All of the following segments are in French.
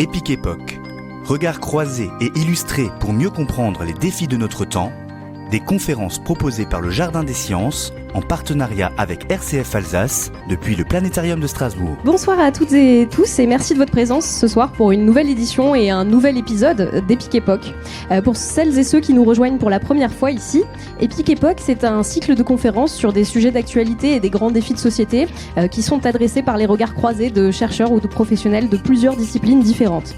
Épique Époque. Regards croisés et illustrés pour mieux comprendre les défis de notre temps. Des conférences proposées par le Jardin des Sciences en partenariat avec RCF Alsace depuis le Planétarium de Strasbourg. Bonsoir à toutes et tous et merci de votre présence ce soir pour une nouvelle édition et un nouvel épisode d'Épique Époque. Pour celles et ceux qui nous rejoignent pour la première fois ici, Épique Époque, c'est un cycle de conférences sur des sujets d'actualité et des grands défis de société qui sont adressés par les regards croisés de chercheurs ou de professionnels de plusieurs disciplines différentes.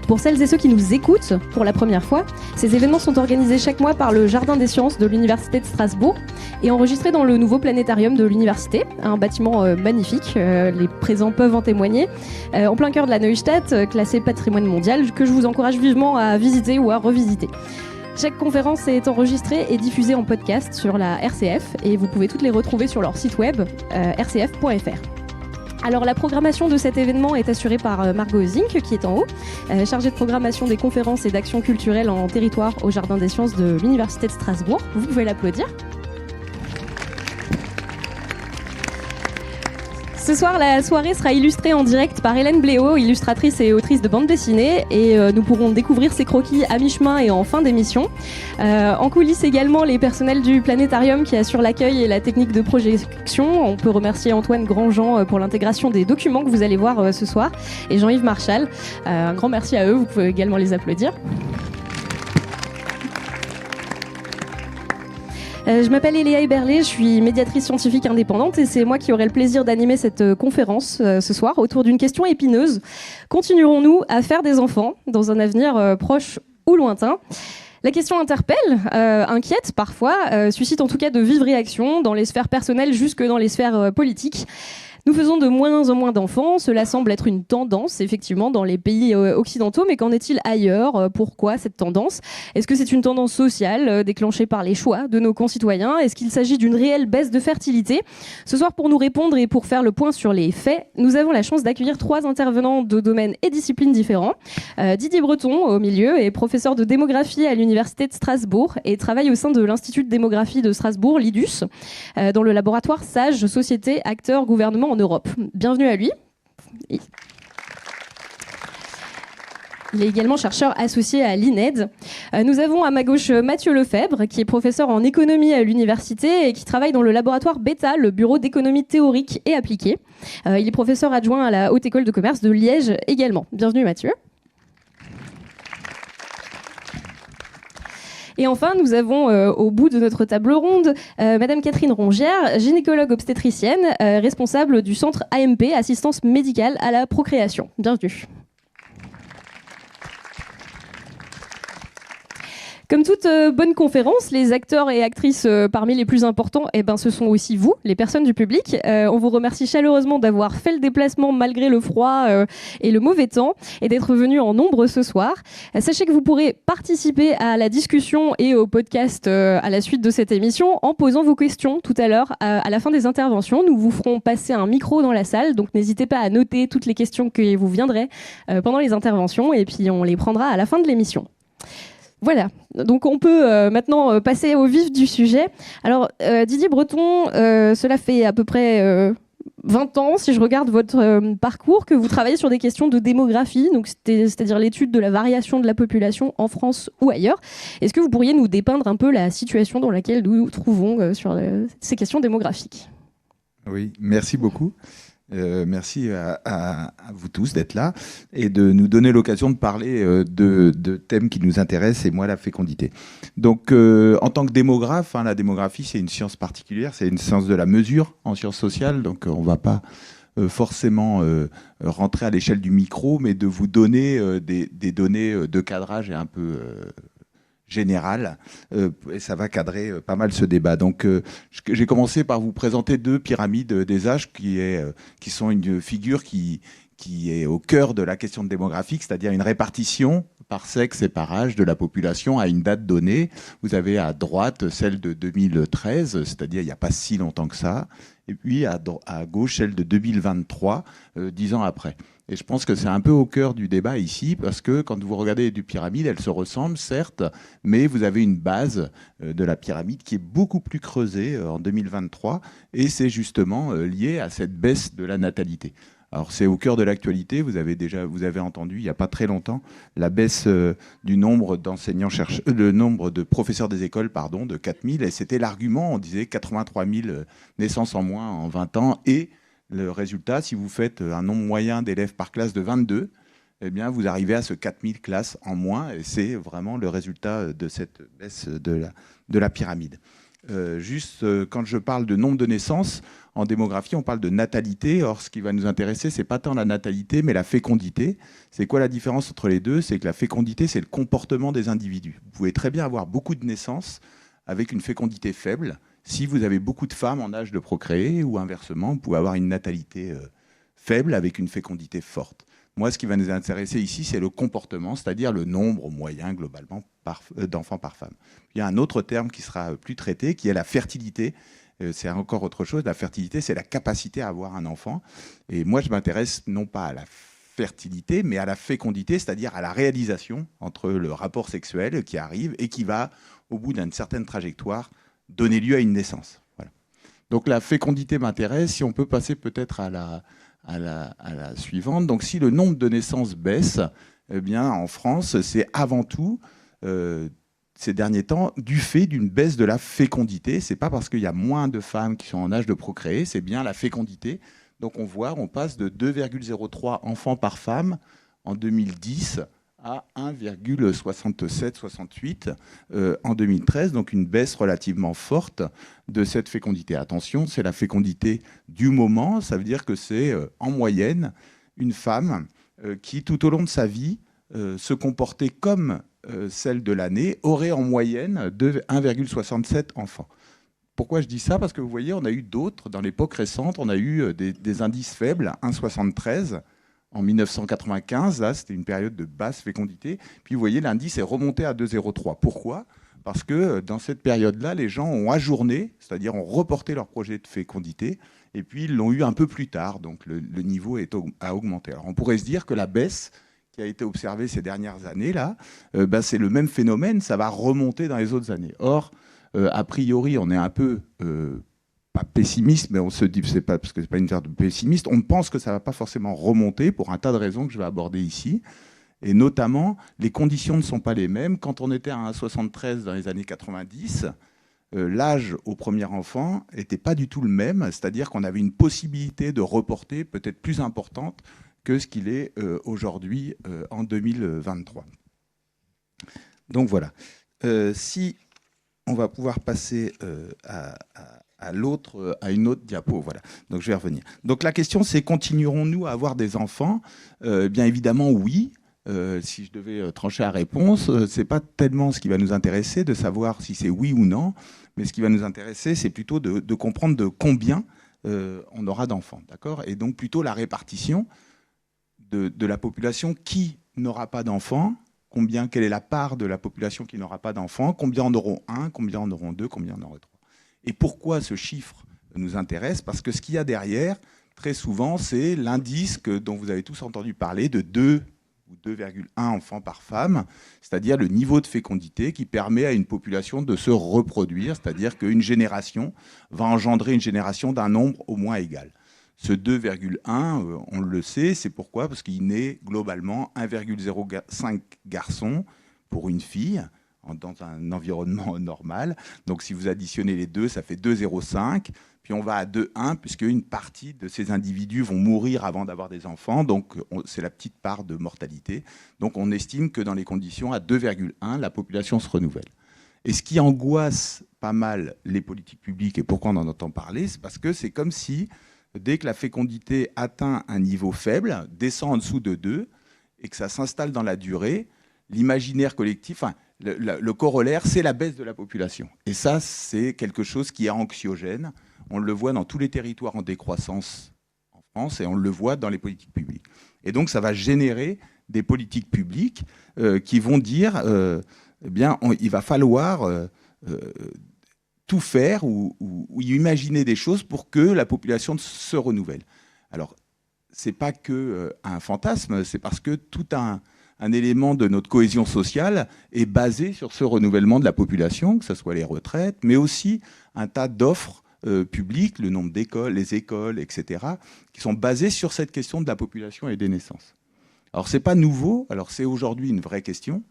Pour celles et ceux qui nous écoutent pour la première fois, ces événements sont organisés chaque mois par le Jardin des Sciences de l'Université de Strasbourg et enregistrés dans le nouveau planétarium de l'université, un bâtiment magnifique, les présents peuvent en témoigner, en plein cœur de la Neustadt, classé patrimoine mondial, que je vous encourage vivement à visiter ou à revisiter. Chaque conférence est enregistrée et diffusée en podcast sur la RCF et vous pouvez toutes les retrouver sur leur site web rcf.fr. Alors la programmation de cet événement est assurée par Margot Zink, qui est en haut, chargée de programmation des conférences et d'actions culturelles en territoire au Jardin des Sciences de l'Université de Strasbourg. Vous pouvez l'applaudir. Ce soir, la soirée sera illustrée en direct par Hélène Bléau, illustratrice et autrice de bande dessinée, et nous pourrons découvrir ses croquis à mi-chemin et en fin d'émission. En coulisses également, les personnels du planétarium qui assurent l'accueil et la technique de projection. On peut remercier Antoine Grandjean pour l'intégration des documents que vous allez voir ce soir, et Jean-Yves Marchal. Un grand merci à eux, vous pouvez également les applaudir. Je m'appelle Eléa Eberlé, je suis médiatrice scientifique indépendante et c'est moi qui aurai le plaisir d'animer cette conférence ce soir autour d'une question épineuse. Continuerons-nous à faire des enfants dans un avenir proche ou lointain ? La question interpelle, inquiète parfois, suscite en tout cas de vives réactions dans les sphères personnelles jusque dans les sphères politiques. Nous faisons de moins en moins d'enfants, cela semble être une tendance effectivement dans les pays occidentaux, mais qu'en est-il ailleurs ? Pourquoi cette tendance ? Est-ce que c'est une tendance sociale déclenchée par les choix de nos concitoyens ? Est-ce qu'il s'agit d'une réelle baisse de fertilité ? Ce soir, pour nous répondre et pour faire le point sur les faits, nous avons la chance d'accueillir 3 intervenants de domaines et disciplines différents. Didier Breton, au milieu, est professeur de démographie à l'Université de Strasbourg et travaille au sein de l'Institut de démographie de Strasbourg, l'IDUS, dans le laboratoire SAGE, Société, Acteurs, Gouvernement en Europe. Bienvenue à lui. Il est également chercheur associé à l'INED. Nous avons à ma gauche Mathieu Lefebvre, qui est professeur en économie à l'université et qui travaille dans le laboratoire Beta, le bureau d'économie théorique et appliquée. Il est professeur adjoint à la Haute École de Commerce de Liège également. Bienvenue Mathieu. Et enfin, nous avons au bout de notre table ronde Madame Catherine Rongière, gynécologue obstétricienne, responsable du centre AMP, assistance médicale à la procréation. Bienvenue. Comme toute bonne conférence, les acteurs et actrices parmi les plus importants, ce sont aussi vous, les personnes du public. On vous remercie chaleureusement d'avoir fait le déplacement malgré le froid et le mauvais temps et d'être venus en nombre ce soir. Sachez que vous pourrez participer à la discussion et au podcast à la suite de cette émission en posant vos questions tout à l'heure à la fin des interventions. Nous vous ferons passer un micro dans la salle, donc n'hésitez pas à noter toutes les questions que vous viendrez pendant les interventions et puis on les prendra à la fin de l'émission. Voilà, donc on peut maintenant passer au vif du sujet. Alors Didier Breton, cela fait à peu près 20 ans, si je regarde votre parcours, que vous travaillez sur des questions de démographie, donc c'est-à-dire l'étude de la variation de la population en France ou ailleurs. Est-ce que vous pourriez nous dépeindre un peu la situation dans laquelle nous nous trouvons sur ces questions démographiques ? Oui, merci beaucoup. Merci à vous tous d'être là et de nous donner l'occasion de parler de thèmes qui nous intéressent et moi la fécondité. Donc en tant que démographe, la démographie c'est une science particulière, c'est une science de la mesure en sciences sociales, donc on ne va pas forcément rentrer à l'échelle du micro, mais de vous donner des données de cadrage et un peu général, et ça va cadrer pas mal ce débat. Donc j'ai commencé par vous présenter 2 pyramides des âges qui sont une figure qui est au cœur de la question démographique, c'est-à-dire une répartition par sexe et par âge de la population à une date donnée. Vous avez à droite celle de 2013, c'est-à-dire il n'y a pas si longtemps que ça, et puis à gauche celle de 2023, 10 ans après. Et je pense que c'est un peu au cœur du débat ici, parce que quand vous regardez les 2 pyramides, elles se ressemblent, certes, mais vous avez une base de la pyramide qui est beaucoup plus creusée en 2023, et c'est justement lié à cette baisse de la natalité. Alors c'est au cœur de l'actualité, vous avez entendu il n'y a pas très longtemps la baisse du nombre d'enseignants-chercheurs, le nombre de professeurs des écoles, pardon, de 4000, et c'était l'argument, on disait 83 000 naissances en moins en 20 ans, et le résultat, si vous faites un nombre moyen d'élèves par classe de 22, eh bien vous arrivez à ce 4000 classes en moins, et c'est vraiment le résultat de cette baisse de la pyramide. Quand je parle de nombre de naissances, en démographie, on parle de natalité. Or, ce qui va nous intéresser, c'est pas tant la natalité, mais la fécondité. C'est quoi la différence entre les deux? C'est que la fécondité, c'est le comportement des individus. Vous pouvez très bien avoir beaucoup de naissances avec une fécondité faible. Si vous avez beaucoup de femmes en âge de procréer, ou inversement, vous pouvez avoir une natalité faible avec une fécondité forte. Moi, ce qui va nous intéresser ici, c'est le comportement, c'est-à-dire le nombre moyen, globalement, d'enfants par femme. Il y a un autre terme qui sera plus traité, qui est la fertilité. C'est encore autre chose. La fertilité, c'est la capacité à avoir un enfant. Et moi, je m'intéresse non pas à la fertilité, mais à la fécondité, c'est-à-dire à la réalisation entre le rapport sexuel qui arrive et qui va, au bout d'une certaine trajectoire, donner lieu à une naissance. Voilà. Donc la fécondité m'intéresse. Si on peut passer peut-être à la suivante. Donc si le nombre de naissances baisse, eh bien, en France, c'est avant tout... ces derniers temps, du fait d'une baisse de la fécondité. Ce n'est pas parce qu'il y a moins de femmes qui sont en âge de procréer, c'est bien la fécondité. Donc on passe de 2,03 enfants par femme en 2010 à 1,67-68 en 2013, donc une baisse relativement forte de cette fécondité. Attention, c'est la fécondité du moment, ça veut dire que c'est en moyenne une femme qui, tout au long de sa vie, se comportait comme celle de l'année, aurait en moyenne 1,67 enfants. Pourquoi je dis ça? Parce que vous voyez, on a eu d'autres, dans l'époque récente, on a eu des indices faibles, 1,73 en 1995, là c'était une période de basse fécondité, puis vous voyez l'indice est remonté à 2,03. Pourquoi? Parce que dans cette période-là, les gens ont ajourné, c'est-à-dire ont reporté leur projet de fécondité, et puis ils l'ont eu un peu plus tard, donc le niveau a augmenté. Alors on pourrait se dire que la baisse qui a été observée ces dernières années-là, c'est le même phénomène, ça va remonter dans les autres années. Or, a priori, on est un peu, pas pessimiste, mais on se dit, c'est pas, parce que c'est pas une affaire de pessimiste, on pense que ça ne va pas forcément remonter pour un tas de raisons que je vais aborder ici. Et notamment, les conditions ne sont pas les mêmes. Quand on était à 1,73 dans les années 90, l'âge au premier enfant n'était pas du tout le même, c'est-à-dire qu'on avait une possibilité de reporter peut-être plus importante que ce qu'il est aujourd'hui en 2023. Donc voilà. Si on va pouvoir passer à une autre diapo, voilà. Donc je vais revenir. Donc la question c'est, continuerons-nous à avoir des enfants? Bien évidemment oui. Si je devais trancher la réponse, c'est pas tellement ce qui va nous intéresser de savoir si c'est oui ou non, mais ce qui va nous intéresser, c'est plutôt de comprendre de combien on aura d'enfants, d'accord? Et donc plutôt la répartition de la population qui n'aura pas d'enfants, quelle est la part de la population qui n'aura pas d'enfants, combien en auront un, combien en auront deux, combien en auront trois. Et pourquoi ce chiffre nous intéresse? Parce que ce qu'il y a derrière, très souvent, c'est l'indice dont vous avez tous entendu parler de 2 ou 2,1 enfants par femme, c'est-à-dire le niveau de fécondité qui permet à une population de se reproduire, c'est-à-dire qu'une génération va engendrer une génération d'un nombre au moins égal. Ce 2,1, on le sait, c'est pourquoi? Parce qu'il naît globalement 1,05 garçons pour une fille dans un environnement normal. Donc si vous additionnez les deux, ça fait 2,05. Puis on va à 2,1 puisque une partie de ces individus vont mourir avant d'avoir des enfants. Donc c'est la petite part de mortalité. Donc on estime que dans les conditions à 2,1, la population se renouvelle. Et ce qui angoisse pas mal les politiques publiques, et pourquoi on en entend parler, c'est parce que c'est comme si dès que la fécondité atteint un niveau faible, descend en dessous de 2, et que ça s'installe dans la durée, l'imaginaire collectif, le corollaire, c'est la baisse de la population. Et ça, c'est quelque chose qui est anxiogène. On le voit dans tous les territoires en décroissance en France, et on le voit dans les politiques publiques. Et donc, ça va générer des politiques publiques qui vont dire, il va falloir... tout faire ou imaginer des choses pour que la population se renouvelle. Alors, ce n'est pas qu'un fantasme, c'est parce que tout un élément de notre cohésion sociale est basé sur ce renouvellement de la population, que ce soit les retraites, mais aussi un tas d'offres publics, le nombre d'écoles, les écoles, etc., qui sont basés sur cette question de la population et des naissances. Alors, c'est pas nouveau. Alors, c'est aujourd'hui une vraie question.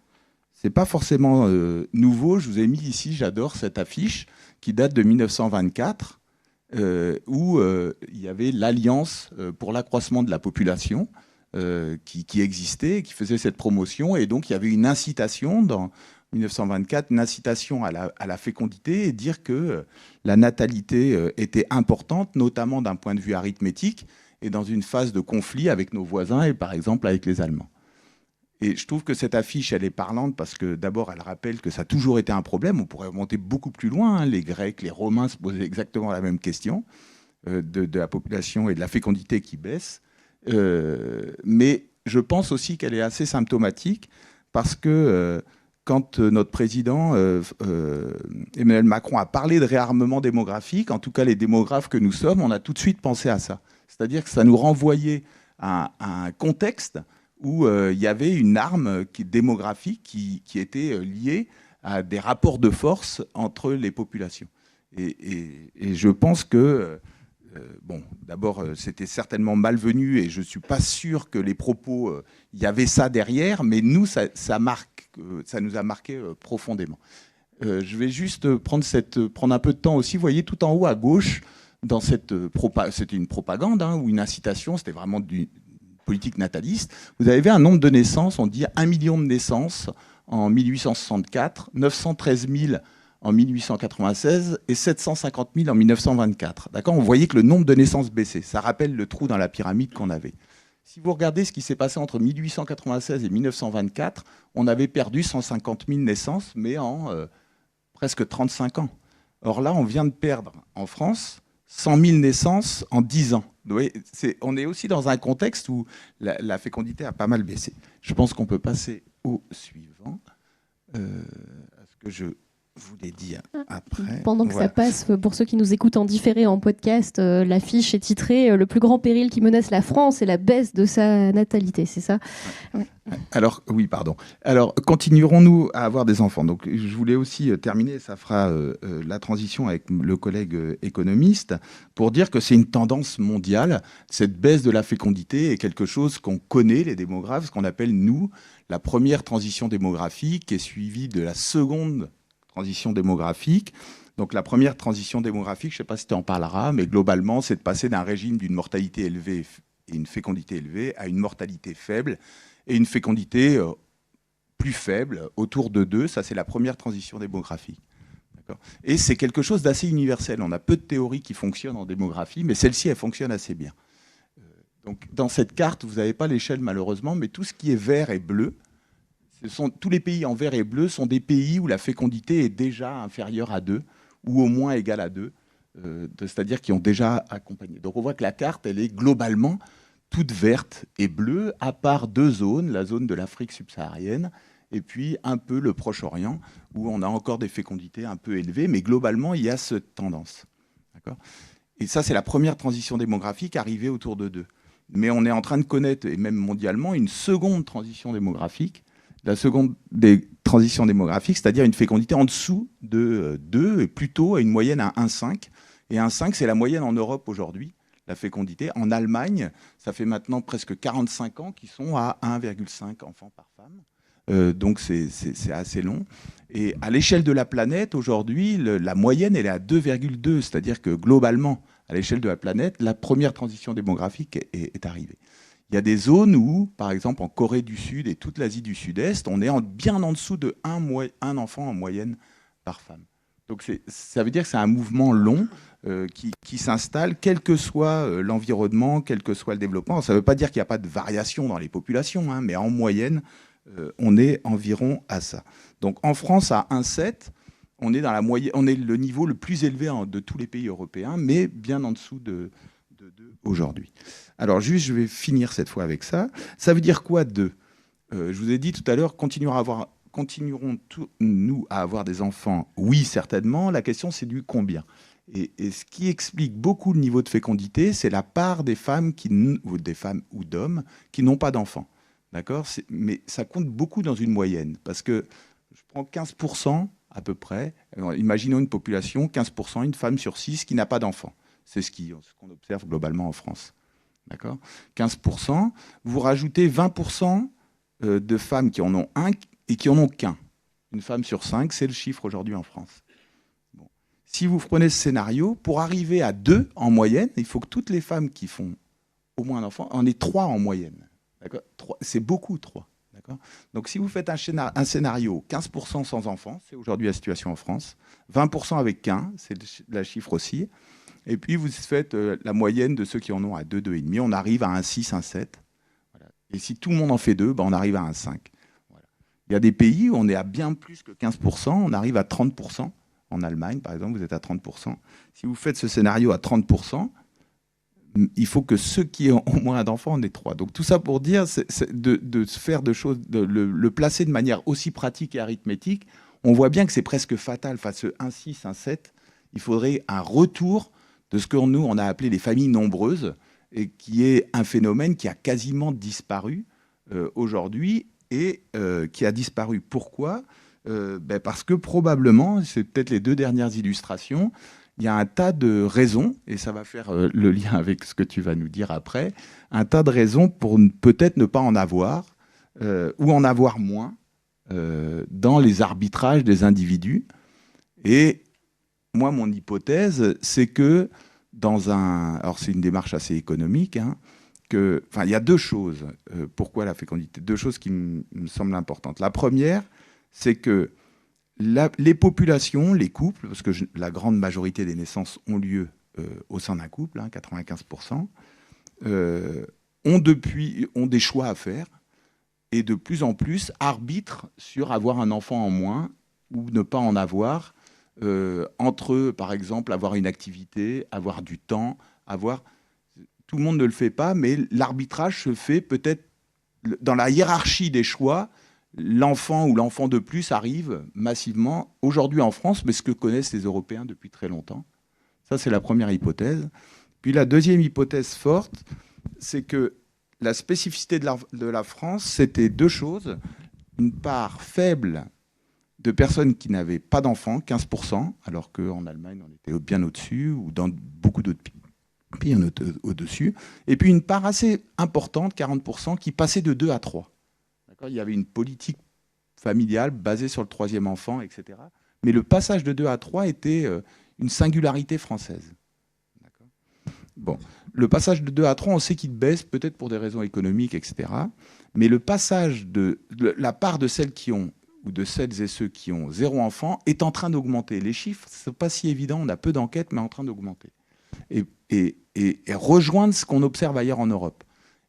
C'est pas forcément nouveau. Je vous ai mis ici, j'adore cette affiche qui date de 1924, où il y avait l'Alliance pour l'accroissement de la population qui existait, qui faisait cette promotion. Et donc, il y avait une incitation dans 1924, une incitation à la fécondité et dire que la natalité était importante, notamment d'un point de vue arithmétique, et dans une phase de conflit avec nos voisins et par exemple avec les Allemands. Et je trouve que cette affiche, elle est parlante parce que d'abord, elle rappelle que ça a toujours été un problème. On pourrait remonter beaucoup plus loin. Hein. Les Grecs, les Romains se posaient exactement la même question de la population et de la fécondité qui baisse. Mais je pense aussi qu'elle est assez symptomatique parce que quand notre président Emmanuel Macron a parlé de réarmement démographique, en tout cas les démographes que nous sommes, on a tout de suite pensé à ça. C'est-à-dire que ça nous renvoyait à un contexte où il y avait une arme démographique qui était liée à des rapports de force entre les populations. Et je pense que, bon, d'abord, c'était certainement malvenu et je ne suis pas sûr que les propos, il y avait ça derrière, mais nous, ça nous a marqué profondément. Je vais juste prendre un peu de temps aussi. Vous voyez, tout en haut à gauche, c'était une propagande ou une incitation, c'était vraiment du politique nataliste. Vous avez un nombre de naissances, on dit 1 million de naissances en 1864, 913 000 en 1896 et 750 000 en 1924. D'accord ? On voyait que le nombre de naissances baissait. Ça rappelle le trou dans la pyramide qu'on avait. Si vous regardez ce qui s'est passé entre 1896 et 1924, on avait perdu 150 000 naissances, mais en presque 35 ans. Or là, on vient de perdre en France 100 000 naissances en 10 ans. On est aussi dans un contexte où la fécondité a pas mal baissé. Je pense qu'on peut passer au suivant, à ce que je voulais dire après. Pendant que ça passe, pour ceux qui nous écoutent en différé en podcast, l'affiche est titrée « Le plus grand péril qui menace la France est la baisse de sa natalité », c'est ça ? Ouais. Alors, oui, pardon. Alors, continuerons-nous à avoir des enfants ? Donc, je voulais aussi terminer, ça fera la transition avec le collègue économiste, pour dire que c'est une tendance mondiale. Cette baisse de la fécondité est quelque chose qu'on connaît, les démographes, ce qu'on appelle, nous, la première transition démographique, qui est suivie de la seconde transition démographique. Donc la première transition démographique, je ne sais pas si tu en parleras, mais globalement, c'est de passer d'un régime d'une mortalité élevée et une fécondité élevée à une mortalité faible et une fécondité plus faible, autour de 2. Ça, c'est la première transition démographique. D'accord ? Et c'est quelque chose d'assez universel. On a peu de théories qui fonctionnent en démographie, mais celle-ci, elle fonctionne assez bien. Donc dans cette carte, vous n'avez pas l'échelle malheureusement, mais tout ce qui est vert et bleu, tous les pays en vert et bleu sont des pays où la fécondité est déjà inférieure à 2 ou au moins égale à 2, c'est-à-dire qui ont déjà accompagné. Donc on voit que la carte, elle est globalement toute verte et bleue, à part 2 zones, la zone de l'Afrique subsaharienne et puis un peu le Proche-Orient, où on a encore des fécondités un peu élevées, mais globalement, il y a cette tendance. D'accord ? Et ça, c'est la première transition démographique arrivée autour de 2. Mais on est en train de connaître, et même mondialement, une seconde transition démographique, la seconde des transitions démographiques, c'est-à-dire une fécondité en dessous de 2, et plutôt à une moyenne à 1,5. Et 1,5, c'est la moyenne en Europe aujourd'hui, la fécondité. En Allemagne, ça fait maintenant presque 45 ans qu'ils sont à 1,5 enfants par femme. Donc c'est assez long. Et à l'échelle de la planète, aujourd'hui, la moyenne, elle est à 2,2. C'est-à-dire que globalement, à l'échelle de la planète, la première transition démographique est arrivée. Il y a des zones où, par exemple en Corée du Sud et toute l'Asie du Sud-Est, on est bien en dessous de un enfant en moyenne par femme. Donc ça veut dire que c'est un mouvement long qui s'installe, quel que soit l'environnement, quel que soit le développement. Ça ne veut pas dire qu'il n'y a pas de variation dans les populations, mais en moyenne, on est environ à ça. Donc en France, à 1,7, on est dans la moyenne, on est le niveau le plus élevé de tous les pays européens, mais bien en dessous de 2 aujourd'hui. Alors juste, je vais finir cette fois avec ça. Ça veut dire quoi 2 ? Je vous ai dit tout à l'heure, continuerons-nous à avoir des enfants ? Oui, certainement. La question, c'est du combien. Et ce qui explique beaucoup le niveau de fécondité, c'est la part des femmes ou d'hommes qui n'ont pas d'enfants. D'accord ? Mais ça compte beaucoup dans une moyenne. Parce que je prends 15% à peu près. Alors, imaginons une population, 15%, une femme sur 6 qui n'a pas d'enfant. C'est ce qu'on observe globalement en France. D'accord ? 15%, vous rajoutez 20% de femmes qui en ont un et qui en ont qu'un. Une femme sur 5, c'est le chiffre aujourd'hui en France. Bon. Si vous prenez ce scénario, pour arriver à 2 en moyenne, il faut que toutes les femmes qui font au moins un enfant en aient 3 en moyenne. D'accord ? 3, c'est beaucoup, 3. D'accord ? Donc si vous faites un scénario 15% sans enfants, c'est aujourd'hui la situation en France, 20% avec qu'un, c'est la chiffre aussi, et puis vous faites la moyenne de ceux qui en ont à 2, 2,5, on arrive à un 6, un 7. Voilà. Et si tout le monde en fait 2, on arrive à un 5. Voilà. Il y a des pays où on est à bien plus que 15%, on arrive à 30%. En Allemagne, par exemple, vous êtes à 30%. Si vous faites ce scénario à 30%, il faut que ceux qui ont au moins d'enfants en aient 3. Donc tout ça pour dire, c'est de faire de choses, de le placer de manière aussi pratique et arithmétique. On voit bien que c'est presque fatal. Face à 1, 6, 1, 7, il faudrait un retour de ce que nous, on a appelé les familles nombreuses, et qui est un phénomène qui a quasiment disparu aujourd'hui, et qui a disparu. Pourquoi ? Parce que probablement, c'est peut-être les 2 dernières illustrations, il y a un tas de raisons, et ça va faire le lien avec ce que tu vas nous dire après, un tas de raisons pour peut-être ne pas en avoir, ou en avoir moins, dans les arbitrages des individus. Et moi, mon hypothèse, c'est que alors c'est une démarche assez économique, il y a 2 choses. Pourquoi la fécondité ? 2 choses qui me semblent importantes. La première, c'est que les populations, les couples, parce que la grande majorité des naissances ont lieu au sein d'un couple, 95%, ont des choix à faire, et de plus en plus arbitrent sur avoir un enfant en moins ou ne pas en avoir, entre eux, par exemple, avoir une activité, avoir du temps, tout le monde ne le fait pas, mais l'arbitrage se fait peut-être dans la hiérarchie des choix. L'enfant ou l'enfant de plus arrive massivement aujourd'hui en France, mais ce que connaissent les Européens depuis très longtemps. Ça, c'est la première hypothèse. Puis la deuxième hypothèse forte, c'est que la spécificité de la France, c'était 2 choses. Une part faible de personnes qui n'avaient pas d'enfants, 15%, alors qu'en Allemagne, on était bien au-dessus, ou dans beaucoup d'autres pays, on était au-dessus. Et puis une part assez importante, 40%, qui passait de 2 à 3. D'accord ? Il y avait une politique familiale basée sur le 3e enfant, etc. Mais le passage de 2 à 3 était une singularité française. D'accord ? Bon, le passage de 2 à 3, on sait qu'il baisse, peut-être pour des raisons économiques, etc. Mais le passage la part de celles qui ont, ou de celles et ceux qui ont 0 enfant, est en train d'augmenter. Les chiffres, ce n'est pas si évident, on a peu d'enquêtes, mais en train d'augmenter. Et rejoindre ce qu'on observe ailleurs en Europe.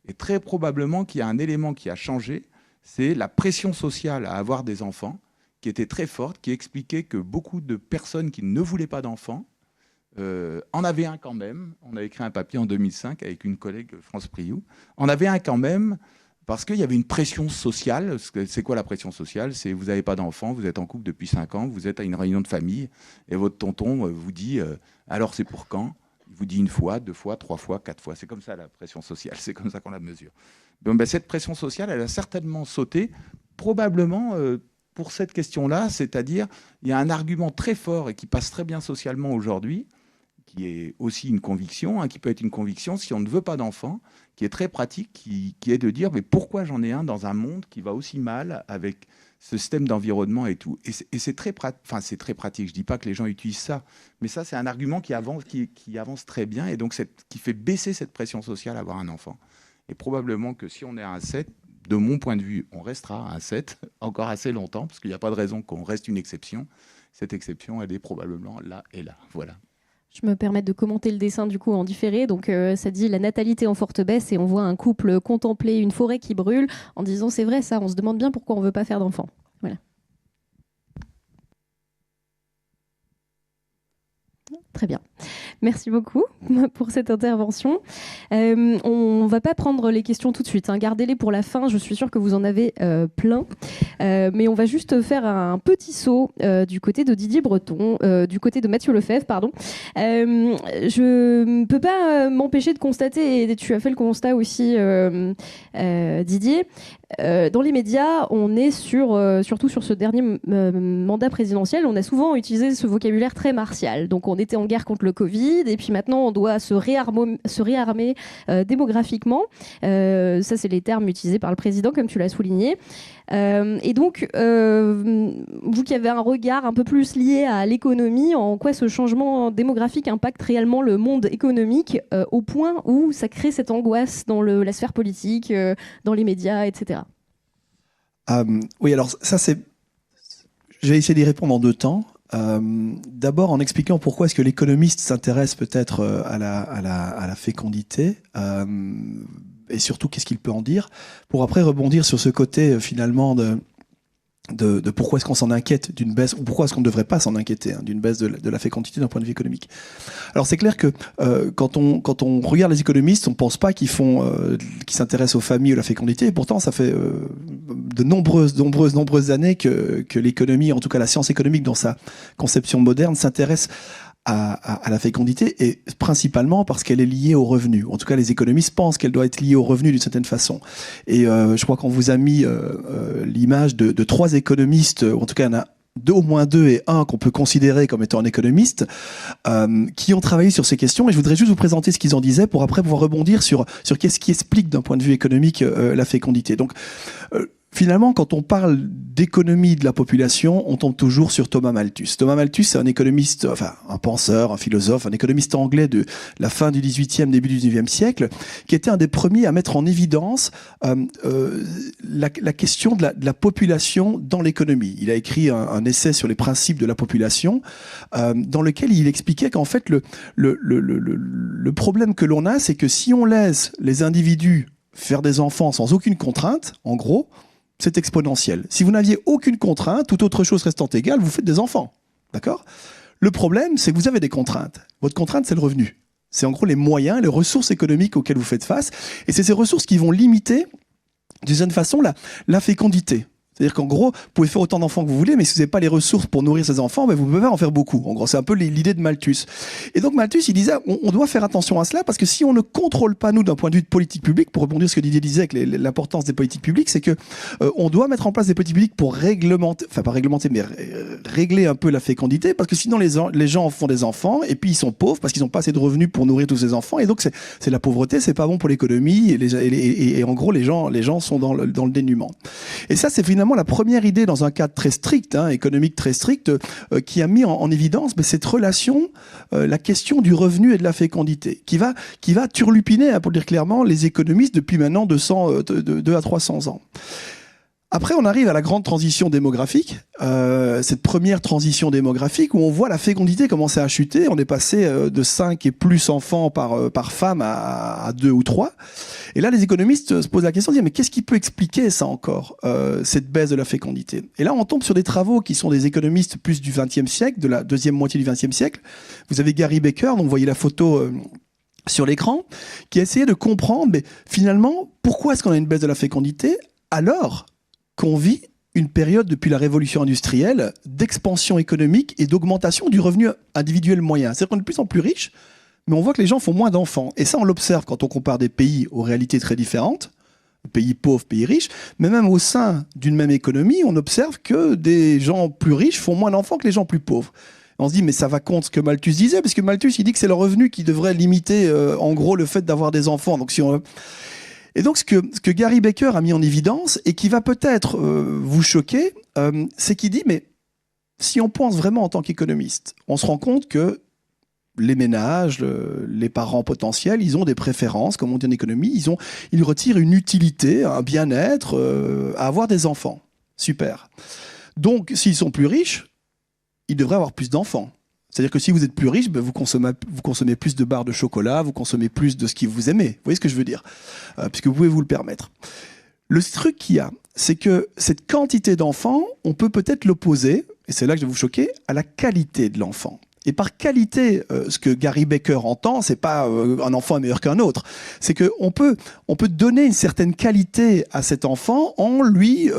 Et très probablement qu'il y a un élément qui a changé, c'est la pression sociale à avoir des enfants, qui était très forte, qui expliquait que beaucoup de personnes qui ne voulaient pas d'enfants en avaient un quand même. On a écrit un papier en 2005 avec une collègue, France Priou. En avait un quand même, parce qu'il y avait une pression sociale. C'est quoi la pression sociale ? C'est vous n'avez pas d'enfants, vous êtes en couple depuis 5 ans, vous êtes à une réunion de famille, et votre tonton vous dit « alors c'est pour quand ?» Il vous dit 1 fois, 2 fois, 3 fois, 4 fois. C'est comme ça la pression sociale, c'est comme ça qu'on la mesure. Donc, cette pression sociale, elle a certainement sauté, probablement pour cette question-là, c'est-à-dire il y a un argument très fort et qui passe très bien socialement aujourd'hui, qui est aussi une conviction, qui peut être une conviction si on ne veut pas d'enfants, qui est très pratique, qui est de dire mais pourquoi j'en ai un dans un monde qui va aussi mal avec ce système d'environnement et tout. Et c'est très pratique, c'est très pratique, je ne dis pas que les gens utilisent ça, mais ça c'est un argument qui avance très bien et donc qui fait baisser cette pression sociale à avoir un enfant. Et probablement que si on est à un 7, de mon point de vue, on restera à un 7 encore assez longtemps, parce qu'il n'y a pas de raison qu'on reste une exception. Cette exception, elle est probablement là et là. Voilà. Je me permets de commenter le dessin du coup en différé. Donc ça dit la natalité en forte baisse et on voit un couple contempler une forêt qui brûle en disant c'est vrai ça, on se demande bien pourquoi on ne veut pas faire d'enfants. Voilà. Très bien. Merci beaucoup pour cette intervention. On ne va pas prendre les questions tout de suite. Gardez-les pour la fin. Je suis sûre que vous en avez plein. Mais on va juste faire un petit saut du côté de Didier Breton, du côté de Mathieu Lefebvre, pardon. Je ne peux pas m'empêcher de constater, et tu as fait le constat aussi, Didier, Dans les médias, on est surtout sur ce dernier mandat présidentiel, on a souvent utilisé ce vocabulaire très martial. Donc on était en guerre contre le Covid, et puis maintenant on doit se réarmer démographiquement. Ça, c'est les termes utilisés par le président, comme tu l'as souligné. Et donc, vous qui avez un regard un peu plus lié à l'économie, en quoi ce changement démographique impacte réellement le monde économique au point où ça crée cette angoisse dans la sphère politique, dans les médias, etc. Oui, alors ça c'est... Je vais essayer d'y répondre en 2 temps. D'abord en expliquant pourquoi est-ce que l'économiste s'intéresse peut-être à la fécondité, et surtout qu'est-ce qu'il peut en dire, pour après rebondir sur ce côté finalement de pourquoi est-ce qu'on s'en inquiète d'une baisse, ou pourquoi est-ce qu'on ne devrait pas s'en inquiéter d'une baisse de la fécondité d'un point de vue économique. Alors c'est clair que quand on regarde les économistes, on ne pense pas qu'ils s'intéressent aux familles ou à la fécondité, et pourtant ça fait de nombreuses années que l'économie, en tout cas la science économique dans sa conception moderne, s'intéresse à la fécondité, et principalement parce qu'elle est liée au revenu. En tout cas, les économistes pensent qu'elle doit être liée au revenu d'une certaine façon. Et je crois qu'on vous a mis l'image de 3 économistes, en tout cas il y en a au moins 2 et 1 qu'on peut considérer comme étant un économiste, qui ont travaillé sur ces questions, et je voudrais juste vous présenter ce qu'ils en disaient pour après pouvoir rebondir sur qu'est-ce qui explique d'un point de vue économique la fécondité. Donc finalement, quand on parle d'économie de la population, on tombe toujours sur Thomas Malthus. Thomas Malthus, c'est un économiste, enfin un penseur, un philosophe, un économiste anglais de la fin du XVIIIe, début du XIXe siècle, qui était un des premiers à mettre en évidence la question de la population dans l'économie. Il a écrit un essai sur les principes de la population, dans lequel il expliquait qu'en fait le problème que l'on a, c'est que si on laisse les individus faire des enfants sans aucune contrainte, en gros, c'est exponentiel. Si vous n'aviez aucune contrainte, toute autre chose restant égale, vous faites des enfants. D'accord ? Le problème, c'est que vous avez des contraintes. Votre contrainte, c'est le revenu. C'est en gros les moyens, les ressources économiques auxquelles vous faites face. Et c'est ces ressources qui vont limiter, d'une certaine façon, la fécondité. C'est-à-dire qu'en gros, vous pouvez faire autant d'enfants que vous voulez, mais si vous n'avez pas les ressources pour nourrir ces enfants, ben vous pouvez pas en faire beaucoup. En gros, c'est un peu l'idée de Malthus. Et donc Malthus, il disait, on doit faire attention à cela, parce que si on ne contrôle pas, nous, d'un point de vue de politique publique, pour rebondir sur ce que Didier disait avec l'importance des politiques publiques, c'est que on doit mettre en place des politiques publiques pour réglementer, enfin pas réglementer, mais régler un peu la fécondité, parce que sinon les gens font des enfants, et puis ils sont pauvres, parce qu'ils n'ont pas assez de revenus pour nourrir tous ces enfants, et donc c'est la pauvreté, c'est pas bon pour l'économie, et en gros, les gens sont dans le dénuement. Et ça, c'est finalement la première idée dans un cadre très strict, économique très strict, qui a mis en évidence cette relation, la question du revenu et de la fécondité, qui va turlupiner, pour le dire clairement, les économistes depuis maintenant 200 à 300 ans. Après, on arrive à la grande transition démographique, cette première transition démographique où on voit la fécondité commencer à chuter. On est passé de 5 et plus enfants par femme à 2 ou 3. Et là, les économistes se posent la question de dire, mais qu'est-ce qui peut expliquer ça encore, cette baisse de la fécondité ? Et là, on tombe sur des travaux qui sont des économistes plus du XXe siècle, de la deuxième moitié du XXe siècle. Vous avez Gary Becker, dont vous voyez la photo sur l'écran, qui a essayé de comprendre, mais finalement, pourquoi est-ce qu'on a une baisse de la fécondité alors qu'on vit une période depuis la révolution industrielle d'expansion économique et d'augmentation du revenu individuel moyen. C'est-à-dire qu'on est de plus en plus riche, mais on voit que les gens font moins d'enfants. Et ça, on l'observe quand on compare des pays aux réalités très différentes, pays pauvres, pays riches, mais même au sein d'une même économie, on observe que des gens plus riches font moins d'enfants que les gens plus pauvres. On se dit, mais ça va contre ce que Malthus disait, parce que Malthus, il dit que c'est le revenu qui devrait limiter, en gros, le fait d'avoir des enfants. Donc, Et donc, ce que Gary Becker a mis en évidence, et qui va peut-être vous choquer, c'est qu'il dit, mais si on pense vraiment en tant qu'économiste, on se rend compte que les ménages, les parents potentiels, ils ont des préférences, comme on dit en économie, ils retirent une utilité, un bien-être à avoir des enfants. Super. Donc, s'ils sont plus riches, ils devraient avoir plus d'enfants. C'est-à-dire que si vous êtes plus riche, ben vous consommez plus de barres de chocolat, vous consommez plus de ce que vous aimez. Vous voyez ce que je veux dire ? Puisque vous pouvez vous le permettre. Le truc qu'il y a, c'est que cette quantité d'enfants, on peut peut-être l'opposer, et c'est là que je vais vous choquer, à la qualité de l'enfant. Et par qualité, ce que Gary Becker entend, c'est pas un enfant est meilleur qu'un autre. C'est qu'on peut donner une certaine qualité à cet enfant en lui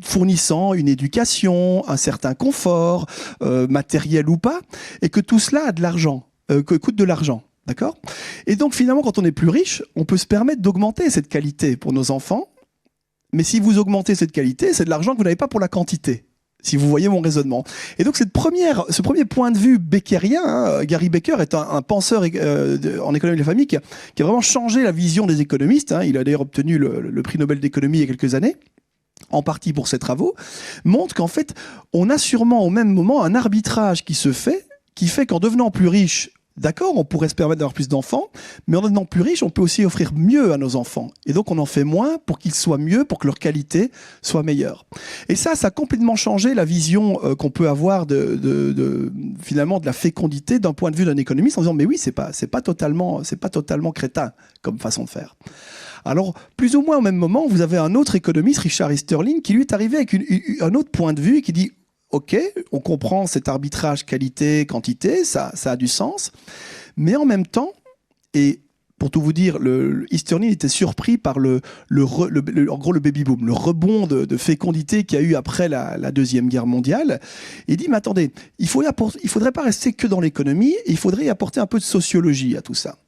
fournissant une éducation, un certain confort, matériel ou pas, et que tout cela a de l'argent, que coûte de l'argent. D'accord ? Et donc finalement, quand on est plus riche, on peut se permettre d'augmenter cette qualité pour nos enfants, mais si vous augmentez cette qualité, c'est de l'argent que vous n'avez pas pour la quantité. Si vous voyez mon raisonnement. Et donc ce premier point de vue beckérien, hein, Gary Becker est un penseur en économie de la famille qui a vraiment changé la vision des économistes. Hein. Il a d'ailleurs obtenu le prix Nobel d'économie il y a quelques années, en partie pour ses travaux, montre qu'en fait, on a sûrement au même moment un arbitrage qui fait qu'en devenant plus riche, d'accord, on pourrait se permettre d'avoir plus d'enfants, mais en devenant plus riche, on peut aussi offrir mieux à nos enfants. Et donc, on en fait moins pour qu'ils soient mieux, pour que leur qualité soit meilleure. Et ça a complètement changé la vision qu'on peut avoir finalement de la fécondité d'un point de vue d'un économiste en disant, mais oui, c'est pas totalement crétin comme façon de faire. Alors, plus ou moins au même moment, vous avez un autre économiste, Richard Easterlin, qui lui est arrivé avec un autre point de vue et qui dit, OK, on comprend cet arbitrage qualité-quantité, ça a du sens. Mais en même temps, et pour tout vous dire, Easterlin était surpris par en gros le baby-boom, le rebond de fécondité qu'il y a eu après la Deuxième Guerre mondiale. Il dit, mais attendez, il faudrait pas rester que dans l'économie, il faudrait y apporter un peu de sociologie à tout ça.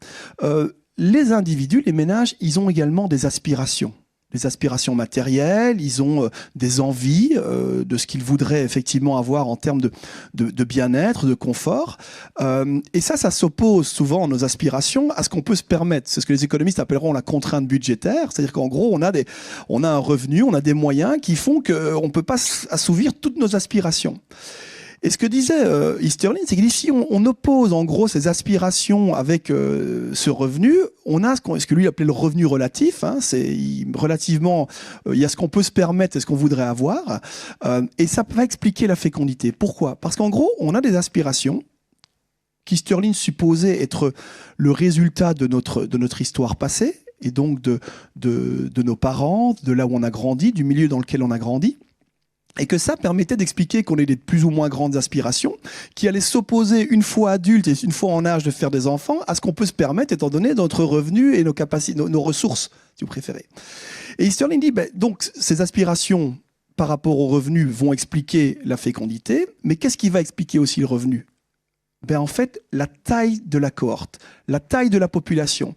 Les individus, les ménages, ils ont également des aspirations. Des aspirations matérielles, ils ont des envies de ce qu'ils voudraient effectivement avoir en termes de bien-être, de confort. Et ça s'oppose souvent, nos aspirations, à ce qu'on peut se permettre. C'est ce que les économistes appelleront la contrainte budgétaire. C'est-à-dire qu'en gros, on a un revenu, on a des moyens qui font qu'on ne peut pas assouvir toutes nos aspirations. Et ce que disait Easterlin, c'est qu'il dit si on oppose en gros ces aspirations avec ce revenu, on a ce que lui appelait le revenu relatif. Hein, relativement, il y a ce qu'on peut se permettre et ce qu'on voudrait avoir. Et ça va expliquer la fécondité. Pourquoi ? Parce qu'en gros, on a des aspirations qu'Easterlin supposait être le résultat de notre histoire passée, et donc de nos parents, de là où on a grandi, du milieu dans lequel on a grandi. Et que ça permettait d'expliquer qu'on ait des plus ou moins grandes aspirations qui allaient s'opposer une fois adultes et une fois en âge de faire des enfants à ce qu'on peut se permettre étant donné notre revenu et nos capacités, nos ressources, si vous préférez. Et Easterlin dit, donc ces aspirations par rapport au revenu vont expliquer la fécondité, mais qu'est-ce qui va expliquer aussi le revenu ? En fait, la taille de la cohorte, la taille de la population.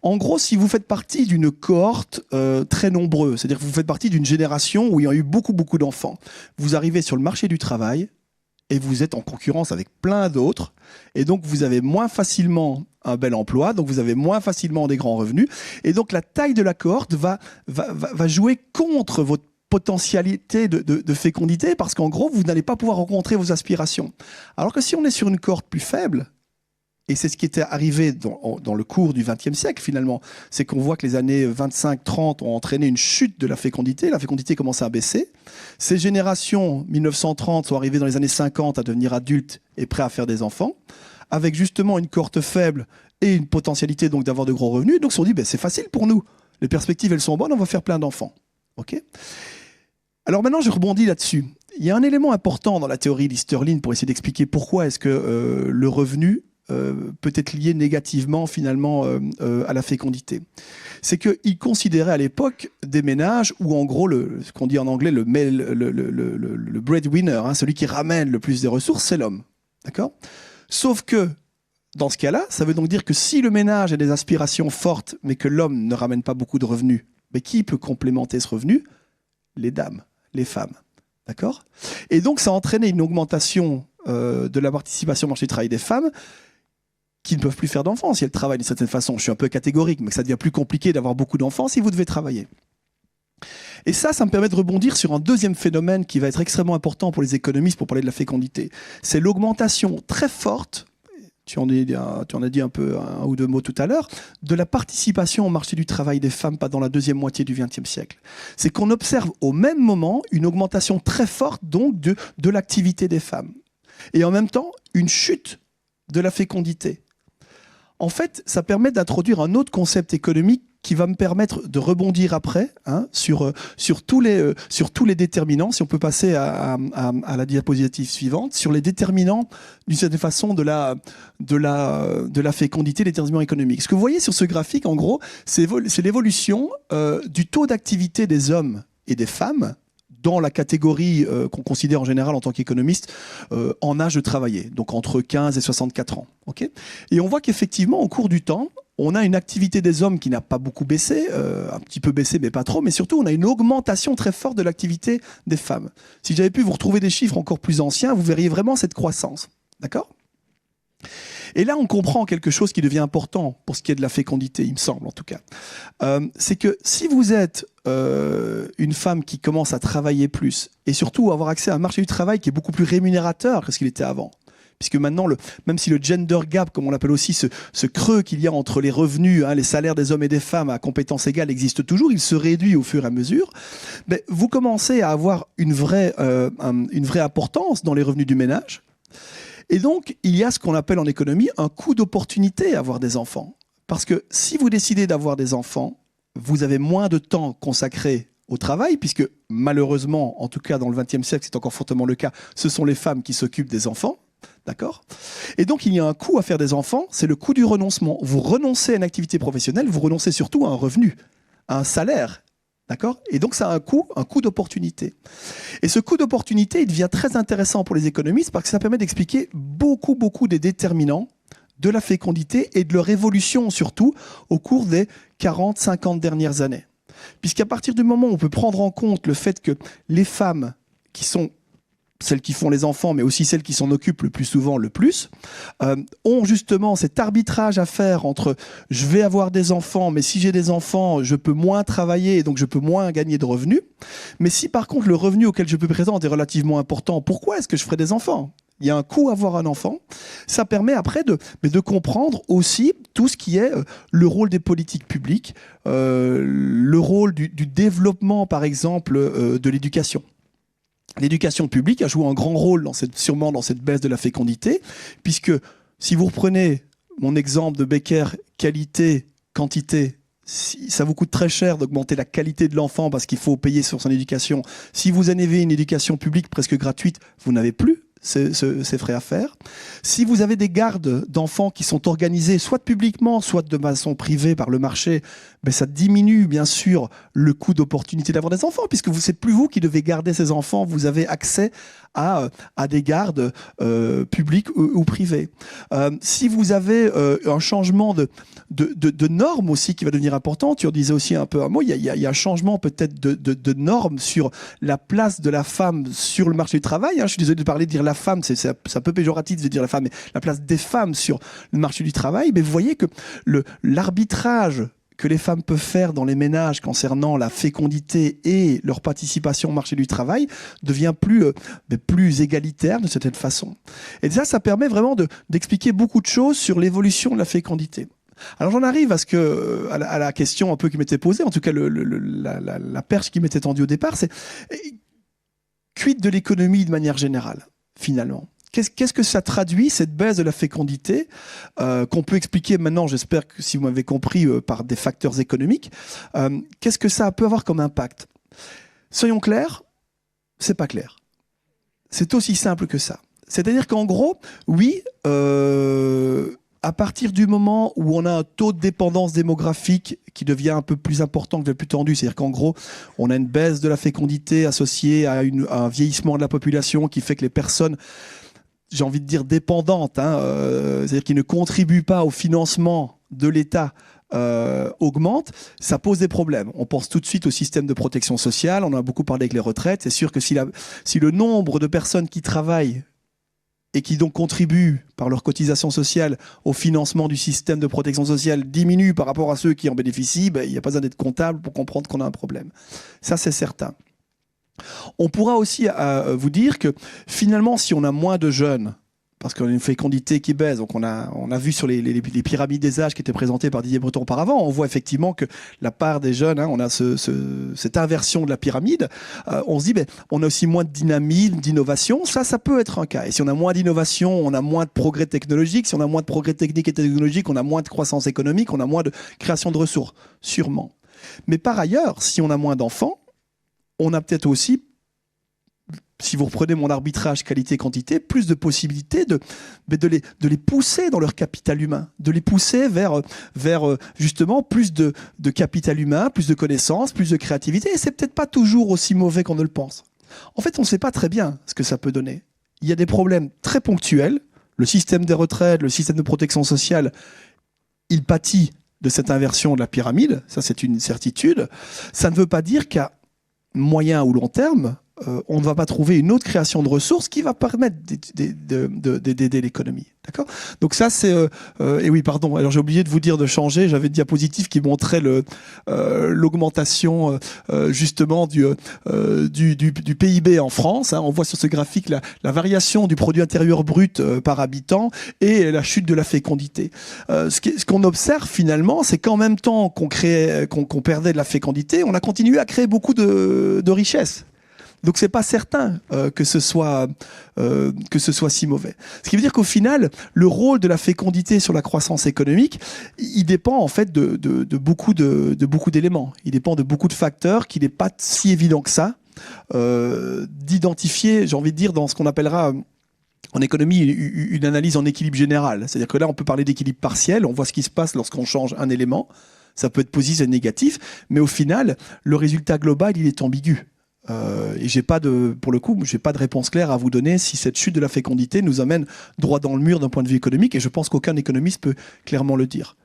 En gros, si vous faites partie d'une cohorte très nombreuse, c'est-à-dire que vous faites partie d'une génération où il y a eu beaucoup d'enfants, vous arrivez sur le marché du travail et vous êtes en concurrence avec plein d'autres, et donc vous avez moins facilement un bel emploi, donc vous avez moins facilement des grands revenus, et donc la taille de la cohorte va jouer contre votre potentialité de fécondité, parce qu'en gros, vous n'allez pas pouvoir rencontrer vos aspirations. Alors que si on est sur une cohorte plus faible, et c'est ce qui était arrivé dans le cours du XXe siècle finalement, c'est qu'on voit que les années 25-30 ont entraîné une chute de la fécondité commençait à baisser. Ces générations 1930 sont arrivées dans les années 50 à devenir adultes et prêts à faire des enfants, avec justement une cohorte faible et une potentialité donc d'avoir de gros revenus. Donc ils se sont dit, c'est facile pour nous, les perspectives elles sont bonnes, on va faire plein d'enfants. Ok ? Alors maintenant, je rebondis là-dessus. Il y a un élément important dans la théorie d'Easterlin pour essayer d'expliquer pourquoi est-ce que le revenu peut être lié négativement finalement à la fécondité. C'est qu'il considérait à l'époque des ménages où en gros, ce qu'on dit en anglais, le breadwinner, hein, celui qui ramène le plus des ressources, c'est l'homme. D'accord ? Sauf que dans ce cas-là, ça veut donc dire que si le ménage a des aspirations fortes, mais que l'homme ne ramène pas beaucoup de revenus, mais qui peut complémenter ce revenu ? Les dames, les femmes. D'accord ? Et donc, ça a entraîné une augmentation de la participation au marché du travail des femmes qui ne peuvent plus faire d'enfants si elles travaillent d'une certaine façon. Je suis un peu catégorique, mais ça devient plus compliqué d'avoir beaucoup d'enfants si vous devez travailler. Et ça me permet de rebondir sur un deuxième phénomène qui va être extrêmement important pour les économistes pour parler de la fécondité. C'est l'augmentation très forte, tu en as dit un ou deux mots tout à l'heure, de la participation au marché du travail des femmes dans la deuxième moitié du XXe siècle. C'est qu'on observe au même moment une augmentation très forte donc de l'activité des femmes. Et en même temps, une chute de la fécondité. En fait, ça permet d'introduire un autre concept économique qui va me permettre de rebondir après sur tous les déterminants, si on peut passer à la diapositive suivante, sur les déterminants d'une certaine façon de la fécondité, les déterminants économiques. Ce que vous voyez sur ce graphique, en gros, c'est l'évolution du taux d'activité des hommes et des femmes dans la catégorie qu'on considère en général en tant qu'économiste en âge de travailler, donc entre 15 et 64 ans. Okay, et on voit qu'effectivement, au cours du temps, on a une activité des hommes qui n'a pas beaucoup baissé, un petit peu baissé mais pas trop, mais surtout on a une augmentation très forte de l'activité des femmes. Si j'avais pu vous retrouver des chiffres encore plus anciens, vous verriez vraiment cette croissance. D'accord ? Et là, on comprend quelque chose qui devient important pour ce qui est de la fécondité, il me semble en tout cas. C'est que si vous êtes une femme qui commence à travailler plus, et surtout avoir accès à un marché du travail qui est beaucoup plus rémunérateur que ce qu'il était avant, puisque maintenant, même si le gender gap, comme on l'appelle aussi, ce creux qu'il y a entre les revenus, les salaires des hommes et des femmes à compétences égales existe toujours, il se réduit au fur et à mesure, mais vous commencez à avoir une vraie importance dans les revenus du ménage. Et donc, il y a ce qu'on appelle en économie un coût d'opportunité à avoir des enfants. Parce que si vous décidez d'avoir des enfants, vous avez moins de temps consacré au travail, puisque malheureusement, en tout cas dans le XXe siècle, c'est encore fortement le cas, ce sont les femmes qui s'occupent des enfants. D'accord ? Et donc, il y a un coût à faire des enfants, c'est le coût du renoncement. Vous renoncez à une activité professionnelle, vous renoncez surtout à un revenu, à un salaire. D'accord ? Et donc, ça a un coût d'opportunité. Et ce coût d'opportunité, il devient très intéressant pour les économistes parce que ça permet d'expliquer beaucoup des déterminants de la fécondité et de leur évolution, surtout au cours des 40-50 dernières années. Puisqu'à partir du moment où on peut prendre en compte le fait que les femmes qui sont celles qui font les enfants, mais aussi celles qui s'en occupent le plus souvent, ont justement cet arbitrage à faire entre je vais avoir des enfants, mais si j'ai des enfants, je peux moins travailler et donc je peux moins gagner de revenus. Mais si par contre le revenu auquel je peux prétendre est relativement important, pourquoi est-ce que je ferai des enfants ? Il y a un coût à avoir un enfant. Ça permet après de comprendre aussi tout ce qui est le rôle des politiques publiques, le rôle du développement, par exemple, de l'éducation. L'éducation publique a joué un grand rôle sûrement dans cette baisse de la fécondité, puisque si vous reprenez mon exemple de Becker, qualité, quantité, ça vous coûte très cher d'augmenter la qualité de l'enfant parce qu'il faut payer sur son éducation. Si vous avez une éducation publique presque gratuite, vous n'avez plus ces frais à faire. Si vous avez des gardes d'enfants qui sont organisés soit publiquement, soit de façon privée par le marché, ça diminue bien sûr le coût d'opportunité d'avoir des enfants, puisque c'est plus vous qui devez garder ces enfants, vous avez accès à des gardes publics ou privés. Si vous avez un changement de normes aussi qui va devenir important, tu en disais aussi un peu un mot, il y a un changement peut-être de normes sur la place de la femme sur le marché du travail. Je suis désolé de dire la femme, c'est un peu péjoratif de dire la femme, mais la place des femmes sur le marché du travail, mais vous voyez que l'arbitrage que les femmes peuvent faire dans les ménages concernant la fécondité et leur participation au marché du travail devient plus égalitaire de certaine façon. Et ça permet vraiment d'expliquer beaucoup de choses sur l'évolution de la fécondité. Alors j'en arrive à la question un peu qui m'était posée, en tout cas la perche qui m'était tendue au départ, c'est quid de l'économie de manière générale, finalement ? Qu'est-ce que ça traduit, cette baisse de la fécondité, qu'on peut expliquer maintenant, j'espère que si vous m'avez compris, par des facteurs économiques. Qu'est-ce que ça peut avoir comme impact ? Soyons clairs, c'est pas clair. C'est aussi simple que ça. C'est-à-dire qu'en gros, oui, à partir du moment où on a un taux de dépendance démographique qui devient un peu plus important, que le plus tendu, c'est-à-dire qu'en gros, on a une baisse de la fécondité associée à un vieillissement de la population qui fait que les personnes, j'ai envie de dire dépendantes, c'est-à-dire qui ne contribuent pas au financement de l'État, augmente, ça pose des problèmes. On pense tout de suite au système de protection sociale, on en a beaucoup parlé avec les retraites. C'est sûr que si le nombre de personnes qui travaillent et qui donc contribuent par leur cotisation sociale au financement du système de protection sociale diminue par rapport à ceux qui en bénéficient, il n'y a pas besoin d'être comptable pour comprendre qu'on a un problème. Ça, c'est certain. On pourra aussi vous dire que finalement, si on a moins de jeunes, parce qu'on a une fécondité qui baisse, donc on a vu sur les pyramides des âges qui étaient présentées par Didier Breton auparavant, on voit effectivement que la part des jeunes, on a cette inversion de la pyramide, on se dit, on a aussi moins de dynamisme, d'innovation, ça peut être un cas. Et si on a moins d'innovation, on a moins de progrès technologiques, si on a moins de progrès techniques et technologiques, on a moins de croissance économique, on a moins de création de ressources, sûrement. Mais par ailleurs, si on a moins d'enfants, on a peut-être aussi, si vous reprenez mon arbitrage qualité-quantité, plus de possibilités de les pousser dans leur capital humain, de les pousser vers justement plus de capital humain, plus de connaissances, plus de créativité. Et c'est peut-être pas toujours aussi mauvais qu'on ne le pense. En fait, on ne sait pas très bien ce que ça peut donner. Il y a des problèmes très ponctuels. Le système des retraites, le système de protection sociale, il pâtit de cette inversion de la pyramide, ça c'est une certitude. Ça ne veut pas dire qu'à moyen ou long terme, on ne va pas trouver une autre création de ressources qui va permettre d'aider l'économie. D'accord ? Donc ça, c'est... et oui, pardon, alors j'ai oublié de vous dire de changer, j'avais une diapositive qui montrait l'augmentation justement du PIB en France. Hein. On voit sur ce graphique la variation du produit intérieur brut par habitant et la chute de la fécondité. Ce qu'on observe finalement, c'est qu'en même temps qu'on perdait de la fécondité, on a continué à créer beaucoup de richesses. Donc c'est pas certain que ce soit si mauvais. Ce qui veut dire qu'au final, le rôle de la fécondité sur la croissance économique, il dépend en fait de beaucoup d'éléments. Il dépend de beaucoup de facteurs qu'il n'est pas si évident que ça d'identifier, j'ai envie de dire, dans ce qu'on appellera en économie une analyse en équilibre général. C'est-à-dire que là, on peut parler d'équilibre partiel, on voit ce qui se passe lorsqu'on change un élément. Ça peut être positif et négatif, mais au final, le résultat global, il est ambigu. Et pour le coup, j'ai pas de réponse claire à vous donner si cette chute de la fécondité nous amène droit dans le mur d'un point de vue économique, et je pense qu'aucun économiste peut clairement le dire.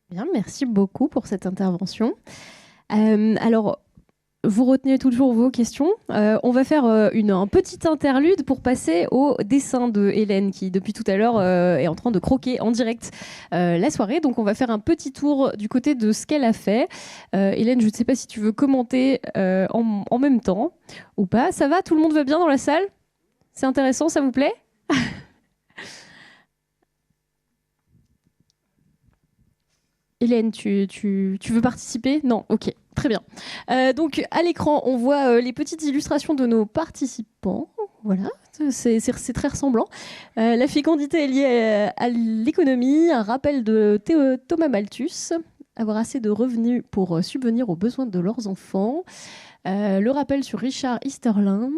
Bien, merci beaucoup pour cette intervention. Alors, vous retenez toujours vos questions. On va faire un petit interlude pour passer au dessin de Hélène qui, depuis tout à l'heure, est en train de croquer en direct la soirée. Donc, on va faire un petit tour du côté de ce qu'elle a fait. Hélène, je ne sais pas si tu veux commenter en même temps ou pas. Ça va ? Tout le monde va bien dans la salle ? C'est intéressant, ça vous plaît ? Hélène, tu veux participer ? Non, ok, très bien. Donc à l'écran, on voit les petites illustrations de nos participants. Voilà, c'est très ressemblant. La fécondité est liée à l'économie, un rappel de Thomas Malthus, avoir assez de revenus pour subvenir aux besoins de leurs enfants. Le rappel sur Richard Easterlin.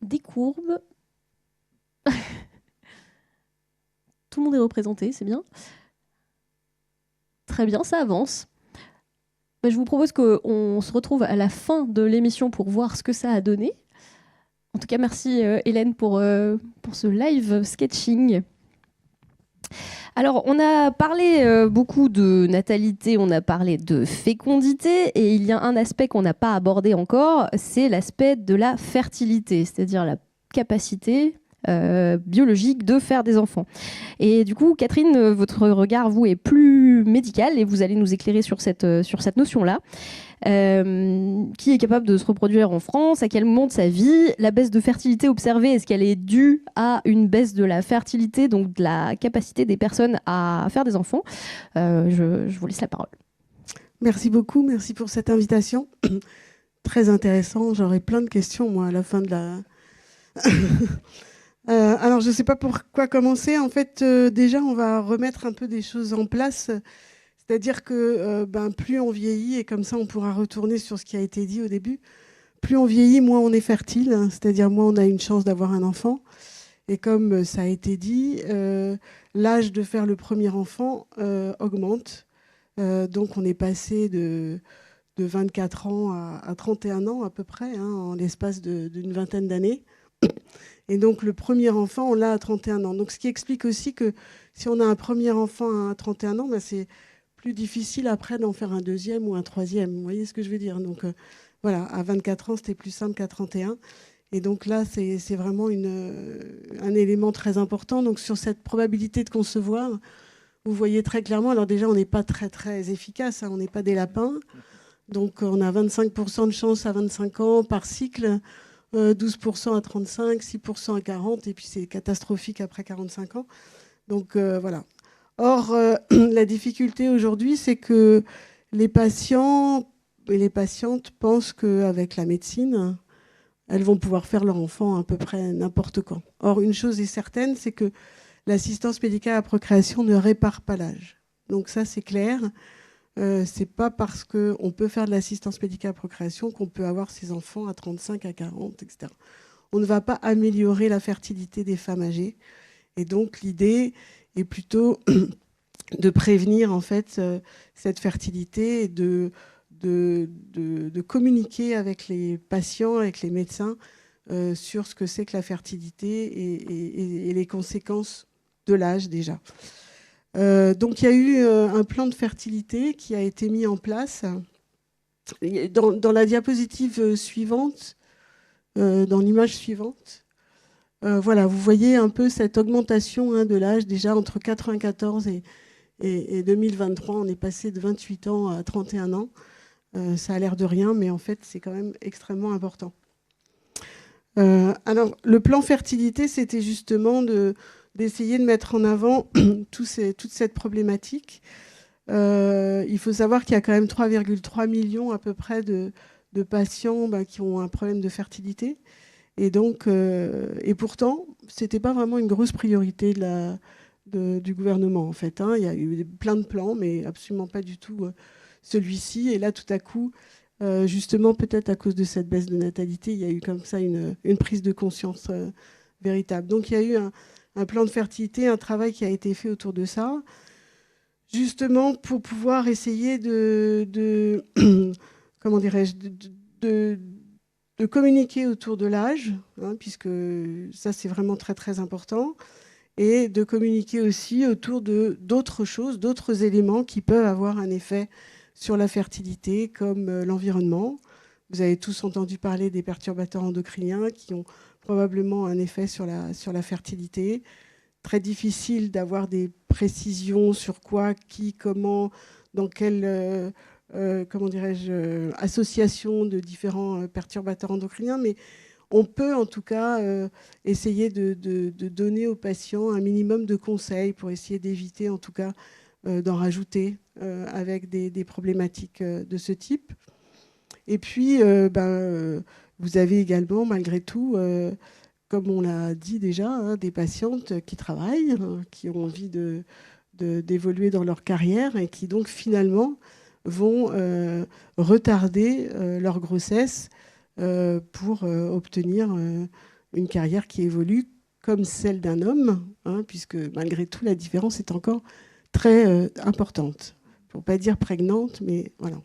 Des courbes. Tout le monde est représenté, c'est bien. Très bien, ça avance. Je vous propose qu'on se retrouve à la fin de l'émission pour voir ce que ça a donné. En tout cas, merci Hélène pour ce live sketching. Alors, on a parlé beaucoup de natalité, on a parlé de fécondité, et il y a un aspect qu'on n'a pas abordé encore, c'est l'aspect de la fertilité, c'est-à-dire la capacité biologique de faire des enfants. Et du coup, Catherine, votre regard, vous, est plus médical et vous allez nous éclairer sur cette notion-là. Qui est capable de se reproduire en France, à quel moment de sa vie, la baisse de fertilité observée, est-ce qu'elle est due à une baisse de la fertilité, donc de la capacité des personnes à faire des enfants ? Je vous laisse la parole. Merci beaucoup, merci pour cette invitation. Très intéressant, j'aurai plein de questions, moi, à la fin de la... alors, je ne sais pas pour quoi commencer. En fait, déjà, on va remettre un peu des choses en place. C'est-à-dire que plus on vieillit, et comme ça, on pourra retourner sur ce qui a été dit au début, plus on vieillit, moins on est fertile. Hein, c'est-à-dire, moins on a une chance d'avoir un enfant. Et comme ça a été dit, l'âge de faire le premier enfant augmente. Donc, on est passé de 24 ans à 31 ans à peu près, hein, en l'espace d'une vingtaine d'années. Et donc, le premier enfant, on l'a à 31 ans. Donc, ce qui explique aussi que si on a un premier enfant à 31 ans, c'est plus difficile après d'en faire un deuxième ou un troisième. Vous voyez ce que je veux dire ? Donc, voilà, à 24 ans, c'était plus simple qu'à 31. Et donc là, c'est vraiment un élément très important. Donc, sur cette probabilité de concevoir, vous voyez très clairement, alors déjà, on n'est pas très, très efficace. Hein, on n'est pas des lapins. Donc, on a 25% de chance à 25 ans par cycle. 12% à 35, 6% à 40, et puis c'est catastrophique après 45 ans. Donc voilà. Or, la difficulté aujourd'hui, c'est que les patients et les patientes pensent qu'avec la médecine, elles vont pouvoir faire leur enfant à peu près n'importe quand. Or, une chose est certaine, c'est que l'assistance médicale à la procréation ne répare pas l'âge. Donc ça, c'est clair. C'est pas parce qu'on peut faire de l'assistance médicale à la procréation qu'on peut avoir ses enfants à 35, à 40, etc. On ne va pas améliorer la fertilité des femmes âgées. Et donc, l'idée est plutôt de prévenir en fait cette fertilité et de communiquer avec les patients, avec les médecins sur ce que c'est que la fertilité et les conséquences de l'âge déjà. Donc il y a eu un plan de fertilité qui a été mis en place. Dans la diapositive suivante, dans l'image suivante, voilà, vous voyez un peu cette augmentation de l'âge. Déjà entre 1994 et 2023, on est passé de 28 ans à 31 ans. Ça a l'air de rien, mais en fait, c'est quand même extrêmement important. Alors, le plan fertilité, c'était justement d'essayer de mettre en avant toute cette problématique. Il faut savoir qu'il y a quand même 3,3 millions à peu près de patients qui ont un problème de fertilité. Et donc, et pourtant, ce n'était pas vraiment une grosse priorité du gouvernement, en fait. Il y a eu plein de plans, mais absolument pas du tout celui-ci. Et là, tout à coup, justement, peut-être à cause de cette baisse de natalité, il y a eu comme ça une prise de conscience véritable. Donc, il y a eu un plan de fertilité, un travail qui a été fait autour de ça, justement pour pouvoir essayer comment dirais-je, de communiquer autour de l'âge, puisque ça, c'est vraiment très, très important, et de communiquer aussi autour d'autres choses, d'autres éléments qui peuvent avoir un effet sur la fertilité, comme l'environnement. Vous avez tous entendu parler des perturbateurs endocriniens qui ont probablement un effet sur la fertilité. Très difficile d'avoir des précisions sur quoi, qui, comment, dans quelle comment dirais-je, association de différents perturbateurs endocriniens, mais on peut en tout cas essayer de donner aux patients un minimum de conseils pour essayer d'éviter en tout cas d'en rajouter avec des problématiques de ce type. Et puis, vous avez également, malgré tout, comme on l'a dit déjà, des patientes qui travaillent, qui ont envie d'évoluer dans leur carrière et qui donc finalement vont retarder leur grossesse pour obtenir une carrière qui évolue comme celle d'un homme, puisque malgré tout, la différence est encore très importante. Pour ne pas dire prégnante, mais voilà.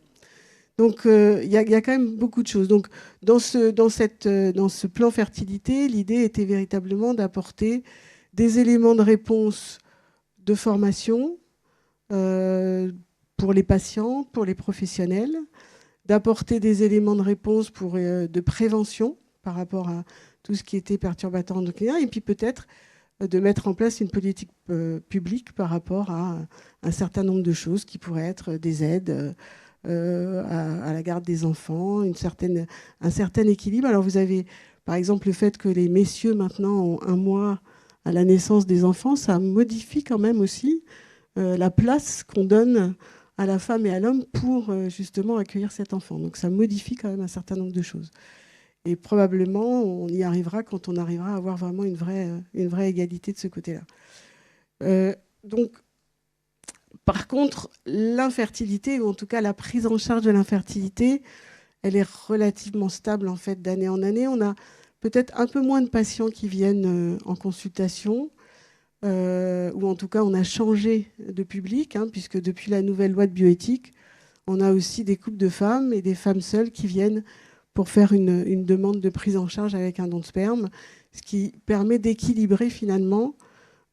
Donc, il y a quand même beaucoup de choses. Donc, dans ce plan fertilité, l'idée était véritablement d'apporter des éléments de réponse de formation pour les patients, pour les professionnels, d'apporter des éléments de réponse de prévention par rapport à tout ce qui était perturbateur endocrinien, et puis peut-être de mettre en place une politique publique par rapport à un certain nombre de choses qui pourraient être des aides à la garde des enfants, un certain équilibre. Alors vous avez par exemple le fait que les messieurs maintenant ont 1 mois à la naissance des enfants, ça modifie quand même aussi la place qu'on donne à la femme et à l'homme pour justement accueillir cet enfant. Donc ça modifie quand même un certain nombre de choses. Et probablement, on y arrivera quand on arrivera à avoir vraiment une vraie égalité de ce côté-là. Donc, par contre, l'infertilité, ou en tout cas la prise en charge de l'infertilité, elle est relativement stable en fait d'année en année. On a peut-être un peu moins de patients qui viennent en consultation, ou en tout cas on a changé de public, puisque depuis la nouvelle loi de bioéthique, on a aussi des couples de femmes et des femmes seules qui viennent pour faire une demande de prise en charge avec un don de sperme, ce qui permet d'équilibrer finalement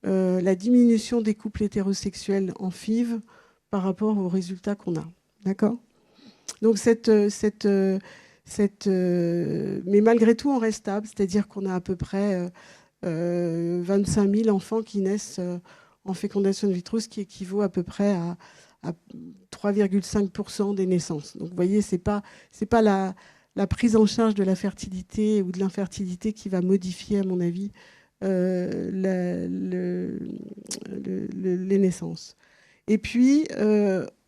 la diminution des couples hétérosexuels en FIV par rapport aux résultats qu'on a. D'accord ? Donc mais malgré tout, on reste stable, c'est-à-dire qu'on a à peu près 25 000 enfants qui naissent en fécondation in vitro, ce qui équivaut à peu près à 3,5% des naissances. Donc vous voyez, c'est pas la prise en charge de la fertilité ou de l'infertilité qui va modifier, à mon avis, les naissances. Et puis,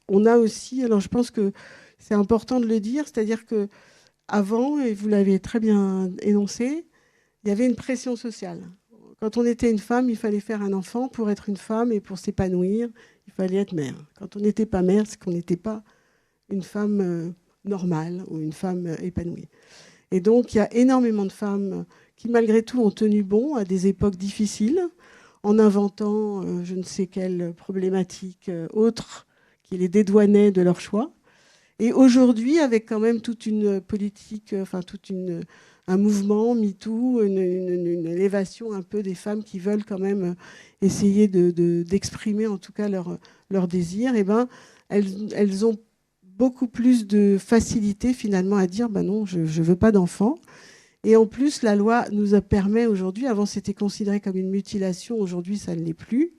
on a aussi, alors je pense que c'est important de le dire, c'est-à-dire qu'avant, et vous l'avez très bien énoncé, il y avait une pression sociale. Quand on était une femme, il fallait faire un enfant pour être une femme et pour s'épanouir, il fallait être mère. Quand on n'était pas mère, c'est qu'on n'était pas une femme normale ou une femme épanouie. Et donc, il y a énormément de femmes qui, malgré tout, ont tenu bon à des époques difficiles, en inventant je ne sais quelle problématique autre qui les dédouanait de leur choix. Et aujourd'hui, avec quand même toute une politique, un mouvement MeToo, une élévation un peu des femmes qui veulent quand même essayer d'exprimer en tout cas leur désir, et ben, elles ont beaucoup plus de facilité finalement à dire non, je ne veux pas d'enfant. Et en plus, la loi nous permet aujourd'hui, avant c'était considéré comme une mutilation, aujourd'hui ça ne l'est plus,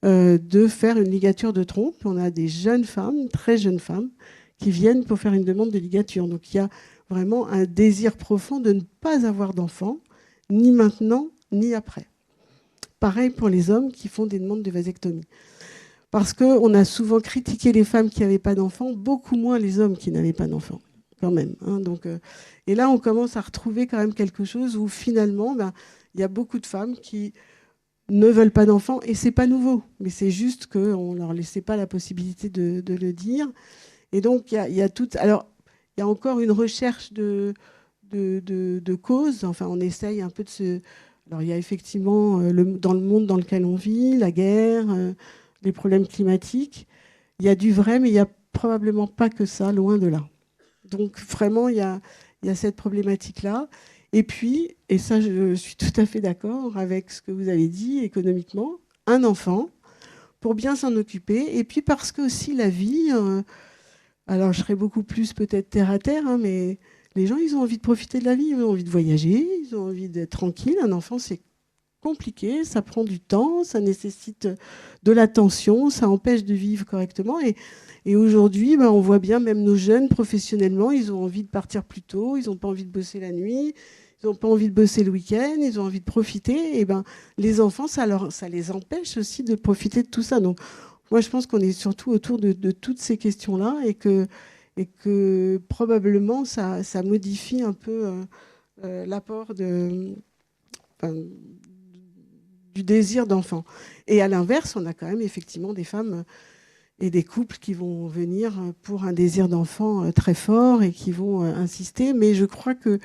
de faire une ligature de trompe. On a des jeunes femmes, très jeunes femmes, qui viennent pour faire une demande de ligature. Donc il y a vraiment un désir profond de ne pas avoir d'enfant, ni maintenant, ni après. Pareil pour les hommes qui font des demandes de vasectomie. Parce qu'on a souvent critiqué les femmes qui n'avaient pas d'enfants, beaucoup moins les hommes qui n'avaient pas d'enfants, quand même. Donc, et là, on commence à retrouver quand même quelque chose où finalement, il y a beaucoup de femmes qui ne veulent pas d'enfants, et c'est pas nouveau, mais c'est juste qu'on ne leur laissait pas la possibilité de le dire. Et donc, il y a tout. Alors, il y a encore une recherche de causes. Enfin, on essaye un peu de se. Alors, il y a effectivement, dans le monde dans lequel on vit, la guerre, les problèmes climatiques. Il y a du vrai, mais il n'y a probablement pas que ça, loin de là. Donc, vraiment, il y a cette problématique-là. Et puis, et ça, je suis tout à fait d'accord avec ce que vous avez dit, économiquement, un enfant, pour bien s'en occuper. Et puis, parce que aussi la vie, alors je serais beaucoup plus peut-être terre à terre, mais les gens, ils ont envie de profiter de la vie, ils ont envie de voyager, ils ont envie d'être tranquilles. Un enfant, c'est compliqué, ça prend du temps, ça nécessite de l'attention, ça empêche de vivre correctement. Et aujourd'hui, on voit bien, même nos jeunes, professionnellement, ils ont envie de partir plus tôt, ils n'ont pas envie de bosser la nuit, ils n'ont pas envie de bosser le week-end, ils ont envie de profiter. Et les enfants, ça les empêche aussi de profiter de tout ça. Donc, moi, je pense qu'on est surtout autour de toutes ces questions-là et que probablement, ça modifie un peu l'apport du désir d'enfant. Et à l'inverse, on a quand même effectivement des femmes et des couples qui vont venir pour un désir d'enfant très fort et qui vont insister. Mais je crois que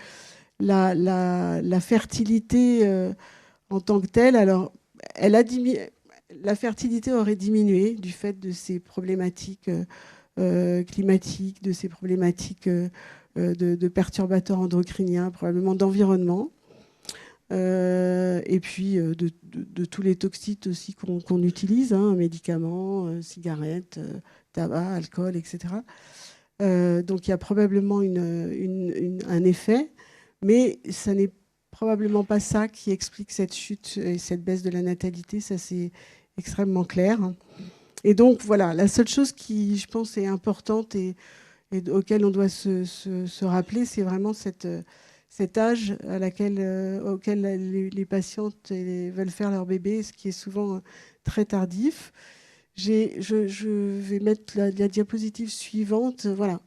la fertilité en tant que telle, alors, la fertilité aurait diminué du fait de ces problématiques climatiques, de ces problématiques de perturbateurs endocriniens, probablement d'environnement. Et puis de tous les toxiques aussi qu'on utilise, médicaments, cigarettes, tabac, alcool, etc. Donc il y a probablement un effet, mais ça n'est probablement pas ça qui explique cette chute et cette baisse de la natalité, ça c'est extrêmement clair. Et donc voilà, la seule chose qui, je pense, est importante et auquel on doit se rappeler, c'est vraiment cet âge auquel les patientes veulent faire leur bébé, ce qui est souvent très tardif. Je vais mettre la diapositive suivante. Voilà.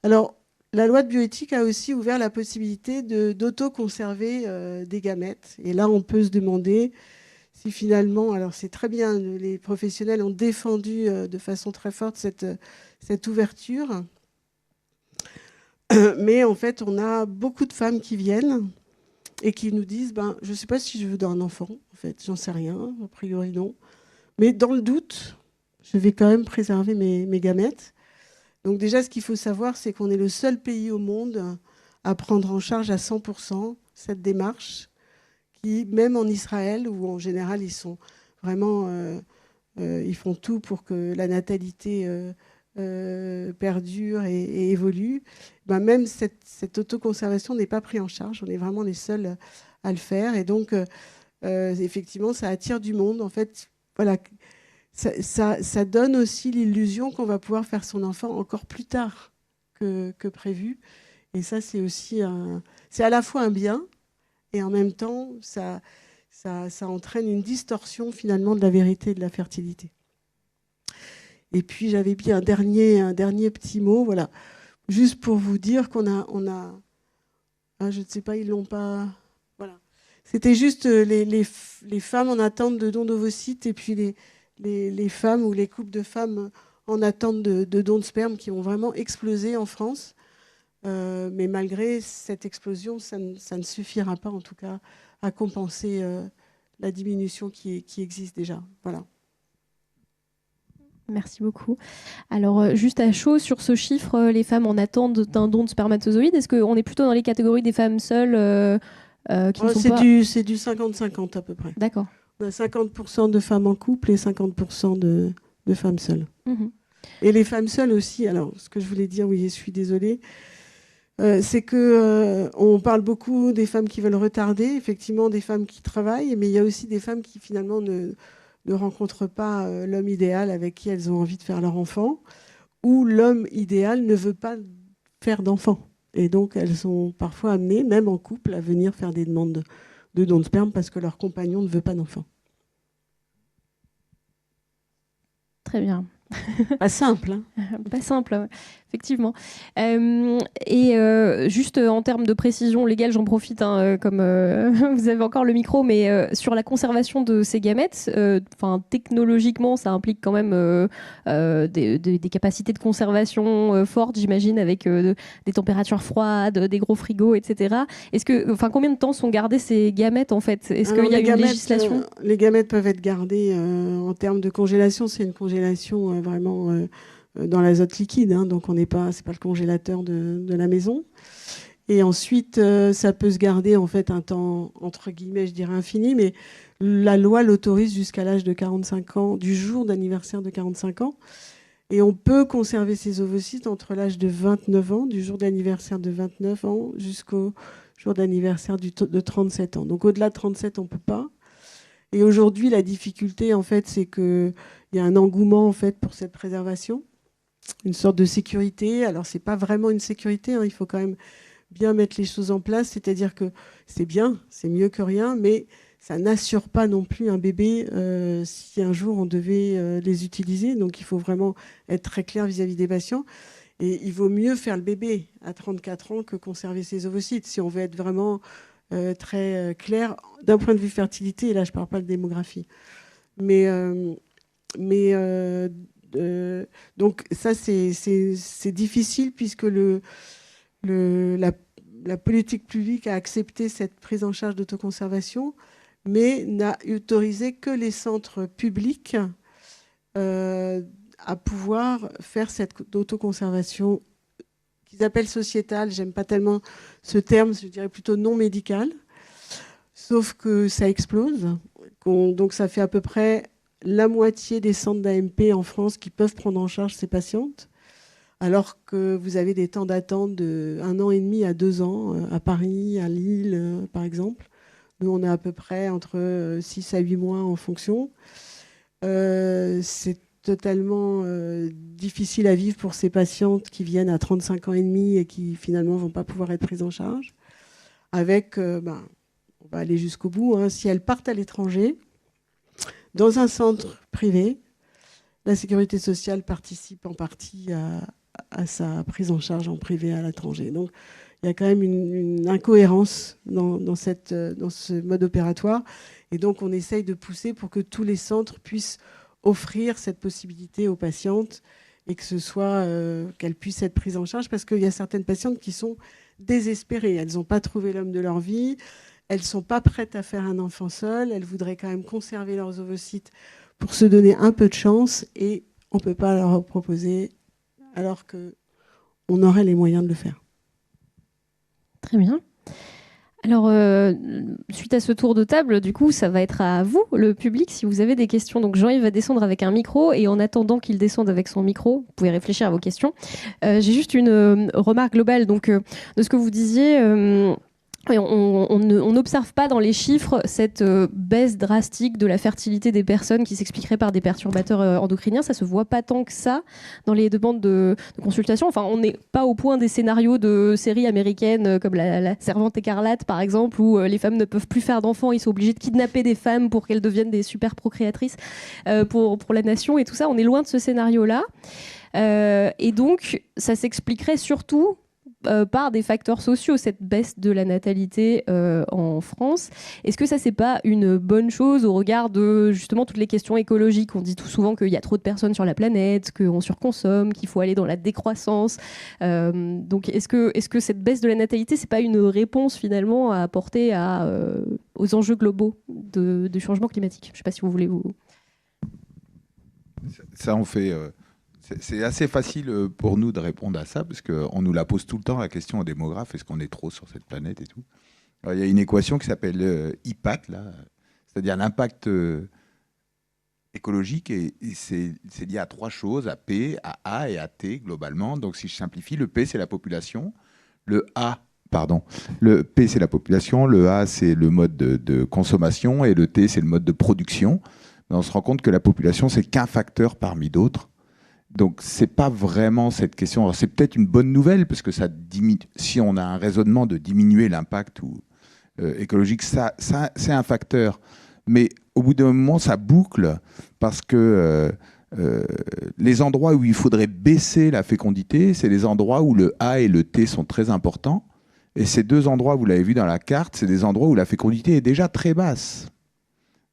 Alors, la loi de bioéthique a aussi ouvert la possibilité d'auto-conserver des gamètes. Et là, on peut se demander si finalement, alors c'est très bien, les professionnels ont défendu de façon très forte cette ouverture. Mais en fait, on a beaucoup de femmes qui viennent et qui nous disent je ne sais pas si je veux un enfant, en fait, j'en sais rien, a priori non. Mais dans le doute, je vais quand même préserver mes gamètes. Donc déjà, ce qu'il faut savoir, c'est qu'on est le seul pays au monde à prendre en charge à 100% cette démarche, qui, même en Israël, où en général, ils sont vraiment... ils font tout pour que la natalité... perdure et évolue, même cette autoconservation n'est pas prise en charge. On est vraiment les seuls à le faire. Et donc, effectivement, ça attire du monde. En fait, voilà, ça donne aussi l'illusion qu'on va pouvoir faire son enfant encore plus tard que prévu. Et ça, c'est aussi c'est à la fois un bien et en même temps, ça entraîne une distorsion finalement de la vérité de la fertilité. Et puis j'avais mis un dernier petit mot, voilà, juste pour vous dire qu'on a je ne sais pas, ils l'ont pas, voilà. C'était juste les femmes en attente de dons d'ovocytes et puis les femmes ou les couples de femmes en attente de dons de sperme qui ont vraiment explosé en France. Mais malgré cette explosion, ça ne suffira pas en tout cas à compenser la diminution qui existe déjà. Voilà. Merci beaucoup. Alors, juste à chaud sur ce chiffre, les femmes en attente d'un don de spermatozoïdes, est-ce qu'on est plutôt dans les catégories des femmes seules qui ne sont pas... C'est du 50-50 à peu près. D'accord. On a 50% de femmes en couple et 50% de femmes seules. Mhm. Et les femmes seules aussi, alors ce que je voulais dire, oui, je suis désolée, c'est que on parle beaucoup des femmes qui veulent retarder, effectivement des femmes qui travaillent, mais il y a aussi des femmes qui finalement ne rencontrent pas l'homme idéal avec qui elles ont envie de faire leur enfant, ou l'homme idéal ne veut pas faire d'enfant. Et donc elles sont parfois amenées, même en couple, à venir faire des demandes de dons de sperme parce que leur compagnon ne veut pas d'enfant. Très bien. Pas simple, hein. Pas simple, ouais, effectivement. Juste en termes de précision légale, j'en profite, hein, comme vous avez encore le micro, mais sur la conservation de ces gamètes, technologiquement, ça implique quand même des capacités de conservation fortes, j'imagine, avec des températures froides, des gros frigos, etc. Combien de temps sont gardées ces gamètes, en fait? Est-ce qu'il y a une législation? Les gamètes peuvent être gardées en termes de congélation. C'est une congélation vraiment dans l'azote liquide, hein, donc c'est pas le congélateur de la maison. Et ensuite, ça peut se garder en fait un temps entre guillemets, je dirais infini, mais la loi l'autorise jusqu'à l'âge de 45 ans, du jour d'anniversaire de 45 ans. Et on peut conserver ces ovocytes entre l'âge de 29 ans, du jour d'anniversaire de 29 ans, jusqu'au jour d'anniversaire de 37 ans. Donc au-delà de 37, on ne peut pas. Et aujourd'hui, la difficulté, en fait, c'est qu'il y a un engouement en fait, pour cette préservation, une sorte de sécurité. Alors, ce n'est pas vraiment une sécurité, hein, il faut quand même bien mettre les choses en place, c'est-à-dire que c'est bien, c'est mieux que rien, mais ça n'assure pas non plus un bébé si un jour on devait les utiliser. Donc, il faut vraiment être très clair vis-à-vis des patients. Et il vaut mieux faire le bébé à 34 ans que conserver ses ovocytes. Si on veut être vraiment très clair d'un point de vue fertilité, et là je ne parle pas de démographie. Donc ça c'est difficile puisque la politique publique a accepté cette prise en charge d'autoconservation, mais n'a autorisé que les centres publics à pouvoir faire cette autoconservation qu'ils appellent sociétale. J'aime pas tellement ce terme, je dirais plutôt non médical. Sauf que ça explose. Donc ça fait à peu près la moitié des centres d'AMP en France qui peuvent prendre en charge ces patientes, alors que vous avez des temps d'attente de 1 an et demi à 2 ans à Paris, à Lille, par exemple. Nous, on est à peu près entre 6 à 8 mois en fonction. C'est totalement difficile à vivre pour ces patientes qui viennent à 35 ans et demi et qui finalement ne vont pas pouvoir être prises en charge. Avec, on va aller jusqu'au bout, hein, si elles partent à l'étranger, dans un centre privé, la sécurité sociale participe en partie à sa prise en charge en privé à l'étranger. Donc il y a quand même une incohérence dans ce mode opératoire. Et donc on essaye de pousser pour que tous les centres puissent offrir cette possibilité aux patientes et que ce soit qu'elles puissent être prises en charge, parce qu'il y a certaines patientes qui sont désespérées. Elles n'ont pas trouvé l'homme de leur vie, elles ne sont pas prêtes à faire un enfant seul, elles voudraient quand même conserver leurs ovocytes pour se donner un peu de chance, et on ne peut pas leur proposer alors qu'on aurait les moyens de le faire. Très bien. Alors, suite à ce tour de table, du coup, ça va être à vous, le public, si vous avez des questions. Donc, Jean-Yves va descendre avec un micro, et en attendant qu'il descende avec son micro, vous pouvez réfléchir à vos questions. J'ai juste une remarque globale de ce que vous disiez. On n'observe pas dans les chiffres cette baisse drastique de la fertilité des personnes qui s'expliquerait par des perturbateurs endocriniens. Ça se voit pas tant que ça dans les demandes de consultation. Enfin, on n'est pas au point des scénarios de séries américaines comme la Servante écarlate, par exemple, où les femmes ne peuvent plus faire d'enfants. Ils sont obligés de kidnapper des femmes pour qu'elles deviennent des super procréatrices pour la nation et tout ça. On est loin de ce scénario-là. Et donc, ça s'expliquerait surtout par des facteurs sociaux, cette baisse de la natalité en France. Est-ce que ça, c'est pas une bonne chose au regard de justement toutes les questions écologiques? On dit tout souvent qu'il y a trop de personnes sur la planète, qu'on surconsomme, qu'il faut aller dans la décroissance. Donc est-ce que cette baisse de la natalité, c'est pas une réponse finalement à apporter aux enjeux globaux du changement climatique? Je sais pas si vous voulez vous... ça, on fait. C'est assez facile pour nous de répondre à ça, parce qu'on nous la pose tout le temps, la question aux démographes, est-ce qu'on est trop sur cette planète et tout. Alors, il y a une équation qui s'appelle IPAT, là, c'est-à-dire l'impact écologique, et c'est lié à 3 choses, à P, à A et à T, globalement. Donc, si je simplifie, le P, c'est la population, le P, c'est la population, le A, c'est le mode de consommation, et le T, c'est le mode de production. Mais on se rend compte que la population, c'est qu'un facteur parmi d'autres. Donc, c'est pas vraiment cette question. Alors, c'est peut-être une bonne nouvelle, parce que ça diminue, si on a un raisonnement de diminuer l'impact écologique, ça c'est un facteur. Mais au bout d'un moment, ça boucle, parce que les endroits où il faudrait baisser la fécondité, c'est les endroits où le A et le T sont très importants. Et ces 2 endroits, vous l'avez vu dans la carte, c'est des endroits où la fécondité est déjà très basse.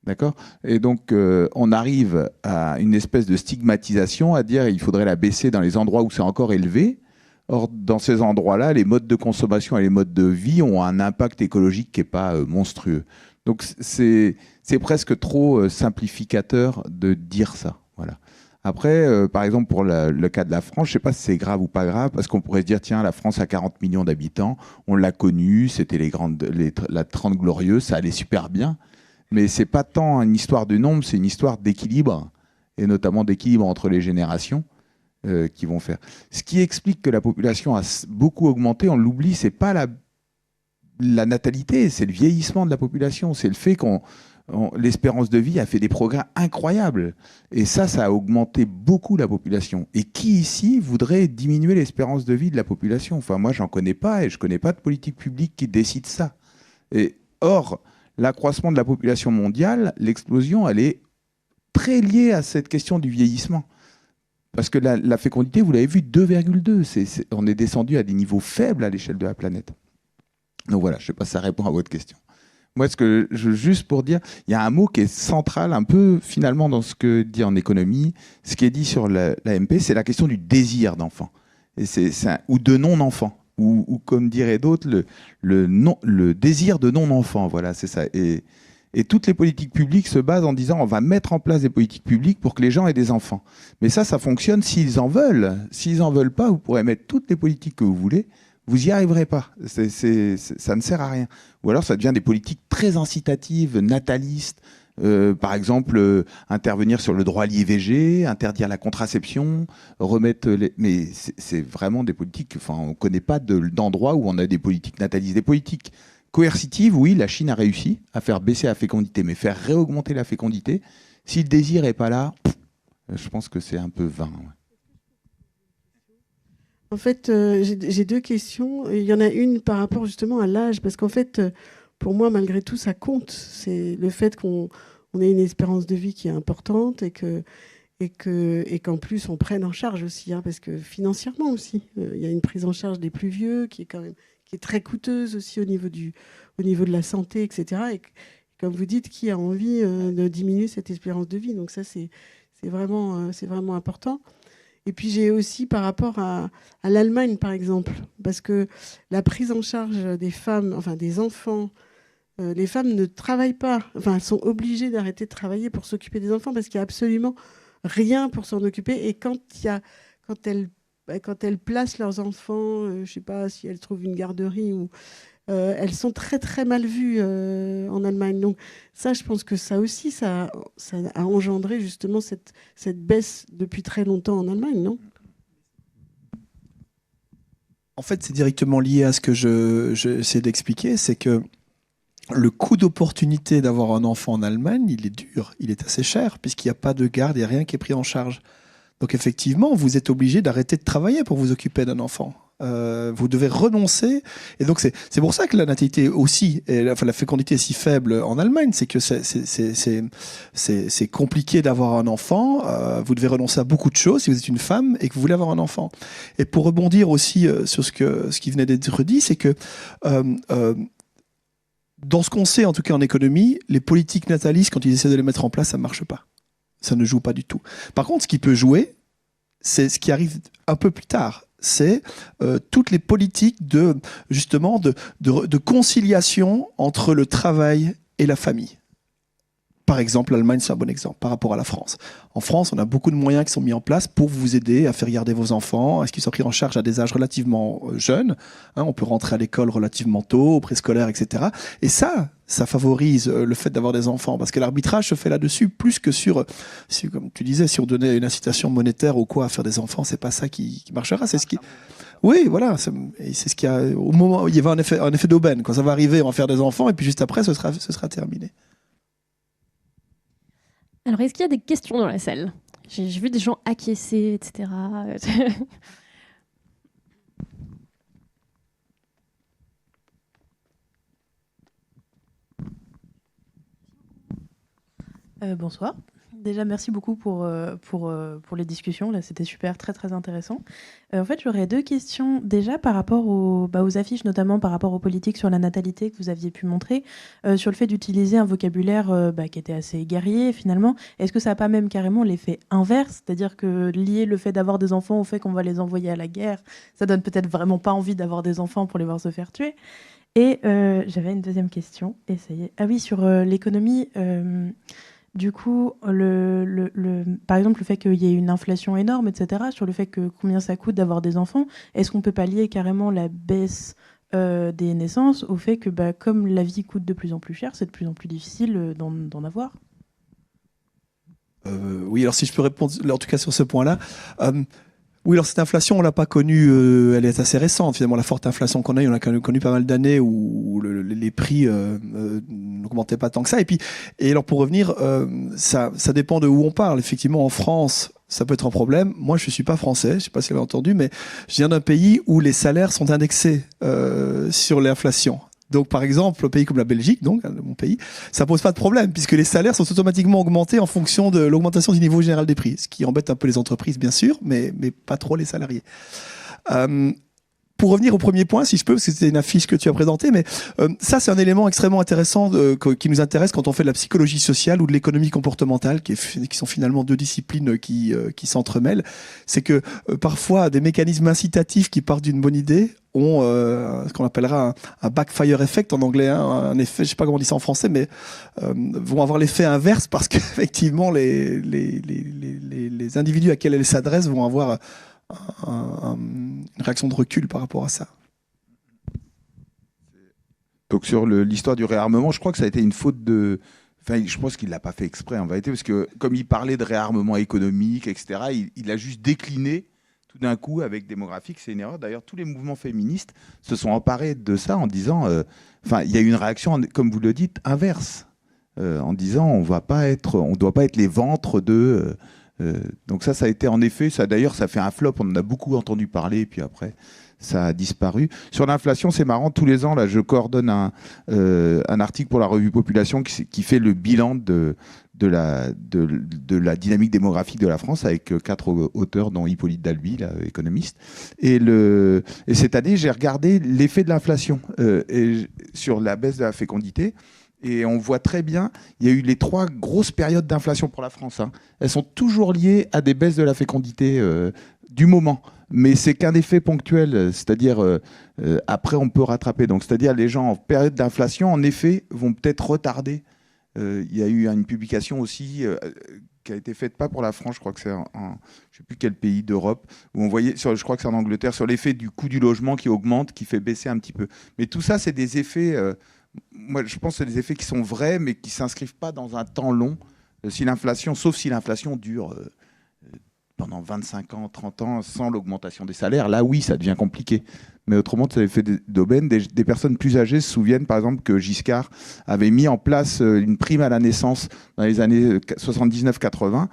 D'accord ? Et donc, on arrive à une espèce de stigmatisation, à dire qu'il faudrait la baisser dans les endroits où c'est encore élevé. Or, dans ces endroits-là, les modes de consommation et les modes de vie ont un impact écologique qui n'est pas monstrueux. Donc, c'est presque trop simplificateur de dire ça. Voilà. Après, par exemple, pour le cas de la France, je ne sais pas si c'est grave ou pas grave, parce qu'on pourrait se dire, tiens, la France a 40 millions d'habitants, on l'a connue, c'était la 30 glorieuse, ça allait super bien. Mais ce n'est pas tant une histoire de nombre, c'est une histoire d'équilibre, et notamment d'équilibre entre les générations qui vont faire. Ce qui explique que la population a beaucoup augmenté, on l'oublie, ce n'est pas la natalité, c'est le vieillissement de la population, c'est le fait qu'on l'espérance de vie a fait des progrès incroyables. Et ça a augmenté beaucoup la population. Et qui ici voudrait diminuer l'espérance de vie de la population ? Enfin, moi, j'en connais pas, et je connais pas de politique publique qui décide ça. Or, l'accroissement de la population mondiale, l'explosion, elle est très liée à cette question du vieillissement. Parce que la fécondité, vous l'avez vu, 2,2. On est descendu à des niveaux faibles à l'échelle de la planète. Donc voilà, je ne sais pas si ça répond à votre question. Moi, juste pour dire, il y a un mot qui est central un peu finalement dans ce que dit en économie, ce qui est dit sur l'AMP, c'est la question du désir d'enfant, ou de non-enfant, ou comme diraient d'autres, le désir de non-enfant. Voilà, c'est ça. Et toutes les politiques publiques se basent en disant on va mettre en place des politiques publiques pour que les gens aient des enfants. Mais ça fonctionne s'ils en veulent. S'ils n'en veulent pas, vous pourrez mettre toutes les politiques que vous voulez. Vous n'y arriverez pas. Ça ne sert à rien. Ou alors, ça devient des politiques très incitatives, natalistes. Par exemple, intervenir sur le droit à l'IVG, interdire la contraception, remettre les... Mais c'est vraiment des politiques... Enfin, on ne connaît pas d'endroit où on a des politiques natalistes. Des politiques coercitives, oui, la Chine a réussi à faire baisser la fécondité, mais faire réaugmenter la fécondité, si le désir n'est pas là, je pense que c'est un peu vain. Ouais. En fait, j'ai 2 questions. Il y en a une par rapport justement à l'âge, parce qu'en fait, pour moi, malgré tout, ça compte. C'est le fait qu'on ait une espérance de vie qui est importante et qu'en plus, on prenne en charge aussi, hein, parce que financièrement aussi, il y a une prise en charge des plus vieux qui est très coûteuse aussi au niveau de la santé, etc. Et comme vous dites, qui a envie de diminuer cette espérance de vie. Donc ça, c'est vraiment important. Et puis j'ai aussi par rapport à l'Allemagne, par exemple, parce que la prise en charge des femmes, enfin des enfants, les femmes ne travaillent pas, enfin elles sont obligées d'arrêter de travailler pour s'occuper des enfants parce qu'il n'y a absolument rien pour s'en occuper. Et quand elles placent leurs enfants, je ne sais pas si elles trouvent une garderie ou... elles sont très très mal vues en Allemagne. Donc ça, je pense que ça aussi, ça a engendré justement cette baisse depuis très longtemps en Allemagne, non ? En fait, c'est directement lié à ce que j'essaie d'expliquer, c'est que le coût d'opportunité d'avoir un enfant en Allemagne, il est dur, il est assez cher, puisqu'il n'y a pas de garde, il n'y a rien qui est pris en charge. Donc effectivement, vous êtes obligé d'arrêter de travailler pour vous occuper d'un enfant. Vous devez renoncer, et donc c'est pour ça que la natalité aussi, la fécondité est si faible en Allemagne, c'est que c'est compliqué d'avoir un enfant. Vous devez renoncer à beaucoup de choses si vous êtes une femme et que vous voulez avoir un enfant. Et pour rebondir aussi sur ce qui venait d'être dit, c'est que dans ce qu'on sait, en tout cas en économie, les politiques natalistes, quand ils essaient de les mettre en place, ça ne marche pas. Ça ne joue pas du tout. Par contre, ce qui peut jouer, c'est ce qui arrive un peu plus tard. C'est toutes les politiques de conciliation entre le travail et la famille. Par exemple, l'Allemagne, c'est un bon exemple par rapport à la France. En France, on a beaucoup de moyens qui sont mis en place pour vous aider à faire garder vos enfants, à ce qu'ils soient pris en charge à des âges relativement jeunes. On peut rentrer à l'école relativement tôt, au préscolaire, etc. Et ça favorise le fait d'avoir des enfants, parce que l'arbitrage se fait là-dessus plus que sur, comme tu disais, si on donnait une incitation monétaire ou quoi à faire des enfants, c'est pas ça qui marchera. C'est ce qui... Oui, voilà, c'est ce qu'il y a au moment où il y avait un effet d'aubaine. Quand ça va arriver, on va faire des enfants, et puis juste après, ce sera terminé. Alors, est-ce qu'il y a des questions dans la salle ? J'ai vu des gens acquiescer, etc. Bonsoir. Déjà, merci beaucoup pour les discussions. Là, c'était super, très, très intéressant. En fait, j'aurais 2 questions. Déjà, par rapport aux affiches, notamment par rapport aux politiques sur la natalité que vous aviez pu montrer, sur le fait d'utiliser un vocabulaire qui était assez guerrier, finalement. Est-ce que ça n'a pas même carrément l'effet inverse ? C'est-à-dire que lier le fait d'avoir des enfants au fait qu'on va les envoyer à la guerre, ça donne peut-être vraiment pas envie d'avoir des enfants pour les voir se faire tuer. Et j'avais une deuxième question. Et ça y est. Ah oui, sur l'économie... Du coup, par exemple, le fait qu'il y ait une inflation énorme, etc., sur le fait que combien ça coûte d'avoir des enfants, est-ce qu'on peut pas lier carrément la baisse des naissances au fait que, comme la vie coûte de plus en plus cher, c'est de plus en plus difficile d'en avoir ? Oui, alors si je peux répondre, en tout cas sur ce point-là... Oui, alors cette inflation, on l'a pas connue, elle est assez récente. Finalement, la forte inflation qu'on a eu, on a connu pas mal d'années où les prix n'augmentaient pas tant que ça. Et alors pour revenir, ça dépend de où on parle. Effectivement, en France, ça peut être un problème. Moi, je suis pas français, je sais pas si vous avez entendu, mais je viens d'un pays où les salaires sont indexés sur l'inflation. Donc, par exemple, un pays comme la Belgique, donc mon pays, ça pose pas de problème puisque les salaires sont automatiquement augmentés en fonction de l'augmentation du niveau général des prix, ce qui embête un peu les entreprises, bien sûr, mais pas trop les salariés. Pour revenir au premier point, si je peux, parce que c'était une affiche que tu as présentée, mais ça, c'est un élément extrêmement intéressant qui nous intéresse quand on fait de la psychologie sociale ou de l'économie comportementale, qui sont finalement 2 disciplines qui s'entremêlent. C'est que parfois, des mécanismes incitatifs qui partent d'une bonne idée ont ce qu'on appellera un backfire effect en anglais, un effet, je sais pas comment on dit ça en français, mais vont avoir l'effet inverse parce qu'effectivement, les individus à qui elles s'adressent vont avoir une réaction de recul par rapport à ça. Donc sur l'histoire du réarmement, je crois que ça a été une faute de... Enfin, je pense qu'il ne l'a pas fait exprès en vérité, parce que comme il parlait de réarmement économique, etc., il a juste décliné tout d'un coup avec démographique, c'est une erreur. D'ailleurs, tous les mouvements féministes se sont emparés de ça en disant... Enfin, il y a eu une réaction, comme vous le dites, inverse, en disant on ne doit pas être les ventres de... donc ça a été en effet, d'ailleurs ça fait un flop, on en a beaucoup entendu parler, et puis après ça a disparu. Sur l'inflation, c'est marrant, tous les ans là, je coordonne un article pour la revue Population qui fait le bilan de la dynamique démographique de la France avec 4 auteurs dont Hippolyte Dalby, là, économiste. Et cette année, j'ai regardé l'effet de l'inflation sur la baisse de la fécondité. Et on voit très bien, il y a eu les 3 grosses périodes d'inflation pour la France. Elles sont toujours liées à des baisses de la fécondité du moment. Mais c'est qu'un effet ponctuel, c'est-à-dire après on peut rattraper. Donc c'est-à-dire les gens en période d'inflation, en effet, vont peut-être retarder. Il y a eu une publication aussi qui a été faite pas pour la France, je crois que c'est je ne sais plus quel pays d'Europe, où on voyait, je crois que c'est en Angleterre, sur l'effet du coût du logement qui augmente, qui fait baisser un petit peu. Mais tout ça, c'est des effets... moi, je pense que c'est des effets qui sont vrais, mais qui ne s'inscrivent pas dans un temps long. Sauf si l'inflation dure pendant 25 ans, 30 ans, sans l'augmentation des salaires, là, oui, ça devient compliqué. Mais autrement, ça l'effet d'aubaine. Des personnes plus âgées se souviennent, par exemple, que Giscard avait mis en place une prime à la naissance dans les années 79-80.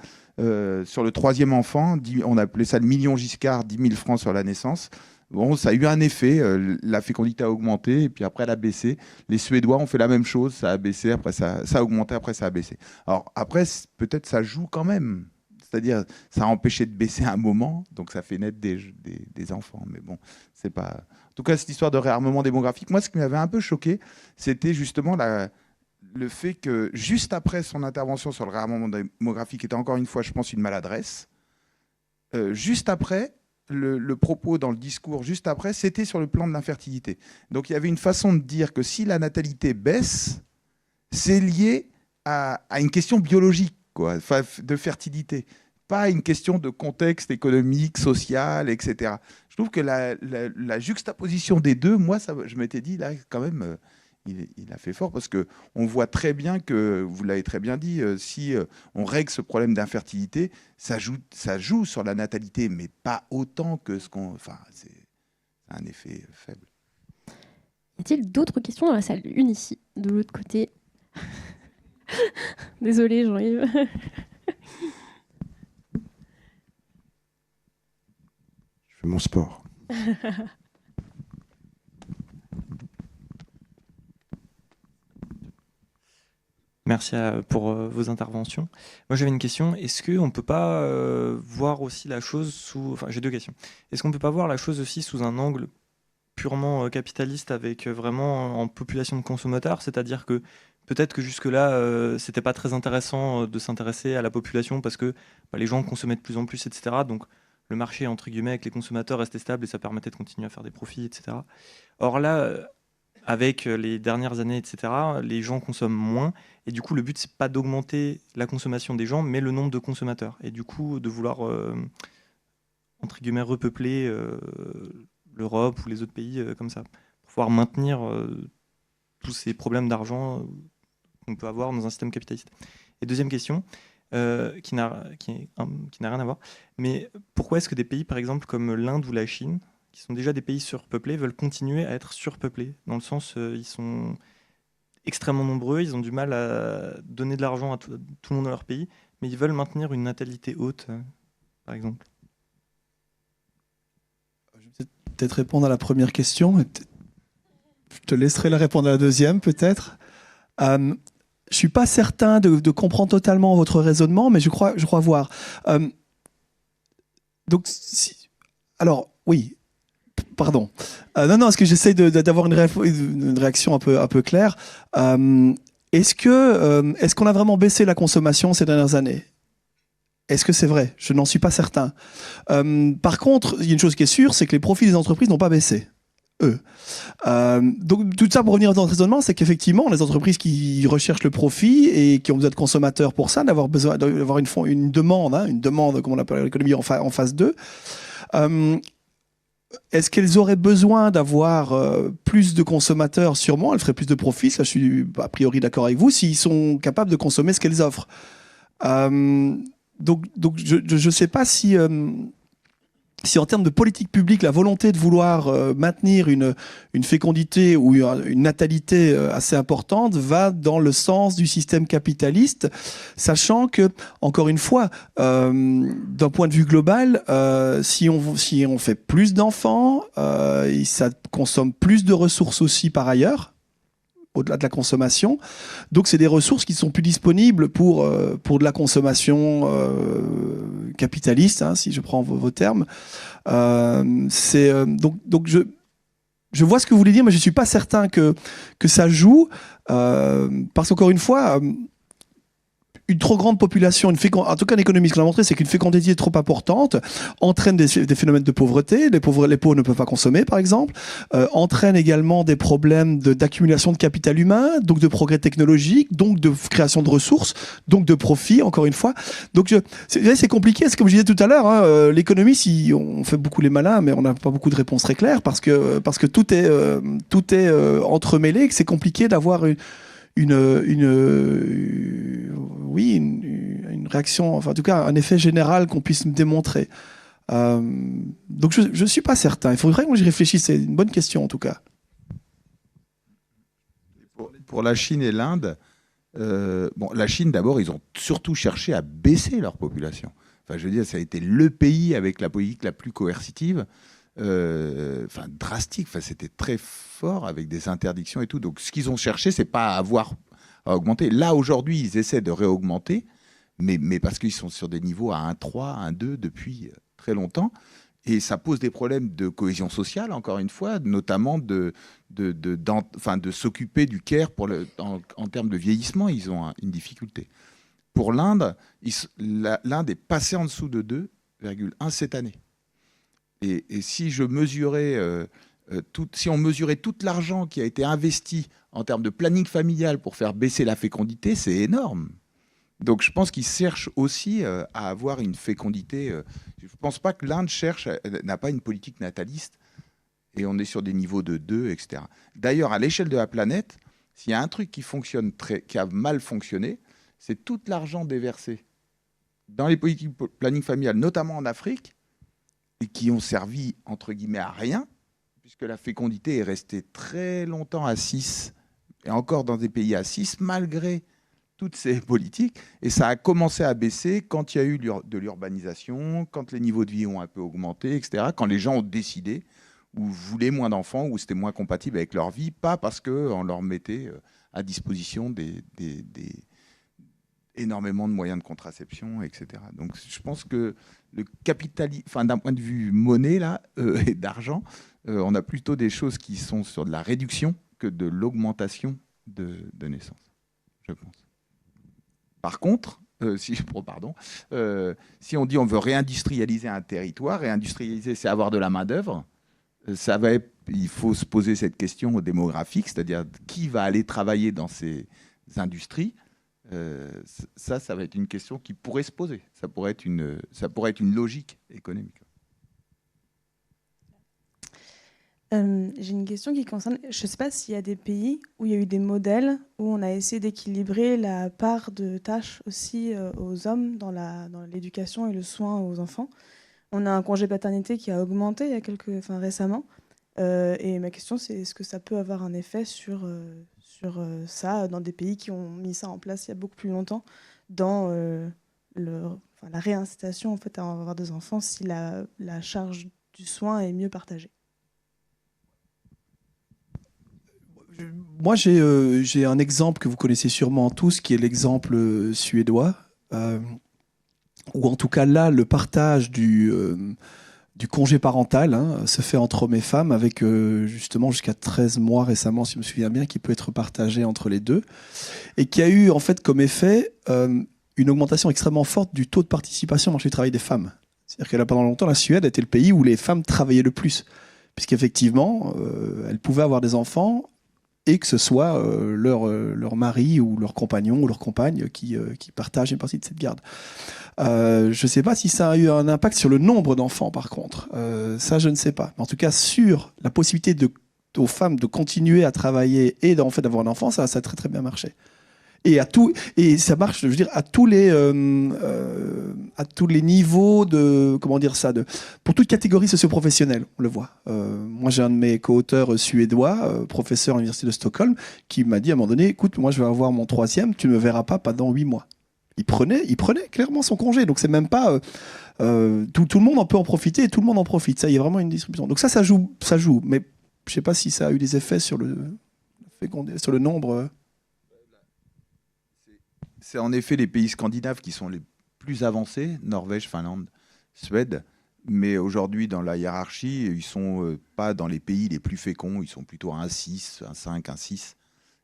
Sur le 3e enfant, on appelait ça le million Giscard, 10 000 francs sur la naissance. Bon, ça a eu un effet, la fécondité a augmenté, et puis après elle a baissé. Les Suédois ont fait la même chose, ça a baissé, après ça a augmenté, après ça a baissé. Alors après, peut-être ça joue quand même, c'est-à-dire ça a empêché de baisser à un moment, donc ça fait naître des enfants. Mais bon, c'est pas... En tout cas, cette histoire de réarmement démographique, moi ce qui m'avait un peu choqué, c'était justement le fait que juste après son intervention sur le réarmement démographique, qui était encore une fois, je pense, une maladresse, juste après... Le propos dans le discours juste après, c'était sur le plan de l'infertilité. Donc il y avait une façon de dire que si la natalité baisse, c'est lié à une question biologique, quoi, de fertilité, pas une question de contexte économique, social, etc. Je trouve que la juxtaposition des deux, moi, je m'étais dit, là, quand même, il a fait fort, parce qu'on voit très bien que, vous l'avez très bien dit, si on règle ce problème d'infertilité, ça joue sur la natalité, mais pas autant que ce qu'on... Enfin, c'est un effet faible. Y a-t-il d'autres questions dans la salle? Une ici, de l'autre côté. Désolée, Jean-Yves. Je fais mon sport. Merci pour vos interventions. Moi, j'avais une question. Est-ce qu'on ne peut pas voir aussi la chose sous... Enfin, j'ai deux questions. Est-ce qu'on ne peut pas voir la chose aussi sous un angle purement capitaliste avec vraiment en population de consommateurs? C'est-à-dire que peut-être que jusque-là, c'était pas très intéressant de s'intéresser à la population parce que les gens consommaient de plus en plus, etc. Donc, le marché, entre guillemets, avec les consommateurs restait stable et ça permettait de continuer à faire des profits, etc. Or là, avec les dernières années, etc., les gens consomment moins. Et du coup, le but, c'est pas d'augmenter la consommation des gens, mais le nombre de consommateurs. Et du coup, de vouloir, entre guillemets, repeupler l'Europe ou les autres pays comme ça, pour pouvoir maintenir tous ces problèmes d'argent qu'on peut avoir dans un système capitaliste. Et deuxième question, qui n'a rien à voir, mais pourquoi est-ce que des pays, par exemple, comme l'Inde ou la Chine, qui sont déjà des pays surpeuplés, veulent continuer à être surpeuplés? Dans le sens, ils sont extrêmement nombreux, ils ont du mal à donner de l'argent à tout le monde dans leur pays, mais ils veulent maintenir une natalité haute, par exemple. Je vais peut-être répondre à la première question. Je te laisserai la répondre à la deuxième, peut-être. Je ne suis pas certain de comprendre totalement votre raisonnement, mais je crois voir. Donc, alors, oui. Pardon. Non, est-ce que j'essaie d'avoir une réaction un peu claire? Est-ce qu'on a vraiment baissé la consommation ces dernières années? Est-ce que c'est vrai? Je n'en suis pas certain. Par contre, il y a une chose qui est sûre, c'est que les profits des entreprises n'ont pas baissé. Donc tout ça pour revenir dans le raisonnement, c'est qu'effectivement les entreprises qui recherchent le profit et qui ont besoin de consommateurs pour ça, d'avoir une demande, une demande comme on appelle l'économie en phase 2. Est-ce qu'elles auraient besoin d'avoir plus de consommateurs? Sûrement, elles feraient plus de profits, ça je suis a priori d'accord avec vous, s'ils sont capables de consommer ce qu'elles offrent. Donc je ne sais pas si en termes de politique publique, la volonté de vouloir maintenir une fécondité ou une natalité assez importante va dans le sens du système capitaliste, sachant que, encore une fois, d'un point de vue global, si on fait plus d'enfants, ça consomme plus de ressources aussi par ailleurs, au-delà de la consommation. Donc, c'est des ressources qui sont plus disponibles pour de la consommation capitaliste, si je prends vos termes. Donc je vois ce que vous voulez dire, mais je ne suis pas certain que ça joue, parce qu'encore une fois, une trop grande population, en tout cas l'économie, ce qu'on a montré, c'est qu'une fécondité trop importante entraîne des phénomènes de pauvreté. Les pauvres ne peuvent pas consommer, par exemple. Entraîne également des problèmes d'accumulation de capital humain, donc de progrès technologique, donc de création de ressources, donc de profit, encore une fois. Donc c'est compliqué, c'est comme je disais tout à l'heure, l'économie, si on fait beaucoup les malins, mais on n'a pas beaucoup de réponses très claires, parce que tout est entremêlé, que c'est compliqué d'avoir une réaction, enfin en tout cas un effet général qu'on puisse me démontrer. Donc je ne suis pas certain. Il faudrait que j'y réfléchisse. C'est une bonne question en tout cas. Pour la Chine et l'Inde, la Chine d'abord, ils ont surtout cherché à baisser leur population. Enfin, je veux dire, ça a été le pays avec la politique la plus coercitive. Drastique, c'était très fort avec des interdictions et tout. Donc ce qu'ils ont cherché, c'est pas à augmenter. Là aujourd'hui, ils essaient de réaugmenter, mais parce qu'ils sont sur des niveaux à 1,3, 1,2 depuis très longtemps, et ça pose des problèmes de cohésion sociale, encore une fois, notamment de s'occuper du care en termes de vieillissement. Ils ont une difficulté. Pour l'Inde, l'Inde est passée en dessous de 2,1 cette année. Et si je mesurais si on mesurait tout l'argent qui a été investi en termes de planning familial pour faire baisser la fécondité, c'est énorme. Donc je pense qu'ils cherchent aussi à avoir une fécondité. Je ne pense pas que l'Inde n'a pas une politique nataliste, et on est sur des niveaux de 2, etc. D'ailleurs, à l'échelle de la planète, s'il y a un truc qui a mal fonctionné, c'est tout l'argent déversé dans les politiques planning familial, notamment en Afrique, et qui ont servi, entre guillemets, à rien, puisque la fécondité est restée très longtemps à 6, et encore dans des pays à 6, malgré toutes ces politiques. Et ça a commencé à baisser quand il y a eu de l'urbanisation, quand les niveaux de vie ont un peu augmenté, etc., quand les gens ont décidé ou voulaient moins d'enfants, ou c'était moins compatible avec leur vie, pas parce qu'on leur mettait à disposition énormément de moyens de contraception, etc. Donc je pense que le capitalisme, enfin, d'un point de vue monnaie là, et d'argent, on a plutôt des choses qui sont sur de la réduction que de l'augmentation de naissance, je pense. Par contre, si on dit on veut réindustrialiser un territoire, réindustrialiser, c'est avoir de la main-d'œuvre, il faut se poser cette question démographique, c'est-à-dire qui va aller travailler dans ces industries. Ça va être une question qui pourrait se poser. Ça pourrait être une logique économique. J'ai une question qui concerne, je ne sais pas s'il y a des pays où il y a eu des modèles où on a essayé d'équilibrer la part de tâches aussi aux hommes dans l'éducation et le soin aux enfants. On a un congé paternité qui a augmenté récemment. Et ma question, c'est est-ce que ça peut avoir un effet sur ça dans des pays qui ont mis ça en place il y a beaucoup plus longtemps dans la réincitation en fait, à avoir des enfants si la charge du soin est mieux partagée. Moi, j'ai un exemple que vous connaissez sûrement tous, qui est l'exemple suédois, où en tout cas là, le partage du congé parental se fait entre hommes et femmes, avec justement jusqu'à 13 mois récemment, si je me souviens bien, qui peut être partagé entre les deux, et qui a eu en fait comme effet une augmentation extrêmement forte du taux de participation au marché du travail des femmes. C'est-à-dire que là, pendant longtemps, la Suède était le pays où les femmes travaillaient le plus, puisqu'effectivement, elles pouvaient avoir des enfants, et que ce soit leur mari ou leur compagnon ou leur compagne qui partagent une partie de cette garde. Je ne sais pas si ça a eu un impact sur le nombre d'enfants, par contre. Ça, je ne sais pas. Mais en tout cas, sur la possibilité aux femmes de continuer à travailler et en fait, d'avoir un enfant, ça a très très bien marché. Et ça marche, je veux dire, à tous les niveaux pour toute catégorie socio-professionnelle, on le voit. Moi, j'ai un de mes co-auteurs suédois, professeur à l'université de Stockholm, qui m'a dit à un moment donné, écoute, moi, je vais avoir mon 3e, tu ne me verras pas pendant 8 mois. Il prenait clairement son congé, donc c'est même pas tout le monde en peut en profiter et tout le monde en profite. Ça, il y a vraiment une distribution. Donc ça joue, mais je sais pas si ça a eu des effets sur le nombre. C'est en effet les pays scandinaves qui sont les plus avancés, Norvège, Finlande, Suède. Mais aujourd'hui, dans la hiérarchie, ils ne sont pas dans les pays les plus féconds. Ils sont plutôt à 1,6, 1,5, 1,6.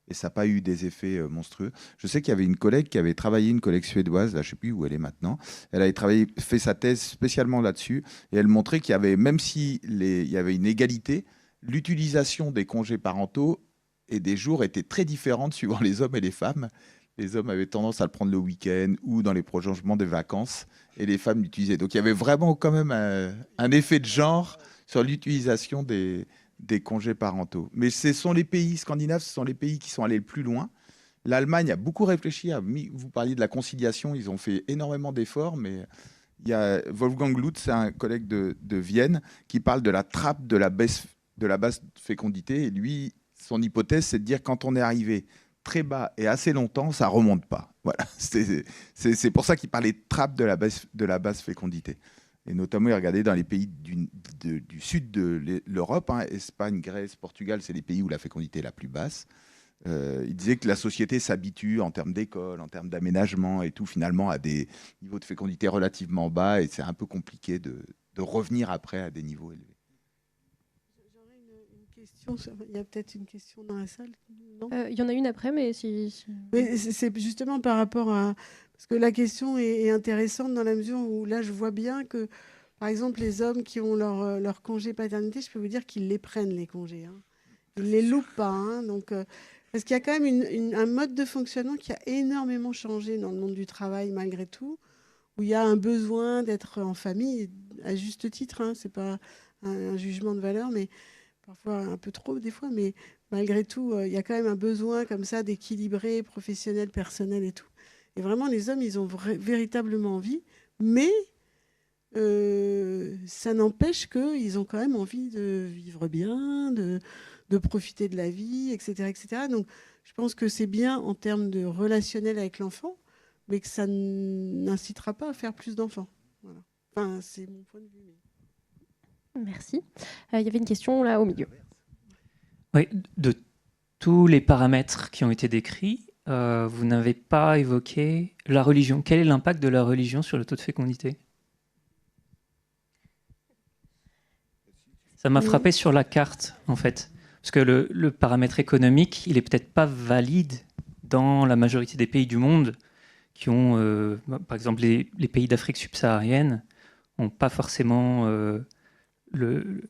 Et ça n'a pas eu des effets monstrueux. Je sais qu'il y avait une collègue une collègue suédoise, là, je ne sais plus où elle est maintenant. Elle avait fait sa thèse spécialement là-dessus. Et elle montrait qu'il y avait, même si il y avait une égalité, l'utilisation des congés parentaux et des jours était très différente suivant les hommes et les femmes. Les hommes avaient tendance à le prendre le week-end ou dans les prolongements des vacances, et les femmes l'utilisaient. Donc il y avait vraiment quand même un effet de genre sur l'utilisation des congés parentaux. Mais ce sont les pays scandinaves, ce sont les pays qui sont allés le plus loin. L'Allemagne a beaucoup réfléchi. Vous parliez de la conciliation, ils ont fait énormément d'efforts, mais il y a Wolfgang Lutz, c'est un collègue de Vienne, qui parle de la trappe de la basse fécondité. Et lui, son hypothèse, c'est de dire quand on est arrivé très bas et assez longtemps, ça remonte pas. Voilà. C'est pour ça qu'il parlait de trappe de la basse fécondité. Et notamment, il regardait dans les pays du sud de l'Europe, Espagne, Grèce, Portugal, c'est les pays où la fécondité est la plus basse. Il disait que la société s'habitue en termes d'école, en termes d'aménagement et tout, finalement, à des niveaux de fécondité relativement bas, et c'est un peu compliqué de revenir après à des niveaux élevés. Il y a peut-être une question dans la salle, non ? Il y en a une après, mais si... Mais c'est justement par rapport à... Parce que la question est intéressante dans la mesure où là, je vois bien que Par exemple, les hommes qui ont leur congé paternité, je peux vous dire qu'ils les prennent, les congés. Hein. Ils ne les loupent pas. Hein. Donc, parce qu'il y a quand même un mode de fonctionnement qui a énormément changé dans le monde du travail, malgré tout, où il y a un besoin d'être en famille, à juste titre. Hein. Ce n'est pas un jugement de valeur, mais parfois un peu trop des fois. Mais malgré tout, il y a quand même un besoin comme ça d'équilibrer professionnel, personnel et tout. Et vraiment, les hommes, ils ont véritablement envie, mais ça n'empêche qu'ils ont quand même envie de vivre bien, de profiter de la vie, etc., etc. Donc, je pense que c'est bien en termes de relationnel avec l'enfant, mais que ça n'incitera pas à faire plus d'enfants. Voilà. Enfin, c'est mon point de vue. Merci. Il y avait une question là au milieu. Oui, de tous les paramètres qui ont été décrits, vous n'avez pas évoqué la religion. Quel est l'impact de la religion sur le taux de fécondité ? Ça m'a frappé sur la carte, en fait. Parce que le paramètre économique, il n'est peut-être pas valide dans la majorité des pays du monde qui ont, par exemple, les pays d'Afrique subsaharienne, n'ont pas forcément le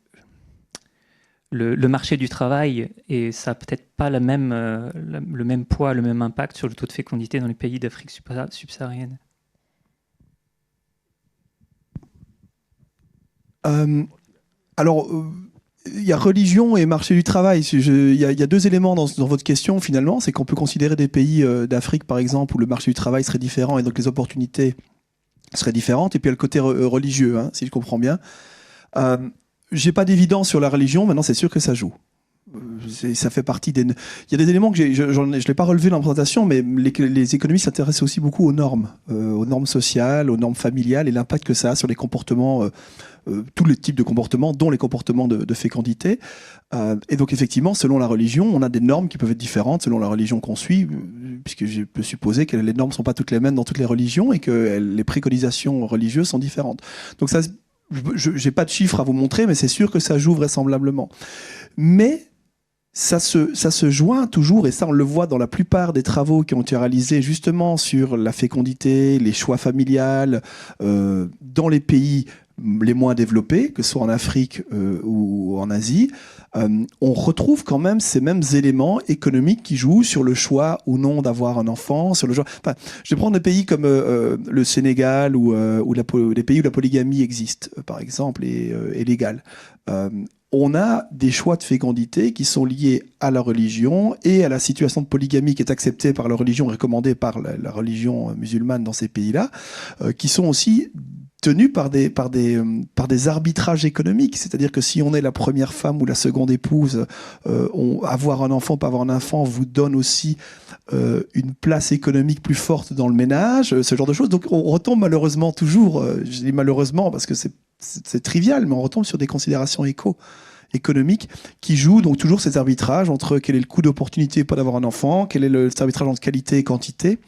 marché du travail, et ça n'a peut-être pas le même poids, le même impact sur le taux de fécondité dans les pays d'Afrique subsaharienne. Alors, il y a religion et marché du travail. Il y a deux éléments dans votre question, finalement. C'est qu'on peut considérer des pays d'Afrique, par exemple, où le marché du travail serait différent et donc les opportunités seraient différentes. Et puis, il y a le côté religieux, hein, si je comprends bien. J'ai pas d'évidence sur la religion. Maintenant, c'est sûr que ça joue. Ça fait partie des... Il y a des éléments que je ne l'ai pas relevé dans la présentation, mais les économistes s'intéressent aussi beaucoup aux normes sociales, aux normes familiales et l'impact que ça a sur les comportements, tous les types de comportements, dont les comportements de fécondité. Et donc, effectivement, selon la religion, on a des normes qui peuvent être différentes selon la religion qu'on suit, puisque je peux supposer que les normes ne sont pas toutes les mêmes dans toutes les religions et que les préconisations religieuses sont différentes. Donc, ça, je n'ai pas de chiffres à vous montrer, mais c'est sûr que ça joue vraisemblablement. Mais ça se joint toujours, et ça on le voit dans la plupart des travaux qui ont été réalisés justement sur la fécondité, les choix familiales, dans les pays les moins développés, que ce soit en Afrique ou en Asie, on retrouve quand même ces mêmes éléments économiques qui jouent sur le choix ou non d'avoir un enfant, sur le choix... Enfin, je vais prendre des pays comme le Sénégal ou les pays où la polygamie existe, par exemple, et est légale. On a des choix de fécondité qui sont liés à la religion et à la situation de polygamie qui est acceptée par la religion, recommandée par la religion musulmane dans ces pays-là, qui sont aussi tenus par des arbitrages économiques. C'est-à-dire que si on est la première femme ou la seconde épouse, avoir un enfant, pas avoir un enfant, vous donne aussi une place économique plus forte dans le ménage, ce genre de choses. Donc on retombe malheureusement toujours, je dis malheureusement parce que c'est trivial, mais on retombe sur des considérations économiques qui jouent donc toujours ces arbitrages entre quel est le coût d'opportunité pas d'avoir un enfant, quel est cet arbitrage entre qualité et quantité.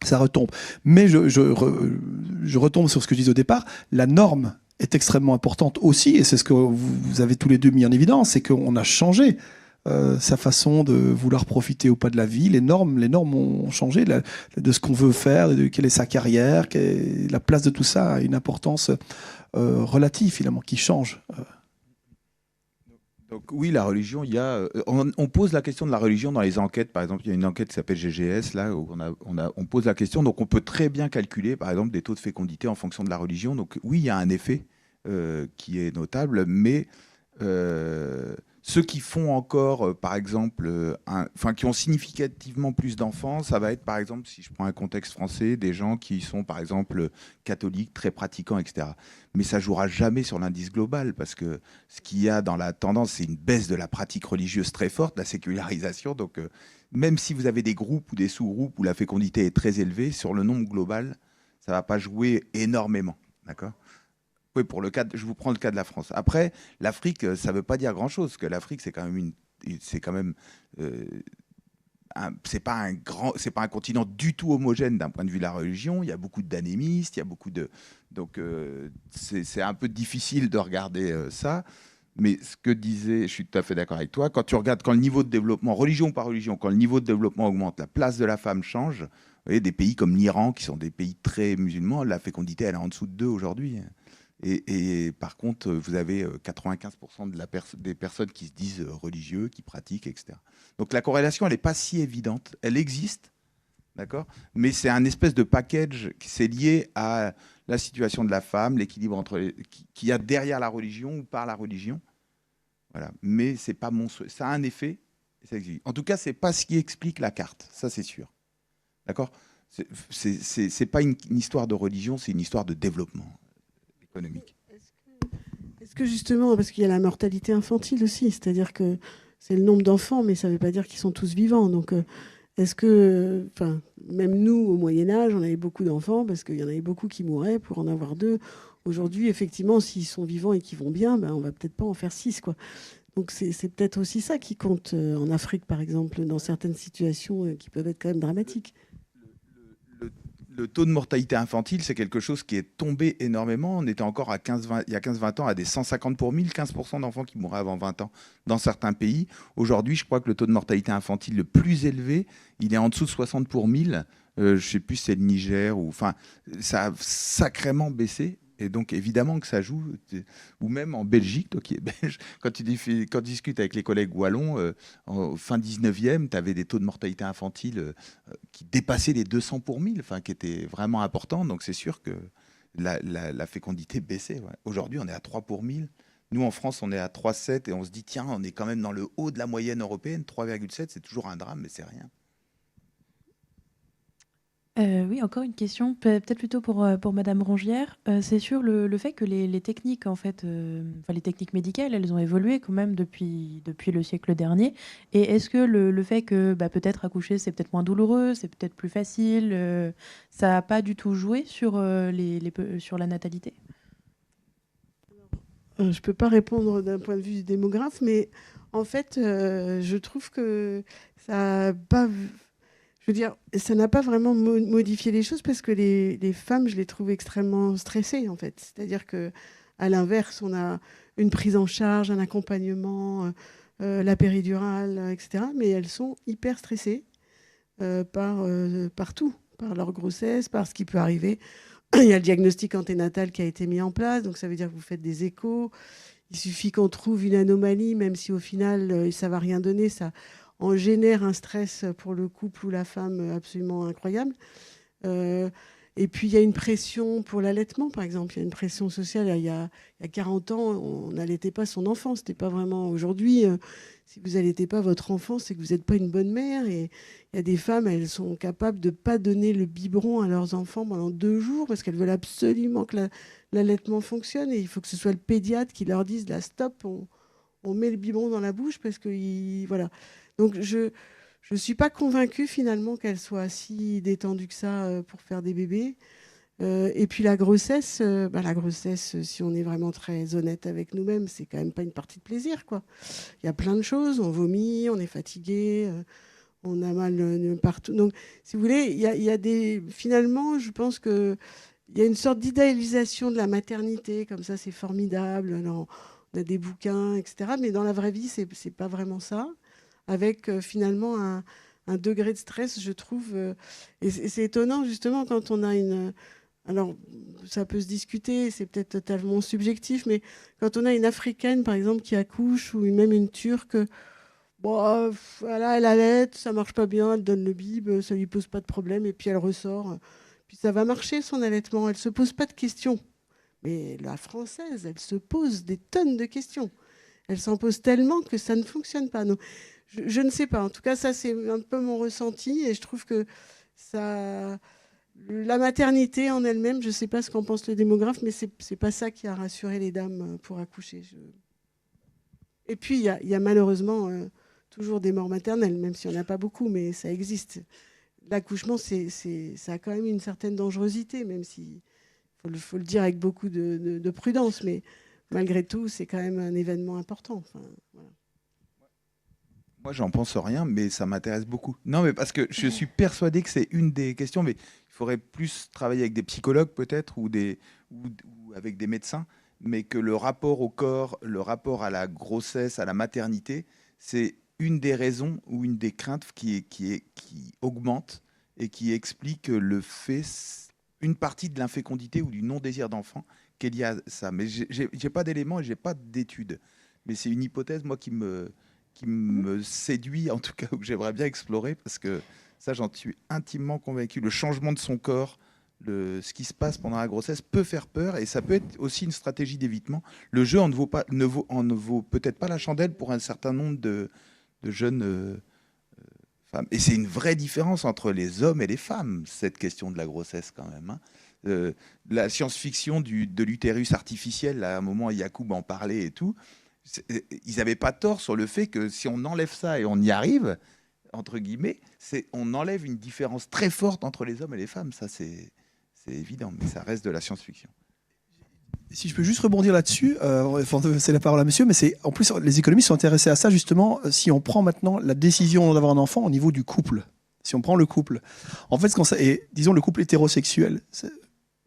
Ça retombe. Mais je retombe sur ce que je disais au départ. La norme est extrêmement importante aussi, et c'est ce que vous avez tous les deux mis en évidence, c'est qu'on a changé sa façon de vouloir profiter ou pas de la vie. Les normes ont changé de ce qu'on veut faire, de quelle est sa carrière, la place de tout ça a une importance relative finalement, qui change. Donc oui, la religion, il y a, on pose la question de la religion dans les enquêtes. Par exemple, il y a une enquête qui s'appelle GGS, là, où on pose la question. Donc on peut très bien calculer, par exemple, des taux de fécondité en fonction de la religion. Donc oui, il y a un effet qui est notable, mais ceux qui font encore, par exemple, qui ont significativement plus d'enfants, ça va être, par exemple, si je prends un contexte français, des gens qui sont, par exemple, catholiques, très pratiquants, etc. Mais ça ne jouera jamais sur l'indice global, parce que ce qu'il y a dans la tendance, c'est une baisse de la pratique religieuse très forte, la sécularisation. Donc, même si vous avez des groupes ou des sous-groupes où la fécondité est très élevée, sur le nombre global, ça ne va pas jouer énormément. D'accord ? Oui, je vous prends le cas de la France. Après, l'Afrique, ça ne veut pas dire grand-chose, parce que l'Afrique, c'est pas un continent du tout homogène d'un point de vue de la religion. Il y a beaucoup d'animistes, il y a beaucoup de... Donc, c'est un peu difficile de regarder ça. Mais ce que disait, je suis tout à fait d'accord avec toi, quand tu regardes, quand le niveau de développement, religion ou pas religion, quand le niveau de développement augmente, la place de la femme change. Vous voyez, des pays comme l'Iran, qui sont des pays très musulmans, la fécondité, elle est en dessous de 2 aujourd'hui. Et par contre, vous avez 95% des personnes qui se disent religieux, qui pratiquent, etc. Donc la corrélation, elle n'est pas si évidente. Elle existe, d'accord, mais c'est un espèce de package qui s'est lié à la situation de la femme, l'équilibre qu'il y a derrière la religion ou par la religion. Voilà. Mais c'est pas monstrueux. Ça a un effet. Ça existe. En tout cas, c'est pas ce qui explique la carte. Ça, c'est sûr. D'accord ? C'est pas une histoire de religion, c'est une histoire de développement économique. Est-ce que justement, parce qu'il y a la mortalité infantile aussi, c'est-à-dire que c'est le nombre d'enfants, mais ça ne veut pas dire qu'ils sont tous vivants. Donc, est-ce que, même nous, au Moyen-Âge, on avait beaucoup d'enfants parce qu'il y en avait beaucoup qui mouraient pour en avoir 2. Aujourd'hui, effectivement, s'ils sont vivants et qu'ils vont bien, on va peut-être pas en faire 6, quoi. Donc, c'est peut-être aussi ça qui compte en Afrique, par exemple, dans certaines situations qui peuvent être quand même dramatiques. Le taux de mortalité infantile, c'est quelque chose qui est tombé énormément. On était encore il y a 15-20 ans à des 150 pour 1000, 15% d'enfants qui mouraient avant 20 ans dans certains pays. Aujourd'hui, je crois que le taux de mortalité infantile le plus élevé, il est en dessous de 60 pour 1000. Je ne sais plus si c'est le Niger ça a sacrément baissé. Et donc, évidemment que ça joue, ou même en Belgique, toi qui es belge, quand tu discutes avec les collègues wallons, en fin 19e, tu avais des taux de mortalité infantile qui dépassaient les 200 pour 1000, qui étaient vraiment importants. Donc, c'est sûr que la fécondité baissait. Ouais. Aujourd'hui, on est à 3 pour 1000. Nous, en France, on est à 3,7 et on se dit, tiens, on est quand même dans le haut de la moyenne européenne. 3,7, c'est toujours un drame, mais c'est rien. Oui, encore une question, peut-être plutôt pour Madame Rongière. C'est sur le fait que les techniques, en fait, les techniques médicales, elles ont évolué quand même depuis le siècle dernier. Et est-ce que le fait que peut-être accoucher, c'est peut-être moins douloureux, c'est peut-être plus facile, ça n'a pas du tout joué sur la natalité ? Je ne peux pas répondre d'un point de vue du démographe, mais en fait, je trouve que ça n'a pas... Je veux dire, ça n'a pas vraiment modifié les choses parce que les femmes, je les trouve extrêmement stressées, en fait. C'est-à-dire qu'à l'inverse, on a une prise en charge, un accompagnement, la péridurale, etc. Mais elles sont hyper stressées par tout, par leur grossesse, par ce qui peut arriver. Il y a le diagnostic anténatal qui a été mis en place, donc ça veut dire que vous faites des échos. Il suffit qu'on trouve une anomalie, même si au final, ça ne va rien donner, ça en génère un stress pour le couple ou la femme absolument incroyable. Et puis, il y a une pression pour l'allaitement, par exemple. Il y a une pression sociale. Il y a 40 ans, on n'allaitait pas son enfant. C'était pas vraiment... Aujourd'hui, si vous n'allaitez pas votre enfant, c'est que vous n'êtes pas une bonne mère. Et il y a des femmes, elles sont capables de ne pas donner le biberon à leurs enfants pendant 2 jours parce qu'elles veulent absolument que l'allaitement fonctionne. Et il faut que ce soit le pédiatre qui leur dise, là, stop, on met le biberon dans la bouche parce que... Voilà. Donc, je ne suis pas convaincue finalement qu'elle soit si détendue que ça pour faire des bébés. Et puis la grossesse, si on est vraiment très honnête avec nous-mêmes, c'est quand même pas une partie de plaisir, quoi. Il y a plein de choses, on vomit, on est fatigué, on a mal partout. Donc, si vous voulez, il y a des... Finalement, je pense qu'il y a une sorte d'idéalisation de la maternité, comme ça, c'est formidable. Alors, on a des bouquins, etc. Mais dans la vraie vie, c'est pas vraiment ça. Avec finalement un degré de stress, je trouve. Et c'est étonnant, justement, quand on a une... Alors, ça peut se discuter, c'est peut-être totalement subjectif, mais quand on a une Africaine, par exemple, qui accouche, ou même une Turque, voilà, elle allaite, ça marche pas bien, elle donne le bib, ça lui pose pas de problème, et puis elle ressort. Puis ça va marcher, son allaitement. Elle se pose pas de questions. Mais la Française, elle se pose des tonnes de questions. Elle s'en pose tellement que ça ne fonctionne pas. Non. Je ne sais pas. En tout cas, ça, c'est un peu mon ressenti. Et je trouve que ça... La maternité en elle-même, je ne sais pas ce qu'en pense le démographe, mais ce n'est pas ça qui a rassuré les dames pour accoucher. Et puis, il y a malheureusement toujours des morts maternelles, même s'il n'y en a pas beaucoup, mais ça existe. L'accouchement, ça a quand même une certaine dangerosité, même si faut le dire avec beaucoup de prudence. Mais malgré tout, c'est quand même un événement important. Enfin, voilà. Moi, j'en pense rien, mais ça m'intéresse beaucoup. Non, mais parce que je suis persuadé que c'est une des questions, mais il faudrait plus travailler avec des psychologues peut-être ou avec des médecins, mais que le rapport au corps, le rapport à la grossesse, à la maternité, c'est une des raisons ou une des craintes qui augmente et qui explique le fait, une partie de l'infécondité ou du non-désir d'enfant est liée à ça. Mais j'ai pas d'éléments et j'ai pas d'études. Mais c'est une hypothèse, moi, qui me séduit, en tout cas, ou que j'aimerais bien explorer, parce que ça, j'en suis intimement convaincu. Le changement de son corps, ce qui se passe pendant la grossesse peut faire peur, et ça peut être aussi une stratégie d'évitement. Le jeu en ne vaut peut-être pas la chandelle pour un certain nombre de jeunes femmes. Et c'est une vraie différence entre les hommes et les femmes, cette question de la grossesse, quand même, hein. La science-fiction de l'utérus artificiel, là, à un moment, Yacoub en parlait et tout. Ils n'avaient pas tort sur le fait que si on enlève ça et on y arrive, entre guillemets, on enlève une différence très forte entre les hommes et les femmes. Ça, c'est évident, mais ça reste de la science-fiction. Si je peux juste rebondir là-dessus, c'est la parole à monsieur, mais en plus, les économistes sont intéressés à ça, justement, si on prend maintenant la décision d'avoir un enfant au niveau du couple. Si on prend le couple. En fait, disons le couple hétérosexuel,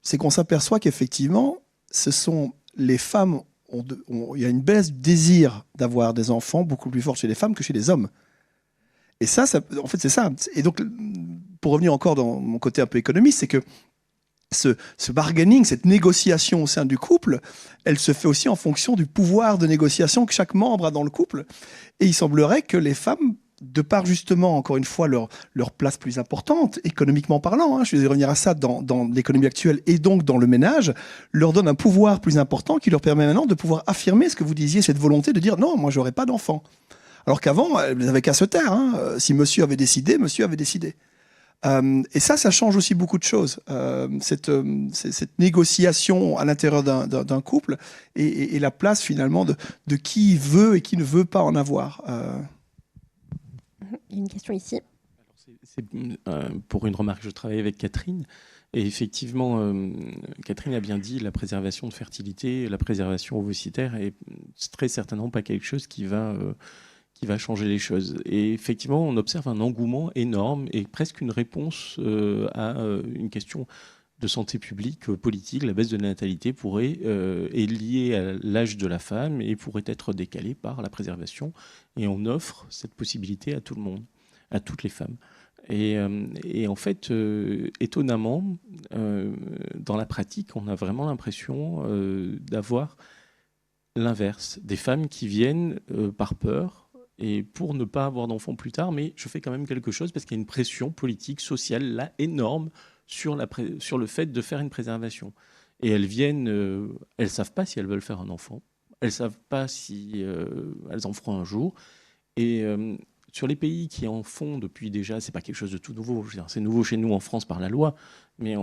c'est qu'on s'aperçoit qu'effectivement, ce sont les femmes, il y a une baisse du désir d'avoir des enfants beaucoup plus forte chez les femmes que chez les hommes. Et ça, en fait, c'est ça. Et donc, pour revenir encore dans mon côté un peu économiste, c'est que ce bargaining, cette négociation au sein du couple, elle se fait aussi en fonction du pouvoir de négociation que chaque membre a dans le couple. Et il semblerait que les femmes, de par justement, encore une fois, leur place plus importante, économiquement parlant, je vais revenir à ça dans l'économie actuelle et donc dans le ménage, leur donne un pouvoir plus important qui leur permet maintenant de pouvoir affirmer ce que vous disiez, cette volonté de dire non, moi j'aurais pas d'enfant. Alors qu'avant, elles n'avaient qu'à se taire. Si monsieur avait décidé, monsieur avait décidé. Et ça change aussi beaucoup de choses. Cette négociation à l'intérieur d'un couple et la place finalement de qui veut et qui ne veut pas en avoir. Il y a une question ici. C'est pour une remarque, je travaille avec Catherine. Et effectivement, Catherine a bien dit, la préservation de fertilité, la préservation ovocitaire est très certainement pas quelque chose qui va changer les choses. Et effectivement, on observe un engouement énorme et presque une réponse à une question de santé publique, politique. La baisse de la natalité est liée à l'âge de la femme et pourrait être décalée par la préservation. Et on offre cette possibilité à tout le monde, à toutes les femmes. Et en fait, étonnamment, dans la pratique, on a vraiment l'impression d'avoir l'inverse. Des femmes qui viennent par peur, et pour ne pas avoir d'enfants plus tard, mais je fais quand même quelque chose parce qu'il y a une pression politique, sociale, là, énorme sur le fait de faire une préservation. Et elles viennent, elles ne savent pas si elles veulent faire un enfant, elles ne savent pas si elles en feront un jour. Et sur les pays qui en font depuis déjà, ce n'est pas quelque chose de tout nouveau, je veux dire, c'est nouveau chez nous en France par la loi, mais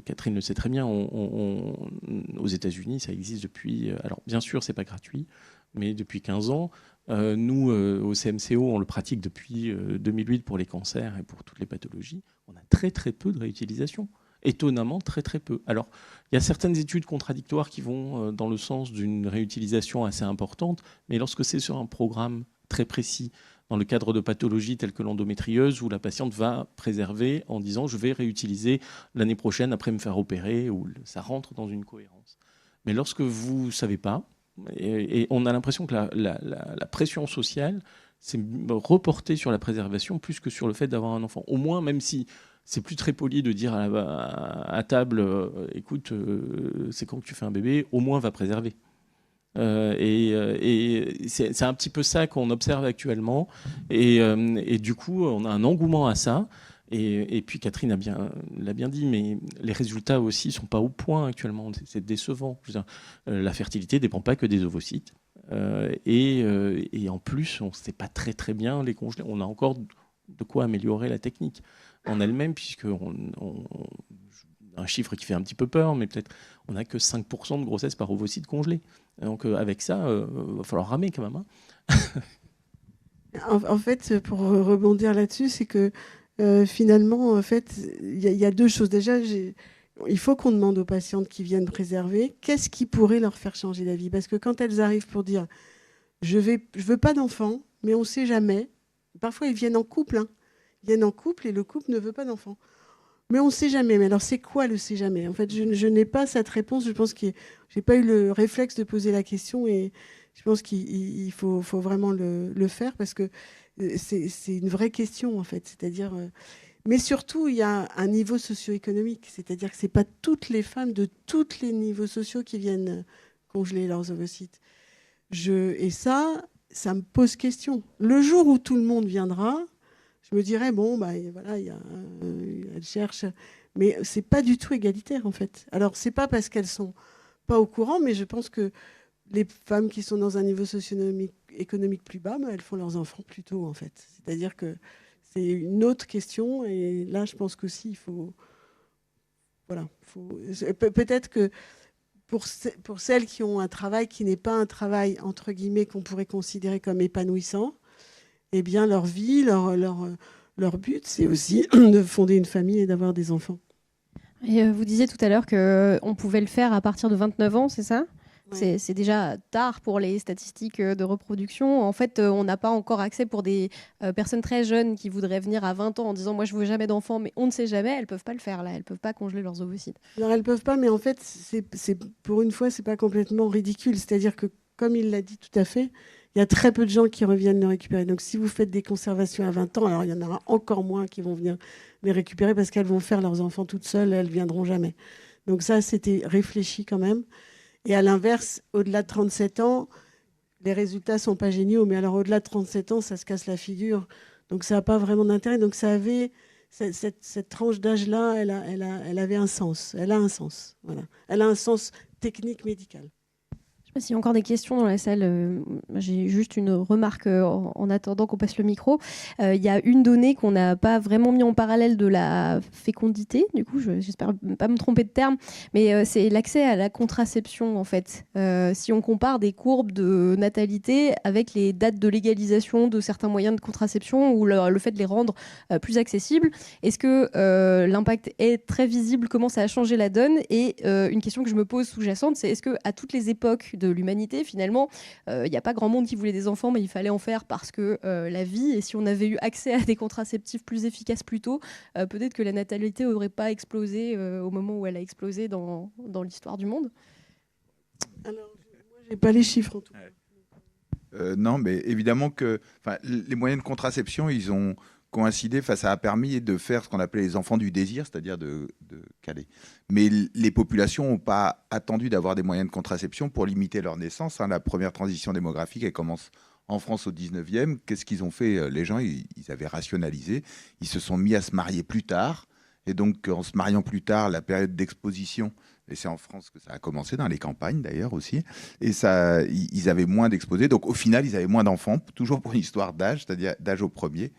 Catherine le sait très bien, aux États-Unis, ça existe depuis... alors bien sûr, ce n'est pas gratuit, mais depuis 15 ans, nous, au CMCO, on le pratique depuis 2008 pour les cancers et pour toutes les pathologies. On a très très peu de réutilisation. Étonnamment, très très peu. Alors, il y a certaines études contradictoires qui vont dans le sens d'une réutilisation assez importante, mais lorsque c'est sur un programme très précis, dans le cadre de pathologies telles que l'endométriose, où la patiente va préserver en disant « je vais réutiliser l'année prochaine après me faire opérer », où ça rentre dans une cohérence. Mais lorsque vous ne savez pas, et on a l'impression que la pression sociale s'est reportée sur la préservation plus que sur le fait d'avoir un enfant. Au moins, même si c'est plus très poli de dire à table écoute, c'est quand que tu fais un bébé, au moins va préserver. Et c'est un petit peu ça qu'on observe actuellement. Et du coup, on a un engouement à ça. Et puis Catherine l'a bien dit, mais les résultats aussi ne sont pas au point actuellement. C'est décevant. Je veux dire, la fertilité ne dépend pas que des ovocytes. Et en plus, on ne sait pas très très bien les congeler. On a encore de quoi améliorer la technique en elle-même, puisque un chiffre qui fait un petit peu peur, mais peut-être on n'a que 5% de grossesse par ovocyte congelé. Donc avec ça, il va falloir ramer quand même. En fait, pour rebondir là-dessus, c'est que finalement, en fait, il y a deux choses. Déjà, il faut qu'on demande aux patientes qui viennent préserver qu'est-ce qui pourrait leur faire changer la vie. Parce que quand elles arrivent pour dire je veux pas d'enfant, mais on ne sait jamais. Parfois, ils viennent en couple. Ils viennent en couple et le couple ne veut pas d'enfant. Mais on ne sait jamais. Mais alors, c'est quoi le sait jamais? En fait, je n'ai pas cette réponse. Je pense que je n'ai pas eu le réflexe de poser la question et je pense qu'il faut vraiment le faire parce que c'est une vraie question, en fait. C'est-à-dire... Mais surtout, il y a un niveau socio-économique, c'est-à-dire que c'est pas toutes les femmes de tous les niveaux sociaux qui viennent congeler leurs ovocytes. Et ça me pose question. Le jour où tout le monde viendra, je me dirais bon, bah voilà, elle cherche, mais c'est pas du tout égalitaire en fait. Alors c'est pas parce qu'elles sont pas au courant, mais je pense que les femmes qui sont dans un niveau socio-économique plus bas, elles font leurs enfants plus tôt en fait. C'est-à-dire que c'est une autre question, et là je pense qu'aussi il faut, voilà, peut-être que pour celles qui ont un travail qui n'est pas un travail entre guillemets qu'on pourrait considérer comme épanouissant, eh bien leur vie, leur but, c'est aussi de fonder une famille et d'avoir des enfants. Et vous disiez tout à l'heure qu'on pouvait le faire à partir de 29 ans, c'est ça ? Ouais. C'est déjà tard pour les statistiques de reproduction. En fait, on n'a pas encore accès pour des personnes très jeunes qui voudraient venir à 20 ans en disant « moi, je ne veux jamais d'enfants », mais on ne sait jamais, elles ne peuvent pas le faire là, elles ne peuvent pas congeler leurs ovocytes. Alors, elles ne peuvent pas, mais en fait, pour une fois, ce n'est pas complètement ridicule. C'est-à-dire que, comme il l'a dit tout à fait, il y a très peu de gens qui reviennent le récupérer. Donc, si vous faites des conservations à 20 ans, alors il y en aura encore moins qui vont venir les récupérer parce qu'elles vont faire leurs enfants toutes seules et elles ne viendront jamais. Donc ça, c'était réfléchi quand même. Et à l'inverse, au-delà de 37 ans, les résultats ne sont pas géniaux. Mais alors, au-delà de 37 ans, ça se casse la figure. Donc, ça n'a pas vraiment d'intérêt. Donc, ça avait cette tranche d'âge-là, elle avait un sens. Elle a un sens. Voilà. Elle a un sens technique médical. Je ne sais pas s'il y a encore des questions dans la salle. J'ai juste une remarque en attendant qu'on passe le micro. Il y a une donnée qu'on n'a pas vraiment mis en parallèle de la fécondité. Du coup, j'espère ne pas me tromper de terme. Mais c'est l'accès à la contraception, en fait. Si on compare des courbes de natalité avec les dates de légalisation de certains moyens de contraception ou le fait de les rendre plus accessibles, est-ce que l'impact est très visible? Comment ça a changé la donne? Et une question que je me pose sous-jacente, c'est est-ce qu'à toutes les époques de l'humanité, finalement, il n'y a pas grand monde qui voulait des enfants, mais il fallait en faire parce que la vie, et si on avait eu accès à des contraceptifs plus efficaces plus tôt, peut-être que la natalité n'aurait pas explosé au moment où elle a explosé dans l'histoire du monde. Alors, moi, je n'ai pas les chiffres en tout cas. Non, mais évidemment que les moyens de contraception, ils ont coïncidé, ça a permis de faire ce qu'on appelait les enfants du désir, c'est-à-dire de caler. Mais les populations n'ont pas attendu d'avoir des moyens de contraception pour limiter leur naissance. La première transition démographique, elle commence en France au 19e. Qu'est-ce qu'ils ont fait? Les gens, ils avaient rationalisé. Ils se sont mis à se marier plus tard. Et donc, en se mariant plus tard, la période d'exposition, et c'est en France que ça a commencé, dans les campagnes d'ailleurs aussi, et ça, ils avaient moins d'exposés. Donc, au final, ils avaient moins d'enfants, toujours pour une histoire d'âge, c'est-à-dire d'âge au premier.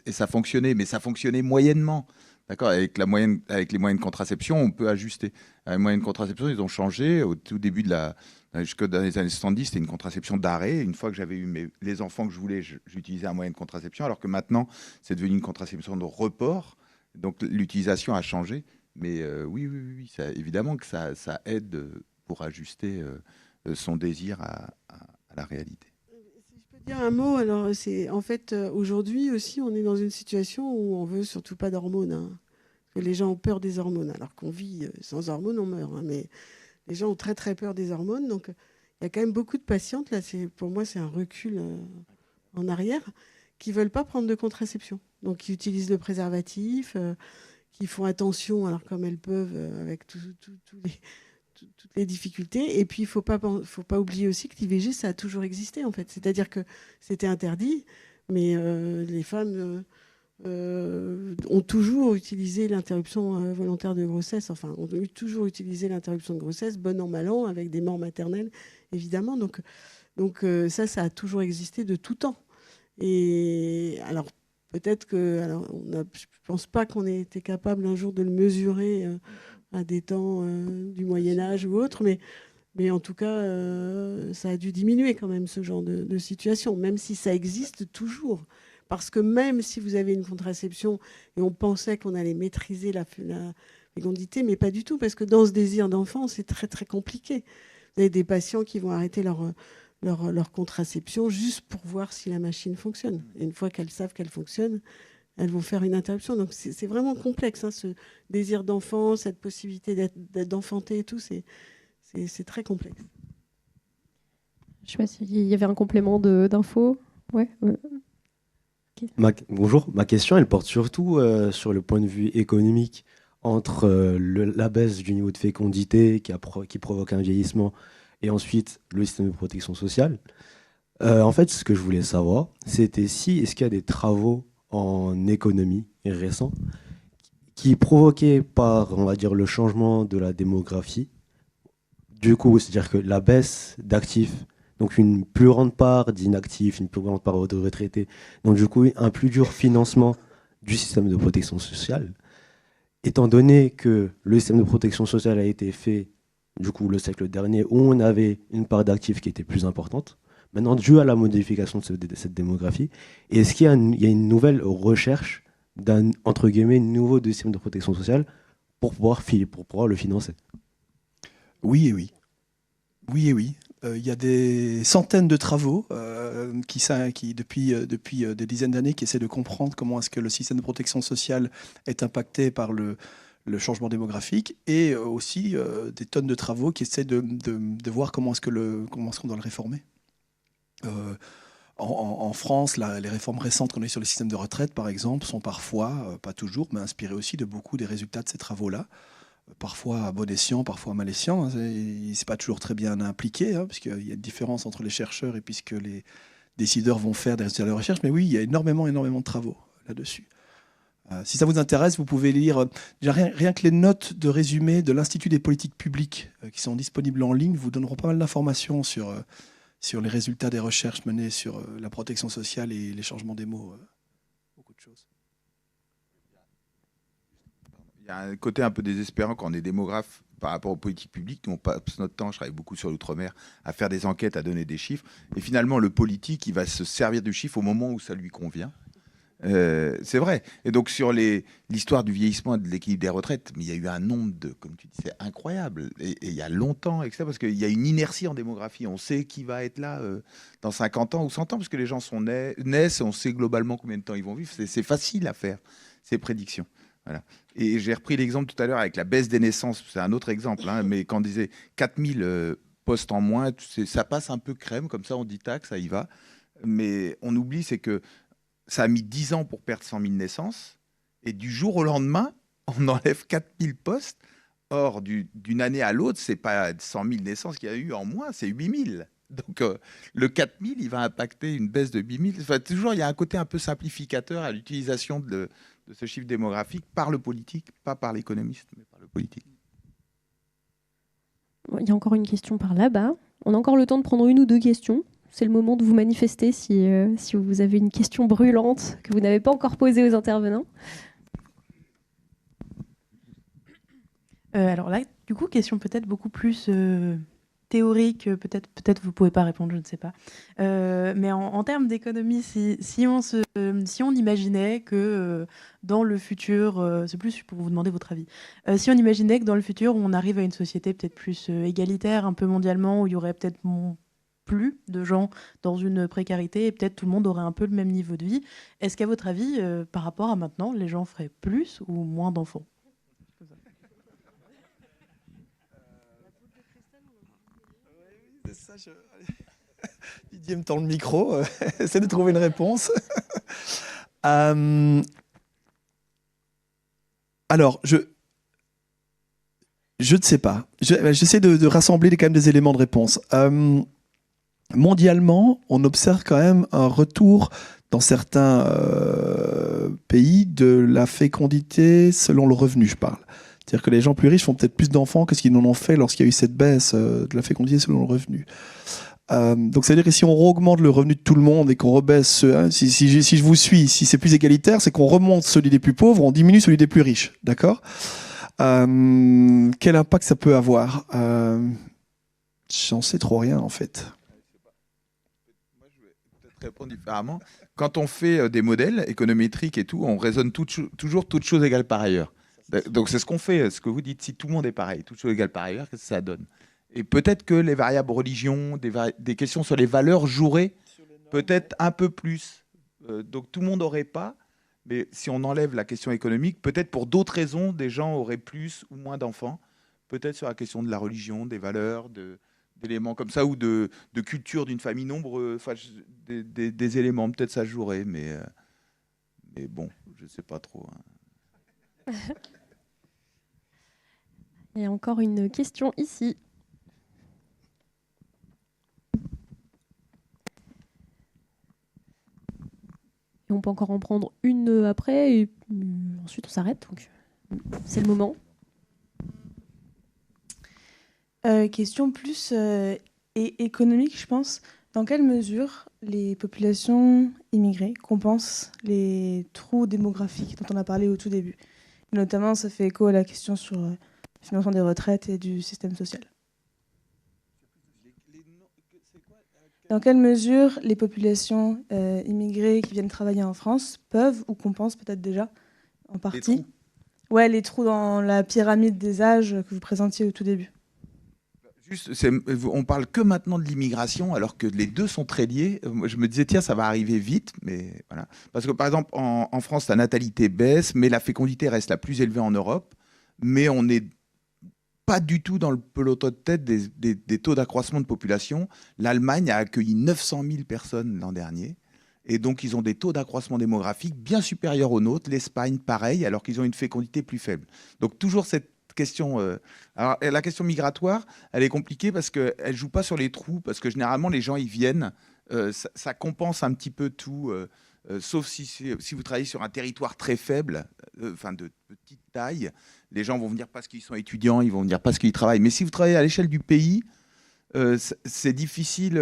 Et ça fonctionnait, mais ça fonctionnait moyennement. D'accord, avec les moyens de contraception, on peut ajuster. Les moyens de contraception, ils ont changé. Au tout début jusque dans les années 70, c'était une contraception d'arrêt. Une fois que j'avais eu les enfants que je voulais, j'utilisais un moyen de contraception, alors que maintenant, c'est devenu une contraception de report. Donc l'utilisation a changé. Mais oui, évidemment que ça aide pour ajuster son désir à la réalité. Dire un mot, alors c'est en fait aujourd'hui aussi on est dans une situation où on veut surtout pas d'hormones, hein, que les gens ont peur des hormones, alors qu'on vit sans hormones, on meurt, hein, mais les gens ont très très peur des hormones, donc il y a quand même beaucoup de patientes là, pour moi c'est un recul en arrière, qui veulent pas prendre de contraception, donc qui utilisent le préservatif, qui font attention alors comme elles peuvent avec toutes les difficultés. Et puis, il ne faut pas oublier aussi que l'IVG, ça a toujours existé, en fait. C'est-à-dire que c'était interdit, mais les femmes ont toujours utilisé l'interruption volontaire de grossesse, enfin, ont toujours utilisé l'interruption de grossesse, bon an, mal an, avec des morts maternelles, évidemment. Donc ça a toujours existé de tout temps. Et alors, peut-être que... Alors, je ne pense pas qu'on ait été capable un jour de le mesurer à des temps du Moyen-Âge ou autre, mais en tout cas, ça a dû diminuer quand même ce genre de situation, même si ça existe toujours. Parce que même si vous avez une contraception, et on pensait qu'on allait maîtriser la fécondité, mais pas du tout, parce que dans ce désir d'enfant, c'est très très compliqué. Vous avez des patients qui vont arrêter leur contraception juste pour voir si la machine fonctionne. Et une fois qu'elles savent qu'elle fonctionne, elles vont faire une interruption. Donc c'est vraiment complexe, hein, ce désir d'enfant, cette possibilité d'enfanter et tout, c'est très complexe. Je ne sais pas s'il y avait un complément d'infos. Ouais. Bonjour, ma question elle porte surtout sur le point de vue économique entre la baisse du niveau de fécondité qui provoque un vieillissement et ensuite le système de protection sociale. En fait, ce que je voulais savoir, c'était est-ce qu'il y a des travaux en économie récents qui provoqués par, on va dire, le changement de la démographie, du coup, c'est-à-dire que la baisse d'actifs, donc une plus grande part d'inactifs, une plus grande part de retraités, donc du coup, un plus dur financement du système de protection sociale, étant donné que le système de protection sociale a été fait, du coup, le siècle dernier, où on avait une part d'actifs qui était plus importante, maintenant, dû à la modification de cette démographie, est-ce qu'il y a une nouvelle recherche d'un, entre guillemets, nouveau système de protection sociale pour pouvoir le financer? Oui et oui. Oui et oui. Il y a des centaines de travaux qui depuis des dizaines d'années, qui essaient de comprendre comment est-ce que le système de protection sociale est impacté par le changement démographique, et aussi des tonnes de travaux qui essaient de voir comment est-ce qu'on doit le réformer. En France, les réformes récentes qu'on a eues sur le système de retraite, par exemple, sont parfois, pas toujours, mais inspirées aussi de beaucoup des résultats de ces travaux-là. Parfois à bon escient, parfois à mal escient. C'est pas toujours très bien impliqué, parce qu'il y a une différence entre les chercheurs et puis ce que les décideurs vont faire des résultats de recherche. Mais oui, il y a énormément de travaux là-dessus. Si ça vous intéresse, vous pouvez lire déjà rien que les notes de résumé de l'Institut des politiques publiques qui sont disponibles en ligne, vous donneront pas mal d'informations sur les résultats des recherches menées sur la protection sociale et les changements des mots. Beaucoup de choses. Il y a un côté un peu désespérant quand on est démographe par rapport aux politiques publiques. Nous, on passe notre temps, je travaille beaucoup sur l'outre-mer, à faire des enquêtes, à donner des chiffres. Et finalement, le politique, il va se servir du chiffre au moment où ça lui convient. C'est vrai. Et donc, sur l'histoire du vieillissement et de l'équilibre des retraites, mais il y a eu un nombre comme tu dis, c'est incroyable. Et il y a longtemps, etc., parce qu'il y a une inertie en démographie. On sait qui va être là dans 50 ans ou 100 ans, parce que les gens naissent et on sait globalement combien de temps ils vont vivre. C'est facile à faire, ces prédictions. Voilà. Et j'ai repris l'exemple tout à l'heure avec la baisse des naissances. C'est un autre exemple, mais quand on disait 4000 postes en moins, ça passe un peu crème, comme ça on dit tac, ça y va. Mais on oublie, c'est que ça a mis 10 ans pour perdre 100 000 naissances, et du jour au lendemain, on enlève 4000 postes. Or, d'une année à l'autre, c'est pas 100 000 naissances qu'il y a eu en moins, c'est 8000. Donc, le 4000, il va impacter une baisse de 8000. Enfin, toujours, il y a un côté un peu simplificateur à l'utilisation de ce chiffre démographique par le politique, pas par l'économiste, mais par le politique. Il y a encore une question par là-bas. On a encore le temps de prendre une ou deux questions. C'est le moment de vous manifester si vous avez une question brûlante que vous n'avez pas encore posée aux intervenants. Alors là, du coup, question peut-être beaucoup plus théorique, peut-être vous pouvez pas répondre, je ne sais pas. Mais en termes d'économie, si on imaginait que dans le futur, c'est plus pour vous demander votre avis, si on imaginait que dans le futur, on arrive à une société peut-être plus égalitaire, un peu mondialement, où il y aurait peut-être plus de gens dans une précarité et peut-être tout le monde aurait un peu le même niveau de vie, est-ce qu'à votre avis, par rapport à maintenant, les gens feraient plus ou moins d'enfants ? Ça, Didier me tend le micro, essaie de trouver une réponse. Alors, je ne sais pas. J'essaie de rassembler quand même des éléments de réponse. Mondialement, on observe quand même un retour dans certains pays de la fécondité selon le revenu, je parle. C'est-à-dire que les gens plus riches font peut-être plus d'enfants que ce qu'ils n'en ont fait lorsqu'il y a eu cette baisse de la fécondité selon le revenu. Donc ça veut dire que si on augmente le revenu de tout le monde et qu'on rebaisse si je vous suis, si c'est plus égalitaire, c'est qu'on remonte celui des plus pauvres, on diminue celui des plus riches. D'accord ? Quel impact ça peut avoir ? J'en sais trop rien en fait. Moi, je vais peut-être répondre différemment. Quand on fait des modèles économétriques et tout, on raisonne toujours toutes choses égales par ailleurs. Donc c'est ce qu'on fait, ce que vous dites, si tout le monde est pareil, toutes choses égales par ailleurs, qu'est-ce que ça donne ? Et peut-être que les variables religion, des questions sur les valeurs joueraient peut-être un peu plus. Donc tout le monde n'aurait pas, mais si on enlève la question économique, peut-être pour d'autres raisons, des gens auraient plus ou moins d'enfants. Peut-être sur la question de la religion, des valeurs, d'éléments comme ça, ou de culture d'une famille nombreuse, des éléments, peut-être ça jouerait, mais Mais bon, je ne sais pas trop. Hein. Il y a encore une question ici. Et on peut encore en prendre une après, et ensuite on s'arrête. Donc c'est le moment. Question plus économique, je pense. Dans quelle mesure les populations immigrées compensent les trous démographiques dont on a parlé au tout début? Et notamment, ça fait écho à la question sur le financement des retraites et du système social. Dans quelle mesure les populations immigrées qui viennent travailler en France peuvent ou compensent peut-être déjà en partie les trous dans la pyramide des âges que vous présentiez au tout début? On parle que maintenant de l'immigration, alors que les deux sont très liés. Moi, je me disais, tiens, ça va arriver vite, mais voilà. Parce que par exemple, en France, la natalité baisse, mais la fécondité reste la plus élevée en Europe. Mais on n'est pas du tout dans le peloton de tête des taux d'accroissement de population. L'Allemagne a accueilli 900 000 personnes l'an dernier. Et donc, ils ont des taux d'accroissement démographique bien supérieurs aux nôtres. L'Espagne, pareil, alors qu'ils ont une fécondité plus faible. Donc, toujours cette question. Alors, la question migratoire, elle est compliquée parce qu'elle ne joue pas sur les trous, parce que généralement, les gens, ils viennent, ça compense un petit peu tout, sauf si vous travaillez sur un territoire très faible, de petite taille, les gens vont venir parce qu'ils sont étudiants, ils vont venir parce qu'ils travaillent. Mais si vous travaillez à l'échelle du pays, c'est difficile.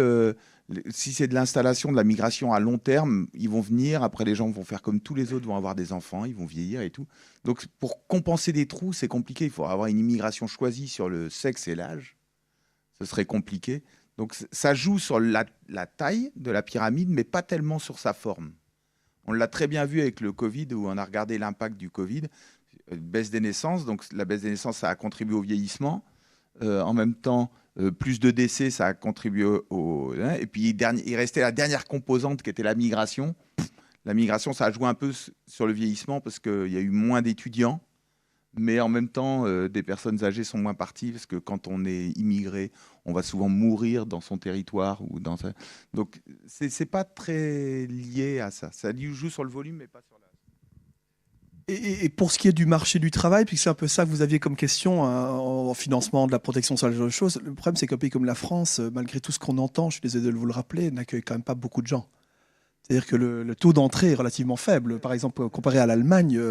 Si c'est de l'installation, de la migration à long terme, ils vont venir. Après, les gens vont faire comme tous les autres, vont avoir des enfants, ils vont vieillir et tout. Donc, pour compenser des trous, c'est compliqué. Il faut avoir une immigration choisie sur le sexe et l'âge. Ce serait compliqué. Donc, ça joue sur la taille de la pyramide, mais pas tellement sur sa forme. On l'a très bien vu avec le Covid, où on a regardé l'impact du Covid. Baisse des naissances. Donc, la baisse des naissances, ça a contribué au vieillissement. En même temps, plus de décès, ça a contribué au... Et puis, il restait la dernière composante qui était la migration. La migration, ça a joué un peu sur le vieillissement parce qu'il y a eu moins d'étudiants. Mais en même temps, des personnes âgées sont moins parties parce que quand on est immigré, on va souvent mourir dans son territoire. Donc, c'est pas très lié à ça. Ça joue sur le volume, mais pas sur la... Et pour ce qui est du marché du travail, puisque c'est un peu ça que vous aviez comme question en financement de la protection sociale, ce genre de choses, le problème c'est qu'un pays comme la France, malgré tout ce qu'on entend, je suis désolé de vous le rappeler, n'accueille quand même pas beaucoup de gens. C'est-à-dire que le taux d'entrée est relativement faible. Par exemple, comparé à l'Allemagne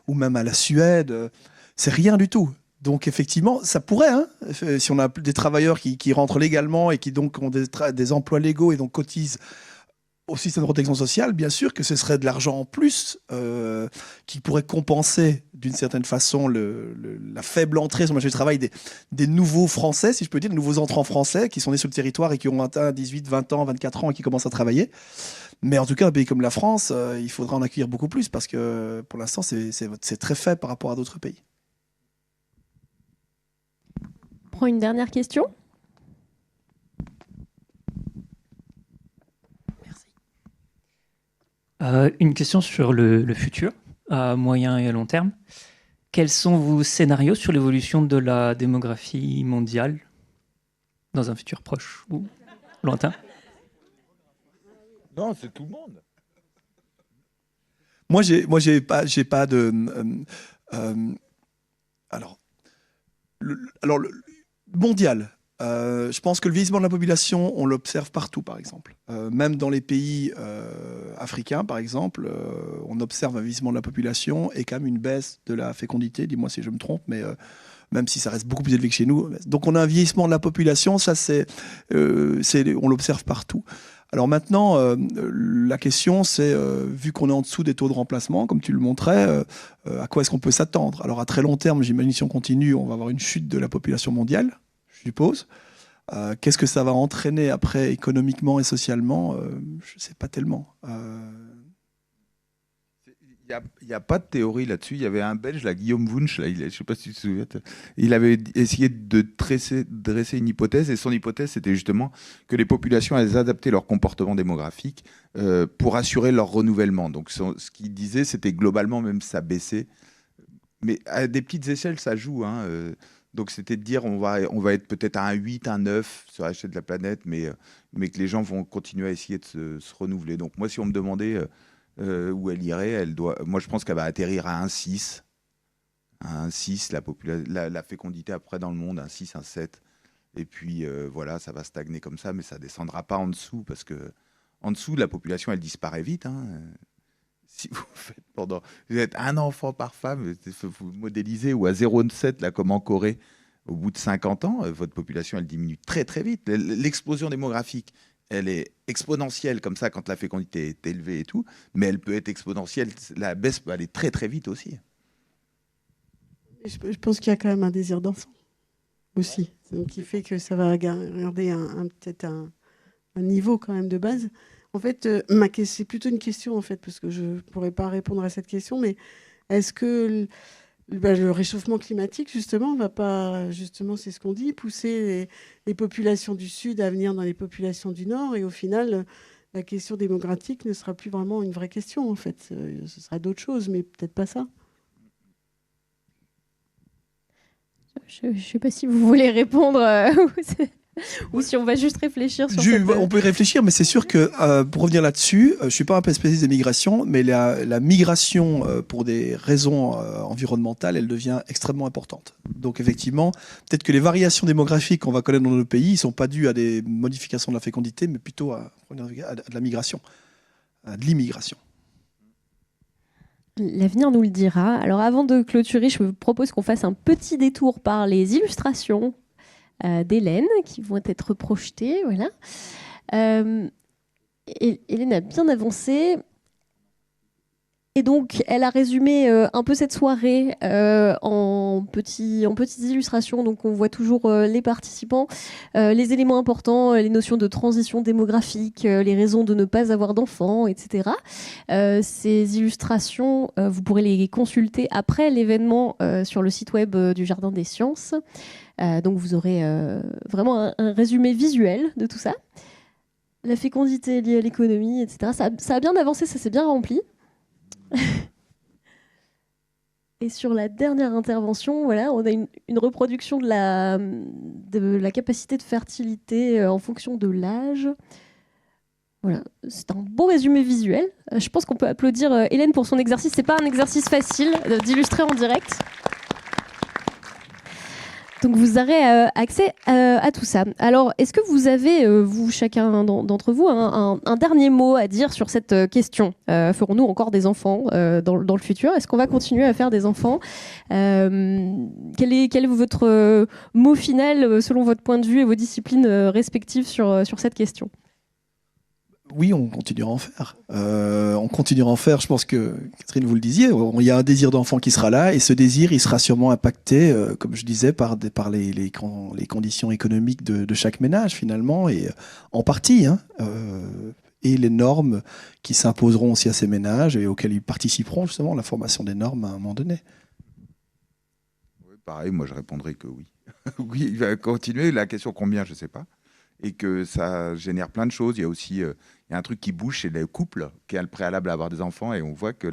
ou même à la Suède, c'est rien du tout. Donc effectivement, ça pourrait, hein, si on a des travailleurs qui rentrent légalement et qui donc ont des emplois légaux et donc cotisent au système de protection sociale, bien sûr que ce serait de l'argent en plus qui pourrait compenser d'une certaine façon la faible entrée sur le marché du travail des nouveaux Français, si je peux dire, des nouveaux entrants français qui sont nés sur le territoire et qui ont atteint 18, 20 ans, 24 ans et qui commencent à travailler. Mais en tout cas, un pays comme la France, il faudra en accueillir beaucoup plus parce que pour l'instant, c'est très faible par rapport à d'autres pays. On prend une dernière question. Une question sur le futur, à moyen et à long terme. Quels sont vos scénarios sur l'évolution de la démographie mondiale dans un futur proche ou lointain? Non, c'est tout le monde. Moi, j'ai pas de... mondial. Je pense que le vieillissement de la population, on l'observe partout, par exemple. Même dans les pays africains, par exemple, on observe un vieillissement de la population et quand même une baisse de la fécondité. Dis-moi si je me trompe, mais même si ça reste beaucoup plus élevé que chez nous. Donc on a un vieillissement de la population, ça on l'observe partout. Alors maintenant, la question, c'est, vu qu'on est en dessous des taux de remplacement, comme tu le montrais, à quoi est-ce qu'on peut s'attendre? Alors à très long terme, j'imagine si on continue, on va avoir une chute de la population mondiale, je suppose. Qu'est-ce que ça va entraîner après économiquement et socialement? Je ne sais pas tellement. Il n'y a pas de théorie là-dessus. Il y avait un Belge, là, Guillaume Wunsch, là, je ne sais pas si tu te souviens, il avait essayé de dresser une hypothèse, et son hypothèse, c'était justement que les populations allaient adapter leur comportement démographique pour assurer leur renouvellement. Donc ce qu'il disait, c'était globalement, même ça baissait. Mais à des petites échelles, ça joue. Hein, donc c'était de dire on va être peut-être à un 8, un 9 sur l'échelle de la planète, mais que les gens vont continuer à essayer de se renouveler. Donc moi, si on me demandait... où elle irait. Moi, je pense qu'elle va atterrir à 1,6. À 1,6, la fécondité après dans le monde, 1,6, 1,7. Et puis, voilà, ça va stagner comme ça, mais ça ne descendra pas en dessous, parce que en dessous, la population, elle disparaît vite. Si vous êtes un enfant par femme, vous modélisez, ou à 0,7, là, comme en Corée, au bout de 50 ans, votre population, elle diminue très, très vite. L'explosion démographique, elle est exponentielle, comme ça, quand la fécondité est élevée et tout, mais elle peut être exponentielle. La baisse peut aller très, très vite aussi. Je pense qu'il y a quand même un désir d'enfant aussi, donc, qui fait que ça va garder peut-être un niveau quand même de base. En fait, c'est plutôt une question, en fait, parce que je ne pourrais pas répondre à cette question, mais est-ce que le réchauffement climatique, justement, va pas, justement, c'est ce qu'on dit, pousser les populations du Sud à venir dans les populations du Nord, et au final, la question démographique ne sera plus vraiment une vraie question, en fait. Ce sera d'autres choses, mais peut-être pas ça. Je ne sais pas si vous voulez répondre ou si on va juste réfléchir sur On peut y réfléchir, mais c'est sûr que, pour revenir là-dessus, je ne suis pas un spécialiste des migrations, mais la migration, pour des raisons environnementales, elle devient extrêmement importante. Donc effectivement, peut-être que les variations démographiques qu'on va connaître dans nos pays ne sont pas dues à des modifications de la fécondité, mais plutôt à de la migration, à de l'immigration. L'avenir nous le dira. Alors avant de clôturer, je vous propose qu'on fasse un petit détour par les illustrations d'Hélène qui vont être projetées. Voilà. Hélène a bien avancé. Et donc, elle a résumé un peu cette soirée en petites illustrations. Donc, on voit toujours les participants, les éléments importants, les notions de transition démographique, les raisons de ne pas avoir d'enfants, etc. Ces illustrations, vous pourrez les consulter après l'événement sur le site web du Jardin des Sciences. Donc, vous aurez vraiment un résumé visuel de tout ça. La fécondité liée à l'économie, etc. Ça a bien avancé, ça s'est bien rempli. Et sur la dernière intervention, voilà, on a une reproduction de la capacité de fertilité en fonction de l'âge. Voilà, c'est un beau résumé visuel. Je pense qu'on peut applaudir Hélène pour son exercice. C'est pas un exercice facile d'illustrer en direct. Donc vous aurez accès à tout ça. Alors, est-ce que vous avez, vous, chacun d'entre vous, un dernier mot à dire sur cette question ? Ferons-nous encore des enfants dans le futur ? Est-ce qu'on va continuer à faire des enfants ? Quel est votre mot final, selon votre point de vue et vos disciplines respectives sur cette question ? Oui, on continuera à en faire. On continuera à en faire. Je pense que, Catherine, vous le disiez, il y a un désir d'enfant qui sera là, et ce désir, il sera sûrement impacté, comme je disais, par les conditions économiques de chaque ménage, finalement, et en partie, et les normes qui s'imposeront aussi à ces ménages et auxquels ils participeront, justement, à la formation des normes à un moment donné. Oui, pareil, moi, je répondrai que oui. Oui, il va continuer. La question combien, je ne sais pas. Et que ça génère plein de choses. Il y a aussi un truc qui bouge chez les couples, qui est le préalable à avoir des enfants. Et on voit que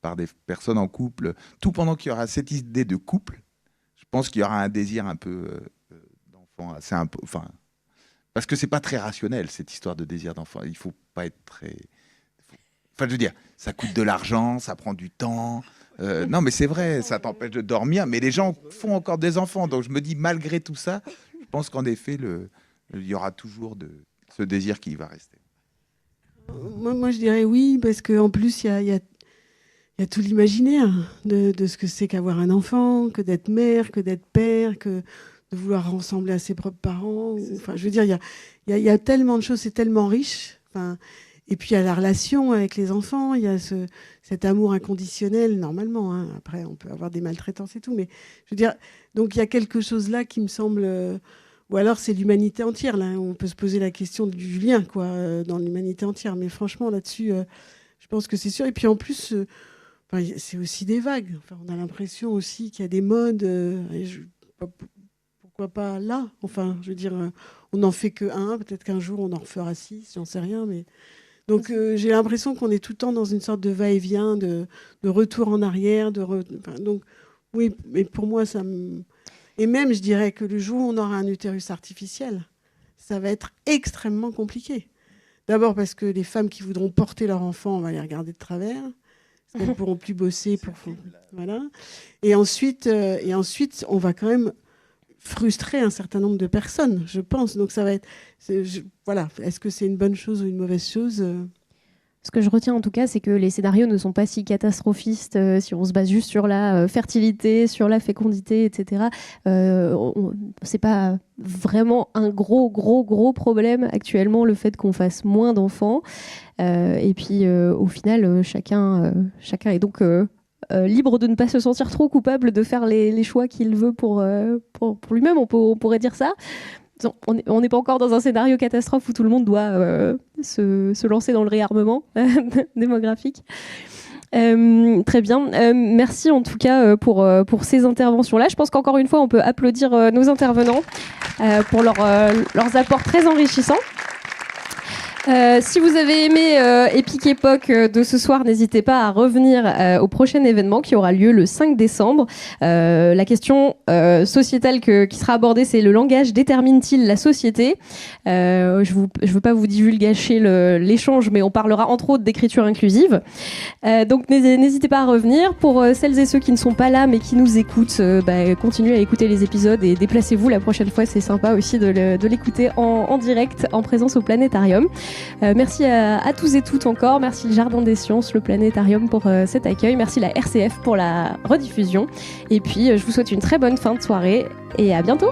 par des personnes en couple, tout pendant qu'il y aura cette idée de couple, je pense qu'il y aura un désir un peu d'enfant. Parce que c'est pas très rationnel, cette histoire de désir d'enfant. Il faut pas être très... Enfin, je veux dire, ça coûte de l'argent, ça prend du temps. Non, mais c'est vrai, ça t'empêche de dormir. Mais les gens font encore des enfants. Donc je me dis, malgré tout ça, je pense qu'en effet, il y aura toujours ce désir qui va rester. Moi, je dirais oui, parce qu'en plus, il y a tout l'imaginaire de ce que c'est qu'avoir un enfant, que d'être mère, que d'être père, que de vouloir ressembler à ses propres parents. Enfin, je veux dire, il y a tellement de choses, c'est tellement riche. Enfin, et puis, il y a la relation avec les enfants, il y a cet amour inconditionnel, normalement. Après, on peut avoir des maltraitances et tout, mais je veux dire, donc il y a quelque chose là qui me semble... Ou alors c'est l'humanité entière, là. On peut se poser la question du lien, quoi, dans l'humanité entière. Mais franchement, là-dessus, je pense que c'est sûr. Et puis en plus, c'est aussi des vagues. Enfin, on a l'impression aussi qu'il y a des modes. Pourquoi pas là ? Enfin, je veux dire, on n'en fait que un. Peut-être qu'un jour, on en refera 6, j'en sais rien. Mais... Donc j'ai l'impression qu'on est tout le temps dans une sorte de va-et-vient, de retour en arrière. Donc oui, mais pour moi, ça me... Et même, je dirais que le jour où on aura un utérus artificiel, ça va être extrêmement compliqué. D'abord parce que les femmes qui voudront porter leur enfant, on va les regarder de travers. Elles ne pourront plus bosser. Voilà. Et ensuite, on va quand même frustrer un certain nombre de personnes, je pense. Donc ça va être... voilà. Est-ce que c'est une bonne chose ou une mauvaise chose ? Ce que je retiens en tout cas, c'est que les scénarios ne sont pas si catastrophistes si on se base juste sur la fertilité, sur la fécondité, etc. C'est pas vraiment un gros problème actuellement le fait qu'on fasse moins d'enfants. Et puis au final, chacun est donc libre de ne pas se sentir trop coupable de faire les choix qu'il veut pour lui-même. On pourrait dire ça. On n'est pas encore dans un scénario catastrophe où tout le monde doit se lancer dans le réarmement démographique. Très bien. Merci en tout cas pour ces interventions-là. Je pense qu'encore une fois, on peut applaudir nos intervenants pour leurs apports très enrichissants. Si vous avez aimé Épique Époque de ce soir, n'hésitez pas à revenir au prochain événement qui aura lieu le 5 décembre. La question sociétale qui sera abordée, c'est: le langage détermine-t-il la société ? Je veux pas vous divulgacher l'échange, mais on parlera entre autres d'écriture inclusive. Donc n'hésitez pas à revenir. Pour celles et ceux qui ne sont pas là mais qui nous écoutent, continuez à écouter les épisodes et déplacez-vous la prochaine fois. C'est sympa aussi de l'écouter en direct, en présence au Planétarium. Merci à tous et toutes encore. Merci le Jardin des Sciences, le Planétarium pour cet accueil. Merci la RCF pour la rediffusion. Et puis, je vous souhaite une très bonne fin de soirée et à bientôt.